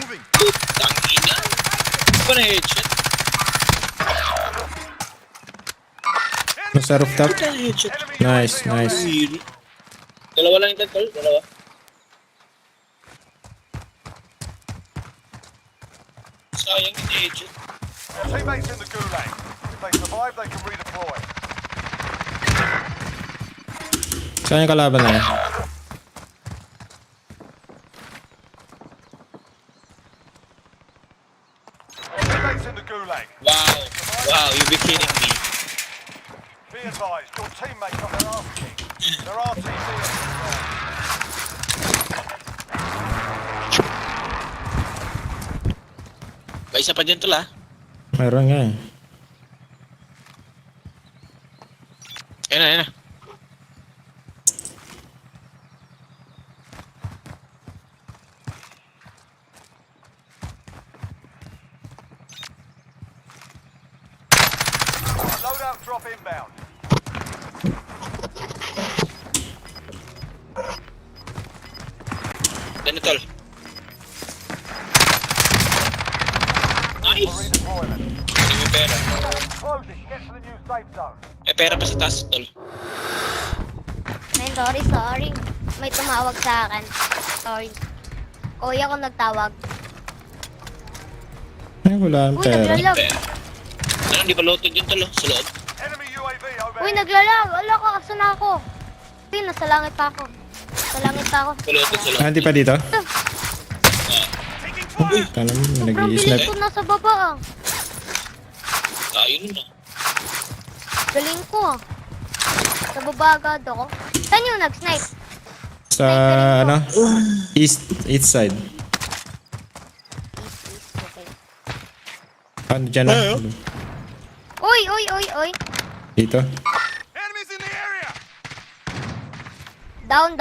Tangina. Ano na headshot? Nasa rooftop. Ano na headshot? Nice. Dalawa lang ito, tol. Dalawa. Sayang yung headshot. Your teammates in the gulag. If they survive, they can redeploy. Saan yung kalaban na yan? Your teammates in the gulag. Wow, you be kidding me. Be advised, your teammates are their arse kicked. Their RTC is May isa pa dyan, tol, ah. Meron nga eh. Ayan na. loadout drop inbound. Yan na, tol. Nice. Redeployment. Hindi may pera. Closing. Get to the new safe zone. May pera pa sa taas, tol. Ay, sorry. May tumawag sa akin. Sorry. Kuya ko nagtawag. Ay, wala ang Uy, pera. naglalag. Ano, hindi pa loaded yun, tol, oh, sa loob. Enemy UAV overhead. Uy, naglalag. Ala ka, asan na ako? Uy, nasa langit pa ako. Sa langit pa ako. Sa loaded, sa loob. Ah, hindi pa dito? Taking fire. Kala mo, Sobrang bilis nag-i-snipe. ko nasa baba ah. Ayun na. Galing ko ah. Sa baba agad ako. Saan yung nag-snipe? Sa, ano? East side. Okay. Ano dyan na? Uy. Dito. Enemies in the area. Down.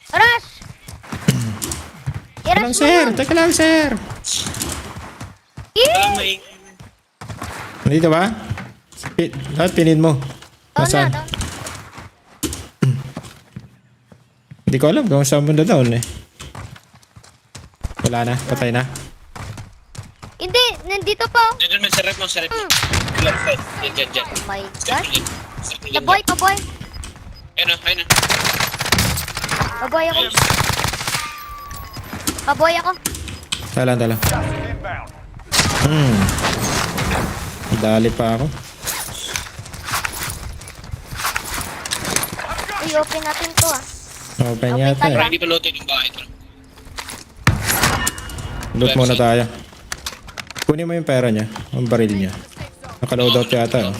Rush. Teka lang, sir. Walang may... Nandito ba? Lahat pinin mo. Nasaan? Down. Hindi ko alam kung saan mo na down eh. Wala na, patay na. Hindi, nandito pa. Diyan, may sarap mo. Left side. Diyan. Oh my God. Circle Paboy. Ayun na. Paboy ako. Dala. Inbound. Dali pa ako. Uy, open natin to ah. Open Open yata tayo. eh. Hindi pa loaded yung bahay, tol. Loot muna tayo. Kunin mo yung pera niya. Ang baril niya. Naka-loadout yata.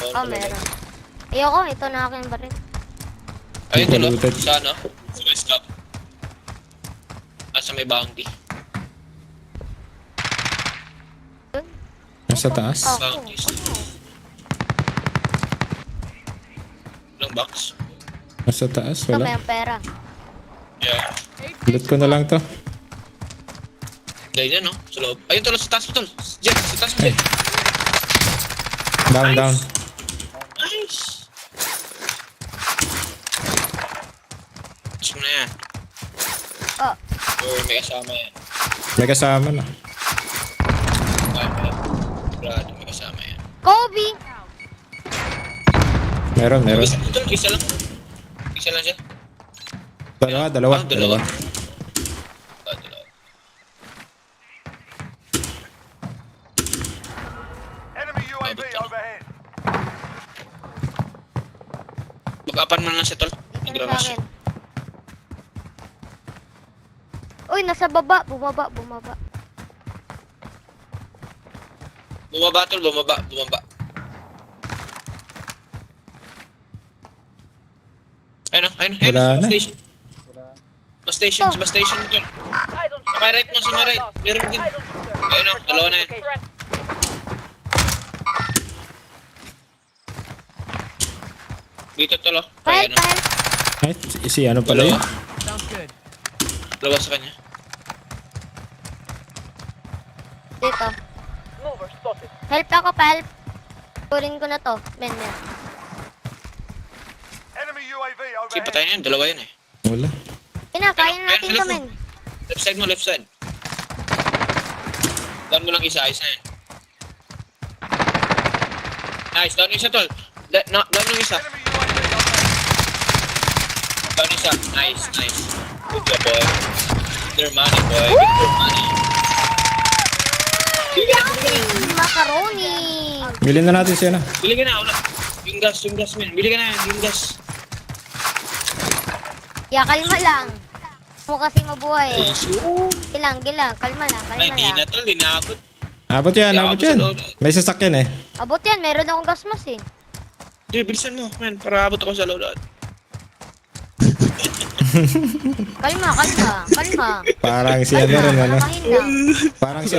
Oh, meron. Ayoko, ito na ako yung baril. Ayun, tol, oh. Looted. Sa ano? Sa West Cup. Sa may bounty. Nasa taas. Bounties. Ilang box? Nasa taas. Ito may Wala. ang pera. Yeah. Loot ko na lang to. Ganyan, no? Sa loob. Ayun, tol, sa taas mo, tol. Diyan, sa taas mo, Down. Nice. Tapos mo na yan. Oh, Or may kasama yan. May kasama na. Brad, may kasama yan. Kobe! Meron. Isa lang. Isa lang siya. Dalawa. Ah, dalawa. Enemy UAV overhead. Mag-upan mo na lang siya, tol. Dito na Nagramas sa siya. akin. Uy, nasa baba. Bumaba. Bumaba, tol. Bumaba. Ayun. Wala na. Bus station, tol. Sa my right mo, Meron din. Ayun o, dalawa na yun. Dito, tol. File, Ayun o. file. Ay, si ano pala yun? Dalawa sa kanya. Dito. Help ako, help. Turin ko na to. Men. Enemy UAV Sige, overhead. patayin yun. Dalawa yun eh. Wala. Kinakain natin to, men. Left side. Down mo lang isa, ayos na yun. Nice, down yung isa, tol. Down yung isa. Enemy UAV overhead. Down yung isa. Nice. Good job, boy. Get your money, boy. Get your money. Macaroni. Bilhin na natin siya na. Bili ka na, wala. Yung gas, man. Bili ka na, yung gas. Kalma lang. Mo kasi mabuhay. Gilang. Kalma lang. Ay, di na, tol. Di na abot. Abot yan. May sasakyan eh. Abot yan. Meron akong gas mas eh. Sige, bilisan mo, man. Para abot ako sa loadout. Kalma. Parang si ano rin, ano? Parang si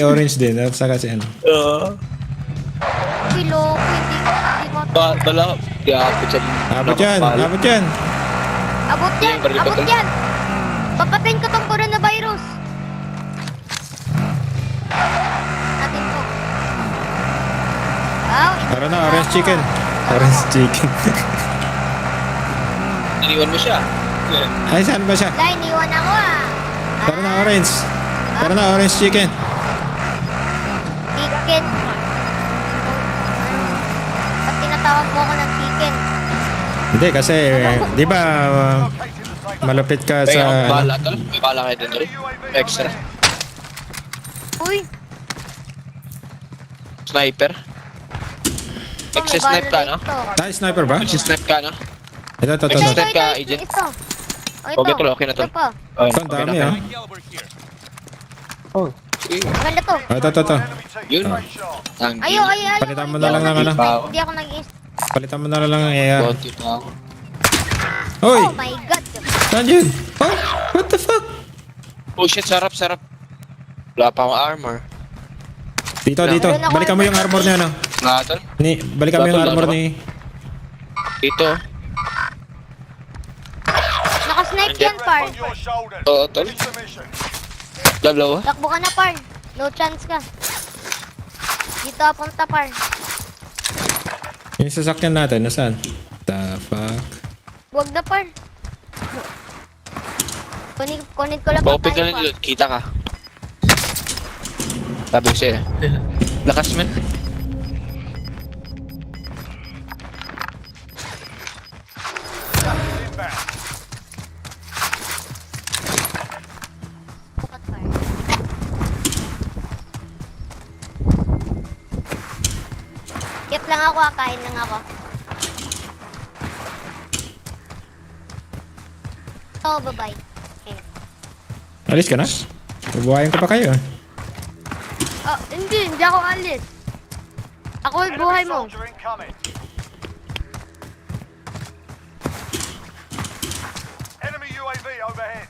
Orange din. Saka si ano. Kilo, hindi mo. Dala, di abot sa... Abot yan. Abot yan. Papatayin ko tong coronavirus. Natin po. Wow. Tara na, orange chicken. Iniwan mo siya. Ay, saan ba siya? Dahil iniwan ako ah. Tara na, orange chicken. Chicken. Ba't tinatawag mo ako ng chicken? Hindi, kasi, di ba, malapit ka May sa... bala, tol. May bala kayo dun, tol. Extra. Uy. Sniper. Snipe ka, no? Tayo, sniper ba? Snipe ka, no? Ito. Snipe ka, agent. Ito. Okay, tol. Okay na, tol. Ito pa. Ito, ang dami ah. Maganda to. Ito. Yun. Ayaw. Palitan mo na lang ng ano. Hindi ako nag-inst. Palitan mo na lang ng AR. Konti pa ako. Hoy! Oh my god. Saan yun? Oh, what the fuck? Oh shit, sarap. Wala pa akong armor. Dito. Balikan mo yung armor niya, no? Nga, tol. Balikan mo yung armor ni... Dito. Nakasnipe yan, par. On your shoulder. Oo, tol. Finish the mission. Dalawa. Takbo ka na, par. No chance ka. Dito punta, par. Yung sasakyan natin, nasaan? The fuck? Huwag na, par. Kunin ko lang Open ka lang dito. Kita ka. Sabi ko sa'yo. Lakas, man. Inbound. Bukat, par. Kip lang ako, kain lang ako. Oh, bye-bye. Okay. Alis ka na? Bubuhayin ko pa kayo. Hindi ako alis. Ako yung buhay mo. Soldier incoming. Enemy UAV overhead.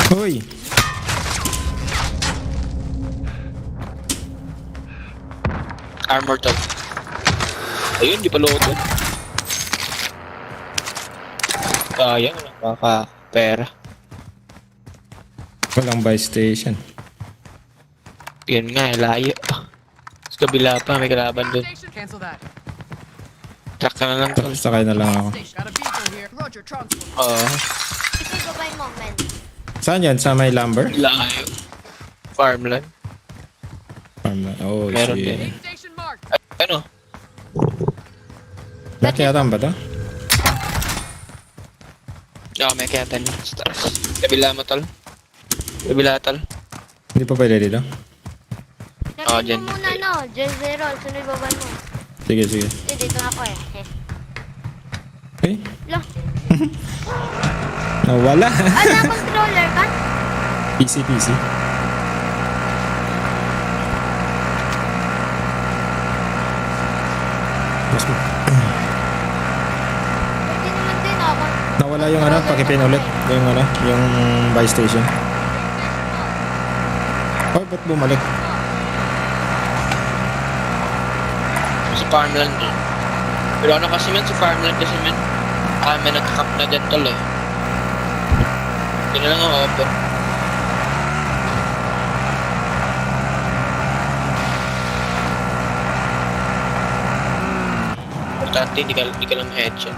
Hoy! Armor tol. Ayun, di pa load yun. Sayang, wala pera. Walang buy station. Yan nga, layo. Sa kabila pa, may kalaban dun. Track ka na lang tol. Sakay na lang ako. Oo. Ito yung babay mo, men. Saan yan? Sa may lumber? Layo. Farmland. Oh, Meron shit. din. Ano? Nakiyatan ba to? Oo, may kayatan yun. Sa taas. Kabila mo tol. Kabila tol. Hindi pa pwede dito? Oh, Sunod dyan. mo muna, no? Gen Zero, sunod baban mo. Sige, sige. Dito na ako eh. Okay. Lo, Nawala. ano, controller ka? PC. Mas Pwede naman din ako. nawala yung ano, pakipin ulit. Yung ano, yung buy station. Oh, ba't bumalik? Sa farmland eh. Pero ano kasi man, sa farmland kasi man, may nagkakap na dyan tol eh. Hindi na lang ako open. Importante, hindi ka lang headshot.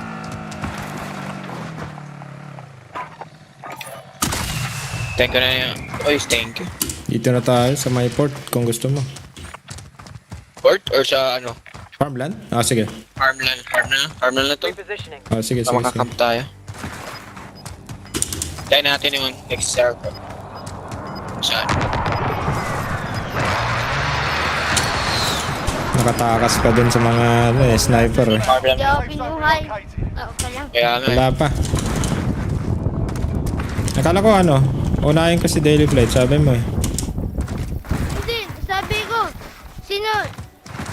Thank you na yun. Oy, thank you. Dito na tayo sa my port kung gusto mo. Port or sa ano? Farmland? Ah, sige. Farmland na to. Repositioning. Ah, sige, So sige. makakamp tayo. Try natin yung next circle. Saan? Nakatakas ka dun sa mga ano, eh, sniper eh. Farmland. Hindi ako pinuhay. Oo, kaya. Kaya nga. Wala pa. Nakala ko ano, unahin ko si Daily Flight, sabi mo eh. Hindi, sabi ko, sino,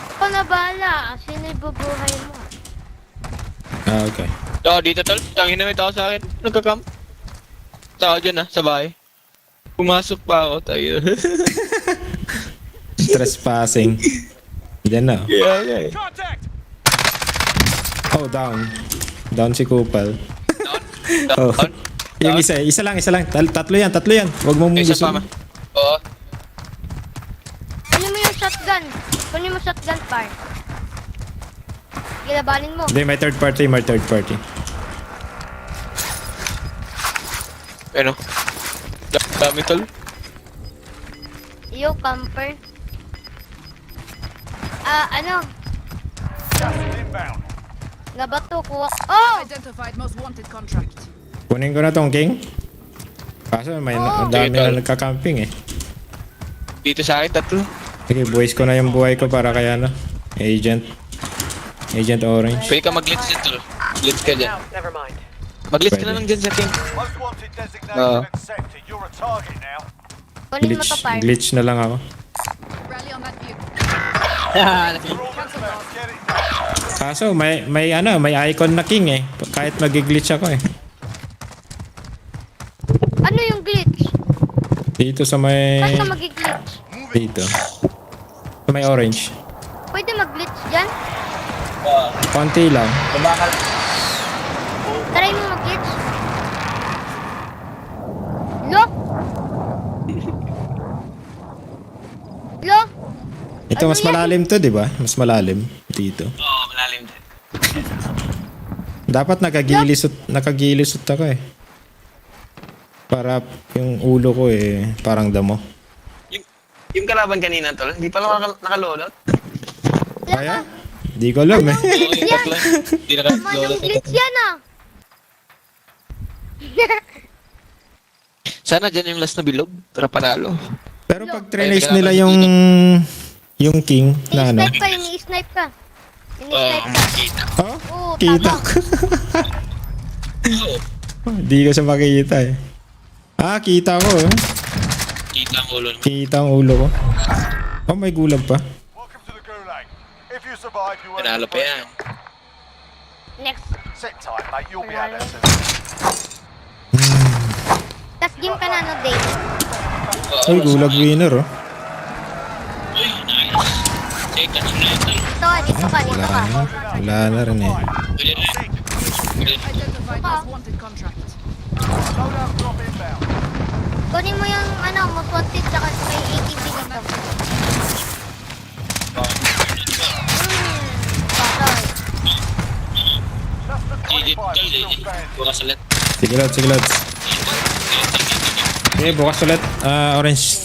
ako na bahala, sino ibubuhay mo? Ah, okay. Oo, dito tol. Tangin na may tao sa akin. Nagkakamp. Tao dyan sa bahay. Pumasok pa ako tayo. Trespassing. Diyan na. Yeah. Contact! Oh, down. Down si Kupal. Down. Oh. Yung isa lang. Tatlo yan. Huwag mong Isa gusto. pa ma. Oo. Kunin mo yung shotgun. Kunin mo shotgun, par. Gilabalin mo. Hindi, may third party. Ano? Dami tol. Yo, camper. Ano? Gas is inbound. Nabato, kuha. Oh! Identified most wanted contract. Kunin ko na tong king. Kaso may Oh. dami Sige, na tol. nagka-camping eh. Dito sa akin, tatlo. Sige, buwis ko na yung buhay ko para kaya ano. Agent Orange. Pwede ka mag-glitch dyan tol. Glitch ka dyan. Now, never mind. Mag-glitch ka Pwede. na lang dyan sa king. Most wanted designation accepted. You're a target now. Kunin mo to, par. Glitch na lang ako. Rally on that view. You're all that's left. Get it done. Kaso may icon na king eh. Kahit mag-glitch ako eh. Ano yung glitch? Dito sa may... Saan ka mag-glitch? Dito. Sa may orange. Pwede mag-glitch dyan? Konti lang. Try mo mag-glitch. Lo? Lo? Ito mas Ano yan? malalim to, di ba? Mas malalim dito. Oo, malalim dyan. Dapat nakagilisot ako eh. Para yung ulo ko eh, parang damo. Yung kalaban kanina tol, hindi pa lang nakaloadot. Kaya? Di ko alam eh. Oo, yung tatlo. Hindi Manong nakaloadot. glitch yan ah. Sana dyan yung last na bilog para panalo. Pero pag trinace nila yung king na ano. Ini-snipe ka, ini-snipe ka. Ini-snipe ka. Kita. Oh, Oo, kita tama. ko. Di ko siya makikita eh. Ah, kita ko eh. Kita ang ulo. Kita ang ulo ko. Oh, may gulag pa. Welcome to the Gulag. If you survive, you earn Panalo pa yan. Next. Sit tight, mate. You'll be out there soon. Tas game ka na, no, Dave? Ay, gulag winner oh. Uy, nice. Take that Dito ka. Wala na rin eh. Identified most wanted contract. Loadout drop inbound. Kunin mo yung, most wanted, tsaka may ATV dito. Patay. That's the 25 still standing. Bukas ulit. Sige, lods. Okay, bukas ulit. Orange.